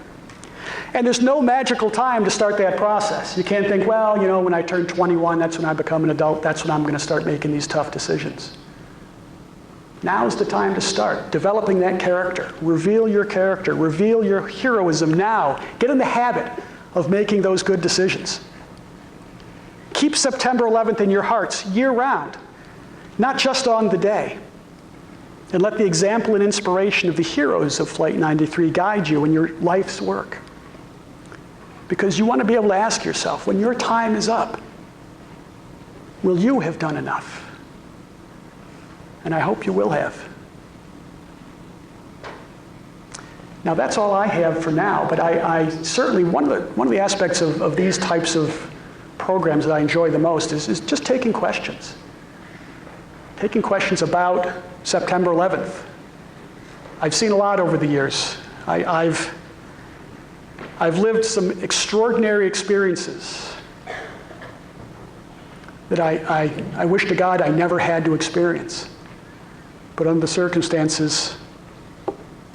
Speaker 16: And there's no magical time to start that process. You can't think, well, when I turn 21, that's when I become an adult, that's when I'm going to start making these tough decisions. Now's the time to start developing that character. Reveal your character. Reveal your heroism now. Get in the habit of making those good decisions. Keep September 11th in your hearts year-round, not just on the day. And let the example and inspiration of the heroes of Flight 93 guide you in your life's work. Because you want to be able to ask yourself, when your time is up, will you have done enough? And I hope you will have. Now that's all I have for now, but I certainly, one of the aspects of these types of programs that I enjoy the most is just taking questions. Taking questions about September 11th. I've seen a lot over the years. I've lived some extraordinary experiences that I wish to God I never had to experience. But under the circumstances,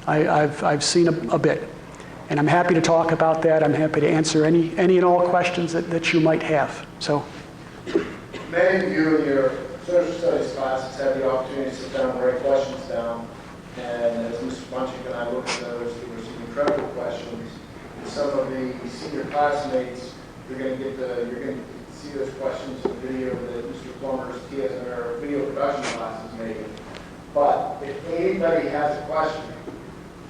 Speaker 16: I've seen a bit. And I'm happy to talk about that. I'm happy to answer any and all questions that you might have. So,
Speaker 2: many of you in your social studies classes had the opportunity to sit down and write questions down. And as Mr. Bunchik and I looked at those, there were some incredible questions. Some of the senior classmates, you're going to see those questions in the video that Mr. Plummer's kids in our video production classes made. But if anybody has a question,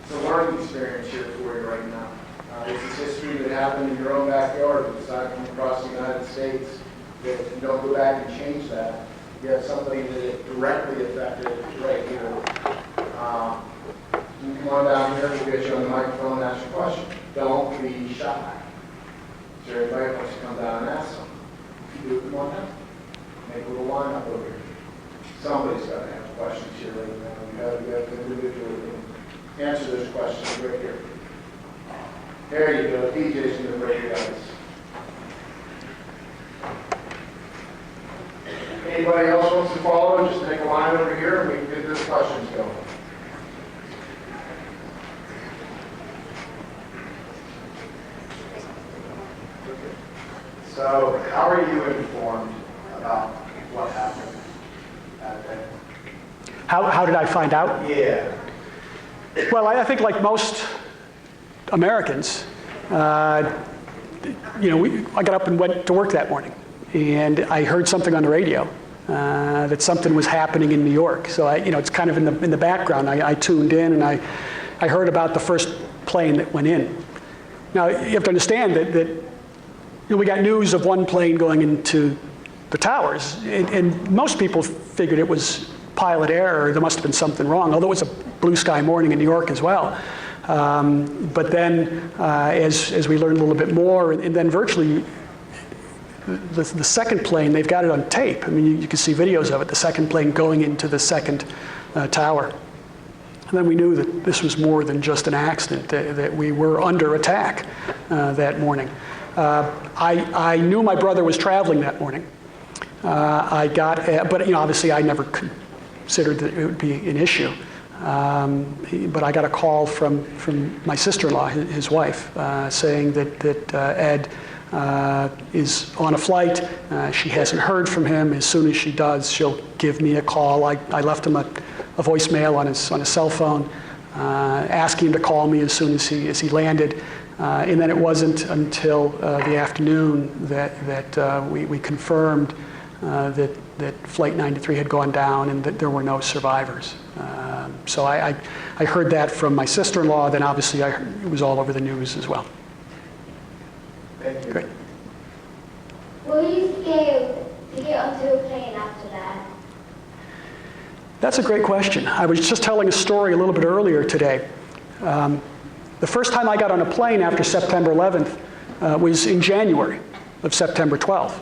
Speaker 2: it's a learning experience here for you right now. This is history that happened in your own backyard. It's not from across the United States. If you don't go back and change that, you have somebody that it directly affected right here. You can come on down here, we'll get you on the microphone and ask your question. Don't be shy. So everybody wants to come down and ask something. If you do, come on down. Make a little line up over here. Somebody's got to have questions here right now. You have to individually answer those questions right here. There you go. DJ's going to break your ice. Anybody else wants to follow? Just make a line over here and we can get those questions going. So, how are you informed about what happened that day?
Speaker 16: How did I find out?
Speaker 2: Yeah.
Speaker 16: Well, I think like most Americans, I got up and went to work that morning, and I heard something on the radio, that something was happening in New York. So it's kind of in the background. I tuned in and I heard about the first plane that went in. Now you have to understand that we got news of one plane going into the towers, and most people figured it was pilot error, or there must have been something wrong, although it was a blue sky morning in New York as well. But then as we learned a little bit more, and then virtually the second plane, they've got it on tape. I mean, you can see videos of it, the second plane going into the second tower. And then we knew that this was more than just an accident, that we were under attack that morning. I knew my brother was traveling that morning. But obviously I never considered that it would be an issue. But I got a call from my sister-in-law, his wife, saying that Ed is on a flight. She hasn't heard from him. As soon as she does, she'll give me a call. I left him a voicemail on his cell phone, asking him to call me as soon as he landed. And then it wasn't until the afternoon that we confirmed that Flight 93 had gone down and that there were no survivors. So I heard that from my sister-in-law. Then obviously it was all over the news as well.
Speaker 21: Thank you.
Speaker 16: Great.
Speaker 21: Were you scared to get onto a plane after that?
Speaker 16: That's a great question. I was just telling a story a little bit earlier today. The first time I got on a plane after September 11th was in January of September 12th.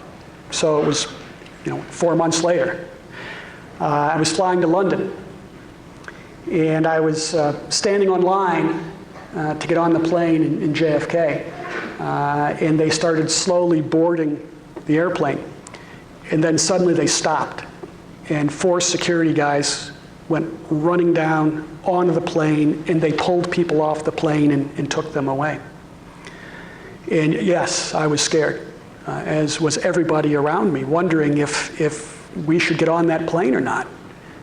Speaker 16: So it was 4 months later. I was flying to London, and I was standing on line to get on the plane in JFK, and they started slowly boarding the airplane, and then suddenly they stopped, and 4 security guys went running down onto the plane, and they pulled people off the plane and took them away. And yes, I was scared, as was everybody around me, wondering if we should get on that plane or not.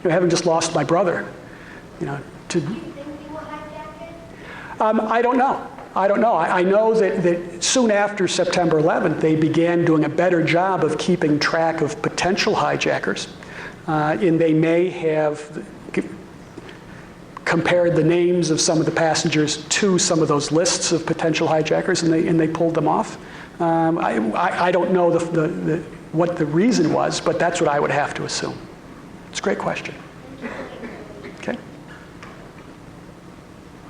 Speaker 16: Having just lost my brother, I don't know. I know that soon after September 11th, they began doing a better job of keeping track of potential hijackers, and they may have compared the names of some of the passengers to some of those lists of potential hijackers, and they pulled them off. I don't know what the reason was, but that's what I would have to assume. It's a great question. Okay.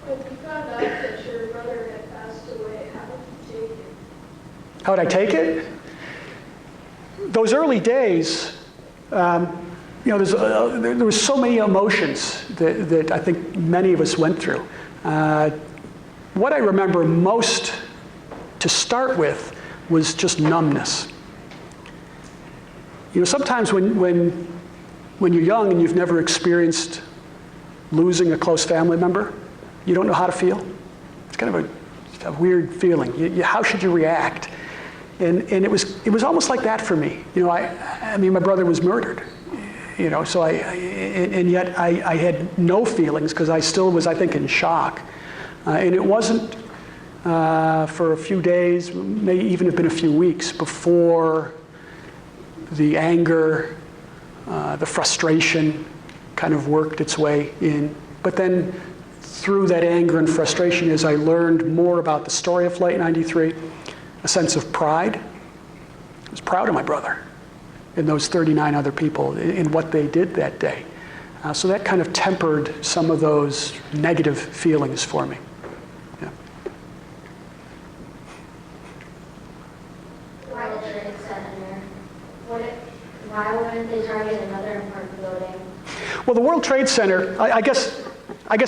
Speaker 21: When you found out that your brother had passed away, how did you take it?
Speaker 16: How would I take it? Those early days, there was so many emotions that I think many of us went through. What I remember most to start with was just numbness. Sometimes when you're young and you've never experienced losing a close family member, you don't know how to feel. It's kind of a weird feeling. How should you react? And it was almost like that for me. I mean, my brother was murdered. So and yet I had no feelings because I still was, I think, in shock. And it wasn't for a few days, may even have been a few weeks before the anger, the frustration kind of worked its way in. But then through that anger and frustration, as I learned more about the story of Flight 93, a sense of pride. I was proud of my brother and those 39 other people in what they did that day. So that kind of tempered some of those negative feelings for me. Yeah.
Speaker 21: World Trade Center. Why wouldn't they target another important building?
Speaker 16: Well, the World Trade Center, I guess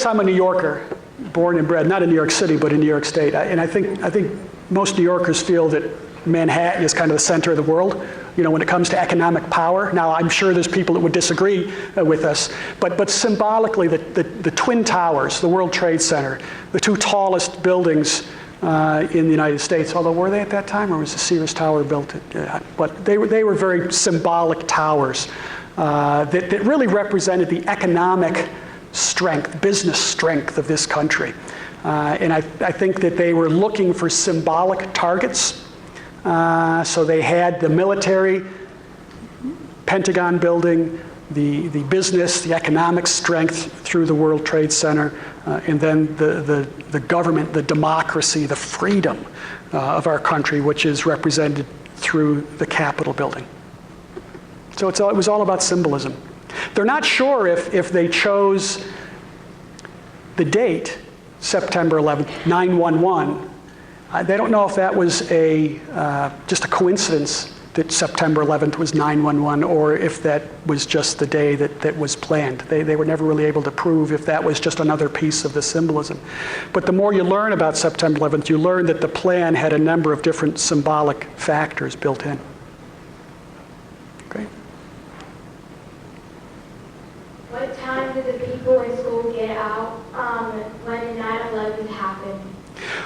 Speaker 16: I'm a New Yorker, born and bred, not in New York City, but in New York State. And I think most New Yorkers feel that Manhattan is kind of the center of the world, when it comes to economic power. Now, I'm sure there's people that would disagree with us, but symbolically, the Twin Towers, the World Trade Center, the 2 tallest buildings in the United States, although were they at that time, or was the Sears Tower built? But they were very symbolic towers that really represented the economic strength, business strength of this country. And I think that they were looking for symbolic targets. So they had the military Pentagon building, the business, the economic strength through the World Trade Center, and then the government, the democracy, the freedom of our country, which is represented through the Capitol building. So it was all about symbolism. They're not sure if they chose the date, September 11th, 9/11. They don't know if that was just a coincidence that September 11th was 9/11, or if that was just the day that was planned. They were never really able to prove if that was just another piece of the symbolism. But the more you learn about September 11th, you learn that the plan had a number of different symbolic factors built in. Great.
Speaker 21: What time did the people in school get out when 9/11 happened?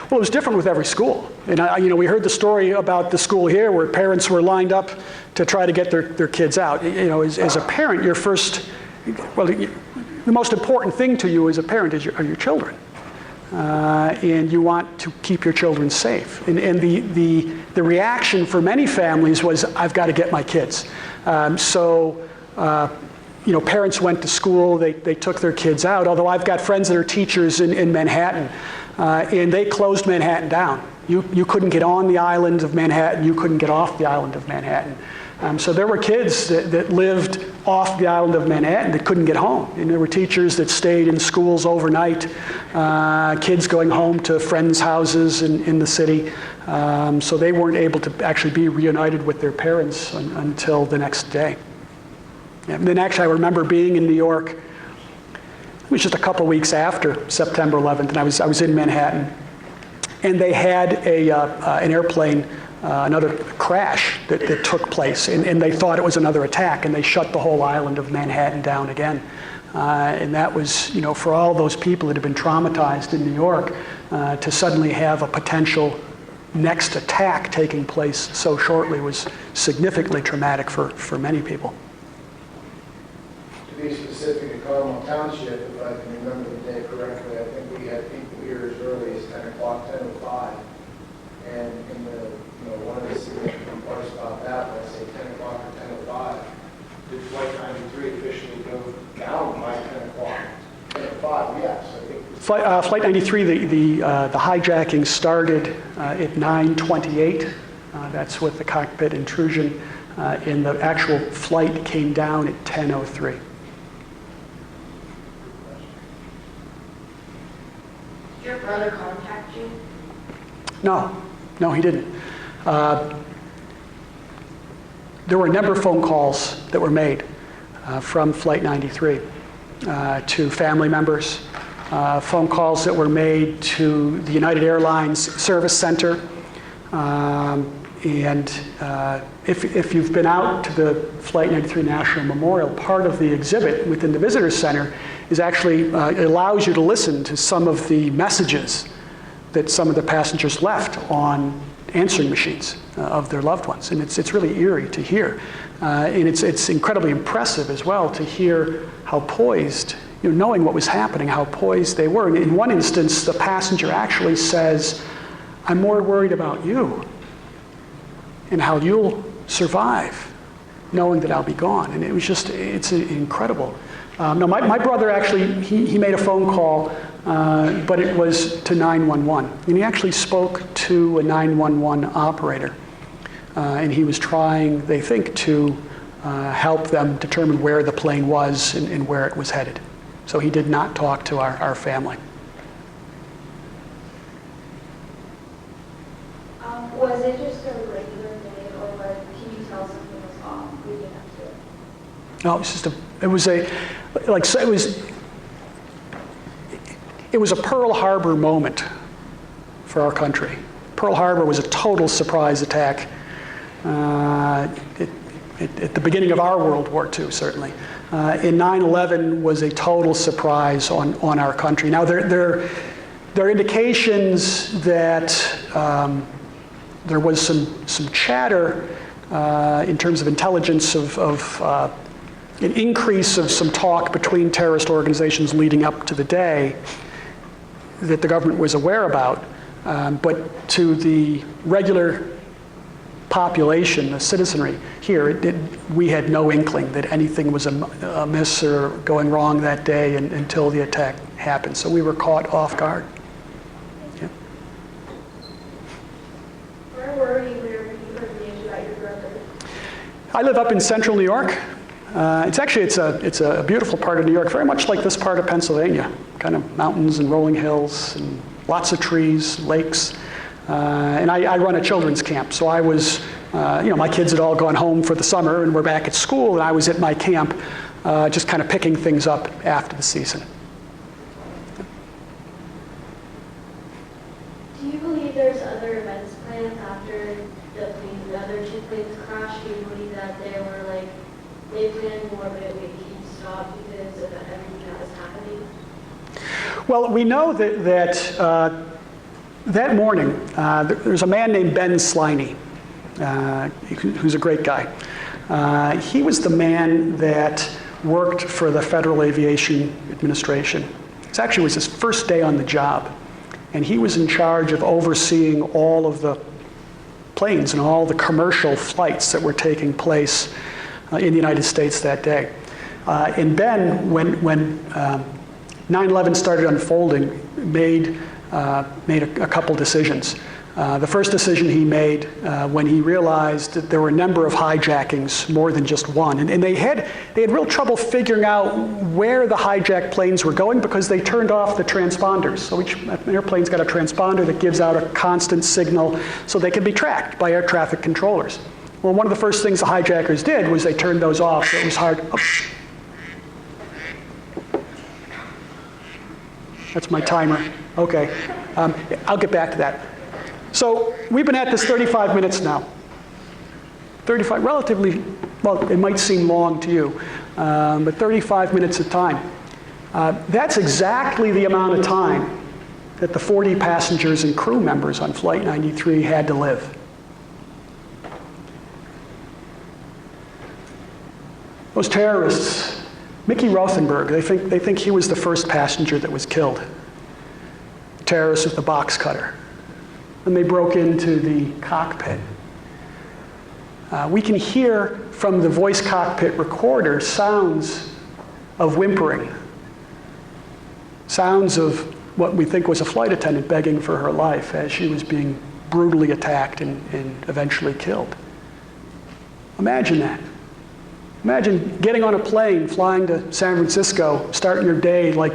Speaker 16: Well, it was different with every school. And we heard the story about the school here where parents were lined up to try to get their kids out. As a parent, the most important thing to you as a parent are your children. And you want to keep your children safe. And the reaction for many families was, I've got to get my kids. Parents went to school, they took their kids out, although I've got friends that are teachers in Manhattan, and they closed Manhattan down. You couldn't get on the island of Manhattan, you couldn't get off the island of Manhattan. So there were kids that lived off the island of Manhattan that couldn't get home. And there were teachers that stayed in schools overnight, kids going home to friends' houses in the city. So they weren't able to actually be reunited with their parents until the next day. And then actually I remember being in New York, it was just a couple weeks after September 11th, and I was in Manhattan, and they had an airplane, another crash that took place, and they thought it was another attack, and they shut the whole island of Manhattan down again. And that was, for all those people that had been traumatized in New York, to suddenly have a potential next attack taking place so shortly was significantly traumatic for many people.
Speaker 2: To be specific, in Conemaugh Township, if I can remember the day correctly, I think we had people here as early as 10 o'clock, 10:05. And one of the significant parts about that, when I say 10 o'clock or 10:05, did Flight 93 officially go down by 10 o'clock? 10:05, yes.
Speaker 16: Flight 93, the hijacking started at 9:28. That's with the cockpit intrusion. And the actual flight came down at 10:03.
Speaker 21: Did your brother contact you?
Speaker 16: No, he didn't. There were a number of phone calls that were made from Flight 93 to family members, phone calls that were made to the United Airlines Service Center. And if you've been out to the Flight 93 National Memorial, part of the exhibit within the Visitor Center is actually, it allows you to listen to some of the messages that some of the passengers left on answering machines of their loved ones. And it's really eerie to hear. And it's incredibly impressive as well to hear how poised, knowing what was happening, how poised they were. And in one instance, the passenger actually says, I'm more worried about you and how you'll survive knowing that I'll be gone. And it was just, it's incredible. Now, my brother actually, he made a phone call, but it was to 911. And he actually spoke to a 911 operator. And he was trying, they think, to help them determine where the plane was and where it was headed. So he did not talk to our family.
Speaker 21: Was it just a regular day, or can you tell something was off leading up to it?
Speaker 16: No, it was a Pearl Harbor moment for our country. Pearl Harbor was a total surprise attack at the beginning of our World War II, certainly. And 9/11 was a total surprise on our country. Now, there are indications that there was some chatter in terms of intelligence of an increase of some talk between terrorist organizations leading up to the day that the government was aware about. But to the regular population, the citizenry here, we had no inkling that anything was amiss or going wrong that day until the attack happened. So we were caught off guard. Yeah.
Speaker 21: Where were you when you heard the news about your brother?
Speaker 16: I live up in central New York. It's a beautiful part of New York, very much like this part of Pennsylvania, kind of mountains and rolling hills and lots of trees, lakes. And I run a children's camp, so I was, my kids had all gone home for the summer and were back at school, and I was at my camp just kind of picking things up after the season.
Speaker 21: Do you believe there's other events planned after the other two planes crashed? Do you believe that they planned more, but it became stopped because of everything that was happening?
Speaker 16: Well, we know that morning, there's a man named Ben Sliney, who's a great guy. He was the man that worked for the Federal Aviation Administration. It actually was his first day on the job, and he was in charge of overseeing all of the planes and all the commercial flights that were taking place in the United States that day. And Ben, when 9/11 started unfolding, made a couple decisions. The first decision he made when he realized that there were a number of hijackings, more than just one, and they had real trouble figuring out where the hijacked planes were going because they turned off the transponders. So each airplane's got a transponder that gives out a constant signal so they can be tracked by air traffic controllers. Well, one of the first things the hijackers did was they turned those off, so it was hard. Oh. That's my timer. Okay, I'll get back to that. So we've been at this 35 minutes now. 35, relatively, well, it might seem long to you, but 35 minutes of time. That's exactly the amount of time that the 40 passengers and crew members on Flight 93 had to live. Those terrorists, Mickey Rothenberg, they think he was the first passenger that was killed. Terrorists with the box cutter. And they broke into the cockpit. We can hear from the voice cockpit recorder sounds of whimpering. Sounds of what we think was a flight attendant begging for her life as she was being brutally attacked and eventually killed. Imagine that. Imagine getting on a plane, flying to San Francisco, starting your day like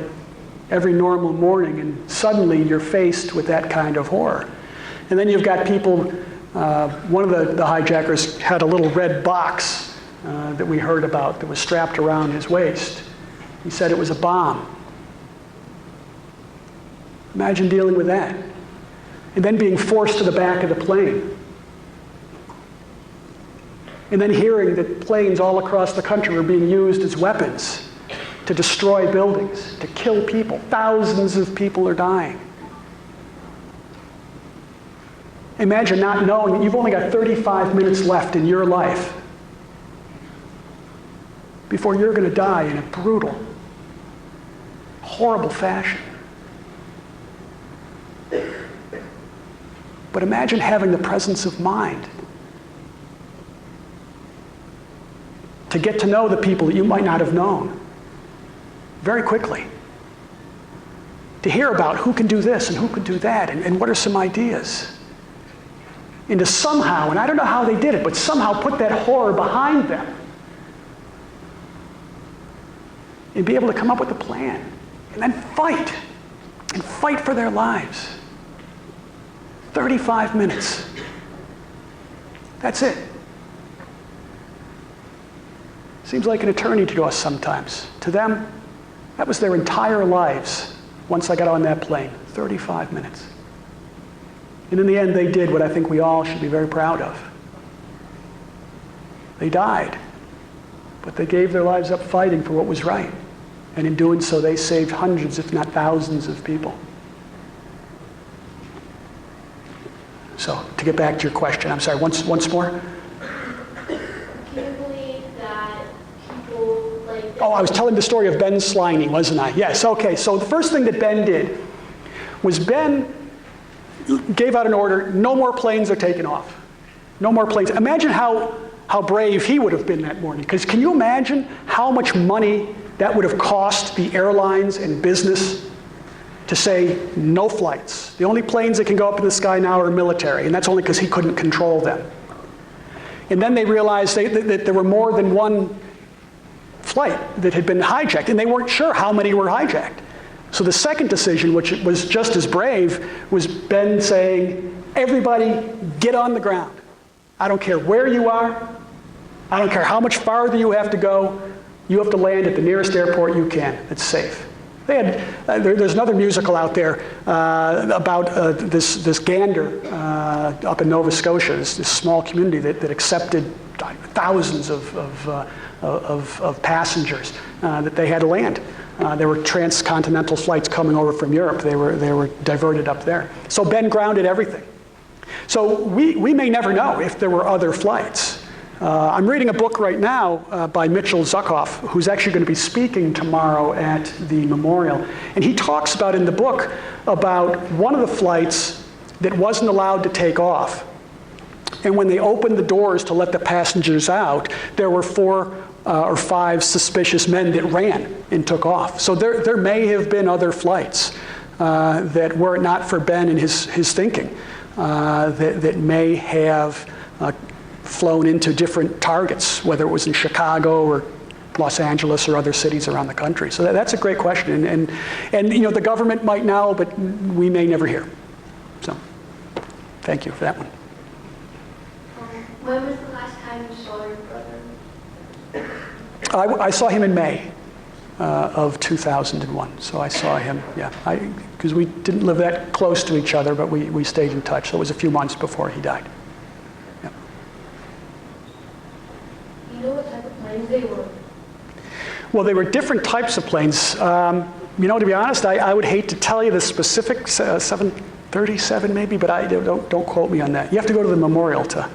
Speaker 16: every normal morning, and suddenly you're faced with that kind of horror. And then you've got people, one of the hijackers had a little red box that we heard about that was strapped around his waist. He said it was a bomb. Imagine dealing with that. And then being forced to the back of the plane. And then hearing that planes all across the country were being used as weapons to destroy buildings, to kill people. Thousands of people are dying. Imagine not knowing that you've only got 35 minutes left in your life before you're going to die in a brutal, horrible fashion. But imagine having the presence of mind to get to know the people that you might not have known very quickly. To hear about who can do this and who can do that and what are some ideas. And to somehow, and I don't know how they did it, but somehow put that horror behind them and be able to come up with a plan and then fight for their lives. 35 minutes. That's it. Seems like an eternity to us sometimes. To them, that was their entire lives once I got on that plane. 35 minutes. And in the end, they did what I think we all should be very proud of. They died, but they gave their lives up fighting for what was right. And in doing so, they saved hundreds, if not thousands, of people. So, to get back to your question, I'm sorry, once more?
Speaker 21: Do you believe that people like...
Speaker 16: Oh, I was telling the story of Ben Sliney, wasn't I? Yes, okay. So the first thing that Ben did was Ben gave out an order, no more planes are taking off. No more planes. Imagine how brave he would have been that morning. Because can you imagine how much money that would have cost the airlines and business to say no flights? The only planes that can go up in the sky now are military, and that's only because he couldn't control them. And then they realized that there were more than one flight that had been hijacked, and they weren't sure how many were hijacked. So the second decision, which was just as brave, was Ben saying, everybody get on the ground. I don't care where you are. I don't care how much farther you have to go. You have to land at the nearest airport you can. It's safe. They had, there's another musical out there about this gander up in Nova Scotia, this small community that accepted thousands of passengers that they had to land. There were transcontinental flights coming over from Europe. They were diverted up there. So Ben grounded everything. So we may never know if there were other flights. I'm reading a book right now by Mitchell Zuckoff, who's actually going to be speaking tomorrow at the memorial. And he talks about in the book about one of the flights that wasn't allowed to take off. And when they opened the doors to let the passengers out, there were 4 or 5 suspicious men that ran and took off. So there may have been other flights that were it not for Ben and his thinking that may have flown into different targets, whether it was in Chicago or Los Angeles or other cities around the country. So that's a great question. And you know, the government might know, but we may never hear. So thank you for that one.
Speaker 21: When was the last time you saw your brother?
Speaker 16: I saw him in May of 2001. So I saw him, yeah. Because we didn't live that close to each other, but we stayed in touch. So it was a few months before he died. Yeah.
Speaker 21: Do you know what type of planes they were?
Speaker 16: Well, they were different types of planes. You know, to be honest, I would hate to tell you the specific 737 maybe, but don't quote me on that. You have to go to the memorial to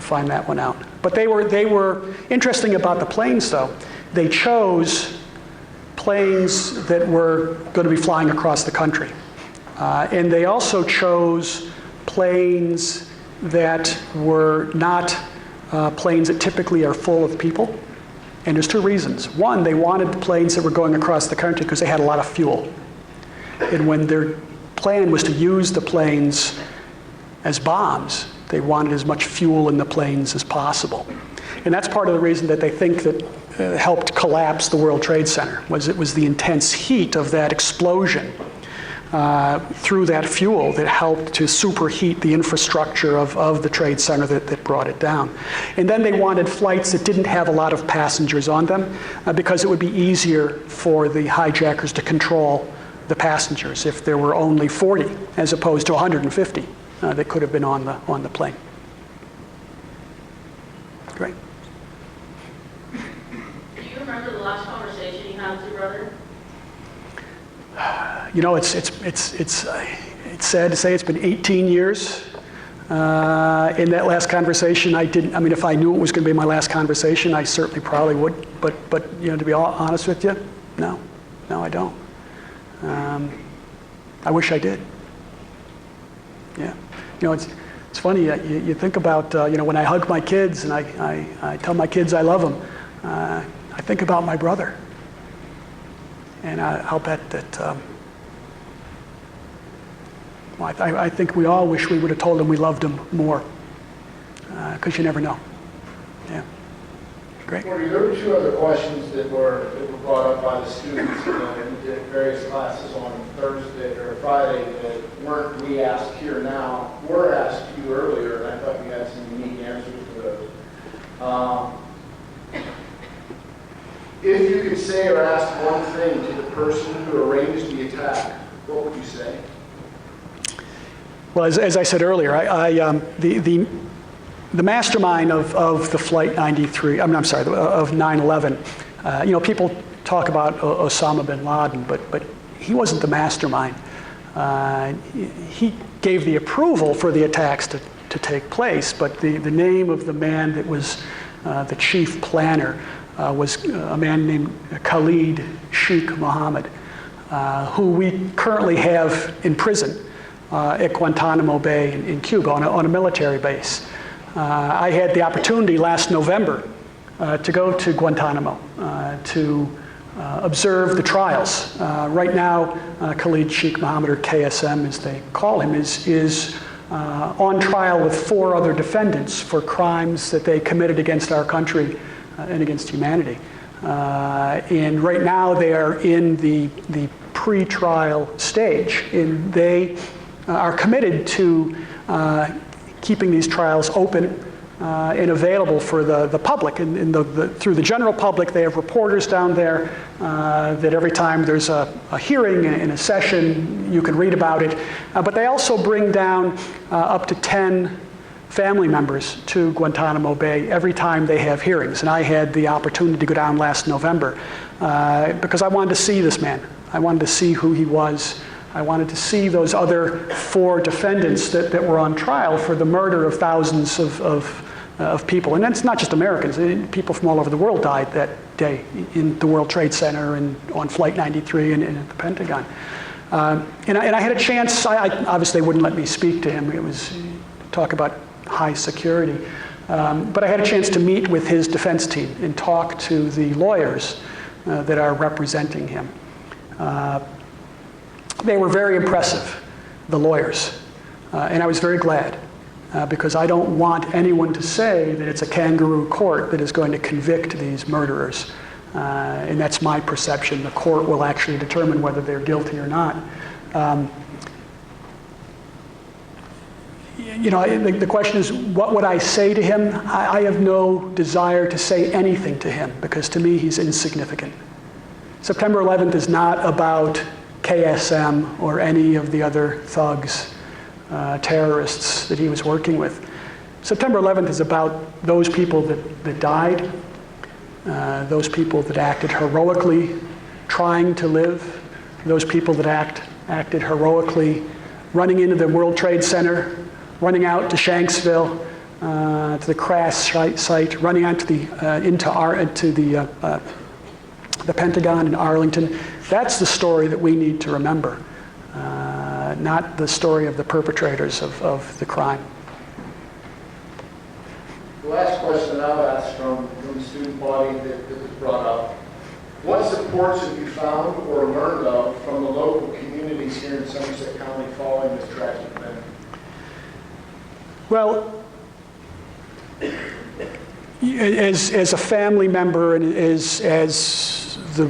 Speaker 16: find that one out. But they were interesting about the planes, though. They chose planes that were going to be flying across the country. And they also chose planes that were not planes that typically are full of people. And there's 2 reasons. One, they wanted the planes that were going across the country because they had a lot of fuel. And when their plan was to use the planes as bombs, they wanted as much fuel in the planes as possible. And that's part of the reason that they think that helped collapse the World Trade Center, it was the intense heat of that explosion through that fuel that helped to superheat the infrastructure of the Trade Center that brought it down. And then they wanted flights that didn't have a lot of passengers on them because it would be easier for the hijackers to control the passengers if there were only 40 as opposed to 150 that could have been on the plane. Great.
Speaker 21: Do you remember the last conversation you had with your brother?
Speaker 16: You know, it's sad to say it's been 18 years. In that last conversation, I mean, if I knew it was going to be my last conversation, I certainly probably would. But you know, to be honest with you, no, I don't. I wish I did. Yeah. You know, it's funny. You think about you know, when I hug my kids and I tell my kids I love them, I think about my brother. And I'll bet that, well, I think we all wish we would have told him we loved him more, because you never know. Yeah. Great.
Speaker 2: Well, there were 2 other questions that were brought up by the students in various classes on Thursday or Friday that weren't we asked here now, were asked you earlier, and I thought you had some unique answers to those. If you could say or ask one thing to the person who arranged the attack, what would you say?
Speaker 16: Well, as I said earlier, the mastermind of the Flight 93, I'm sorry, of 9/11. You know, people talk about Osama bin Laden, but he wasn't the mastermind. He gave the approval for the attacks to take place, but the name of the man that was the chief planner was a man named Khalid Sheikh Mohammed, who we currently have in prison at Guantanamo Bay in Cuba on a military base. I had the opportunity last November to go to Guantanamo to observe the trials. Right now, Khalid Sheikh Mohammed, or KSM as they call him, is on trial with 4 other defendants for crimes that they committed against our country and against humanity. And right now they are in the pre-trial stage, and they are committed to keeping these trials open and available for the public. And through the general public, they have reporters down there that every time there's a hearing in a session, you can read about it. But they also bring down up to 10 family members to Guantanamo Bay every time they have hearings. And I had the opportunity to go down last November because I wanted to see this man. I wanted to see who he was. I wanted to see those other 4 defendants that were on trial for the murder of thousands of people. And that's not just Americans. People from all over the world died that day in the World Trade Center and on Flight 93 and at the Pentagon. And I had a chance. I obviously they wouldn't let me speak to him. It was talk about high security. But I had a chance to meet with his defense team and talk to the lawyers that are representing him. They were very impressive, the lawyers, and I was very glad because I don't want anyone to say that it's a kangaroo court that is going to convict these murderers, and that's my perception. The court will actually determine whether they're guilty or not. You know, the question is, what would I say to him? I have no desire to say anything to him because to me he's insignificant. September 11th is not about KSM or any of the other thugs, terrorists that he was working with. September 11th is about those people that died, those people that acted heroically trying to live, those people that acted heroically running into the World Trade Center, running out to Shanksville, to the crash site, running out to the Pentagon in Arlington. That's the story that we need to remember, not the story of the perpetrators of the crime.
Speaker 2: The last question I'll ask from the student body that was brought up. What supports have you found or learned of from the local communities here in Somerset County following this tragic event?
Speaker 16: Well, as a family member and as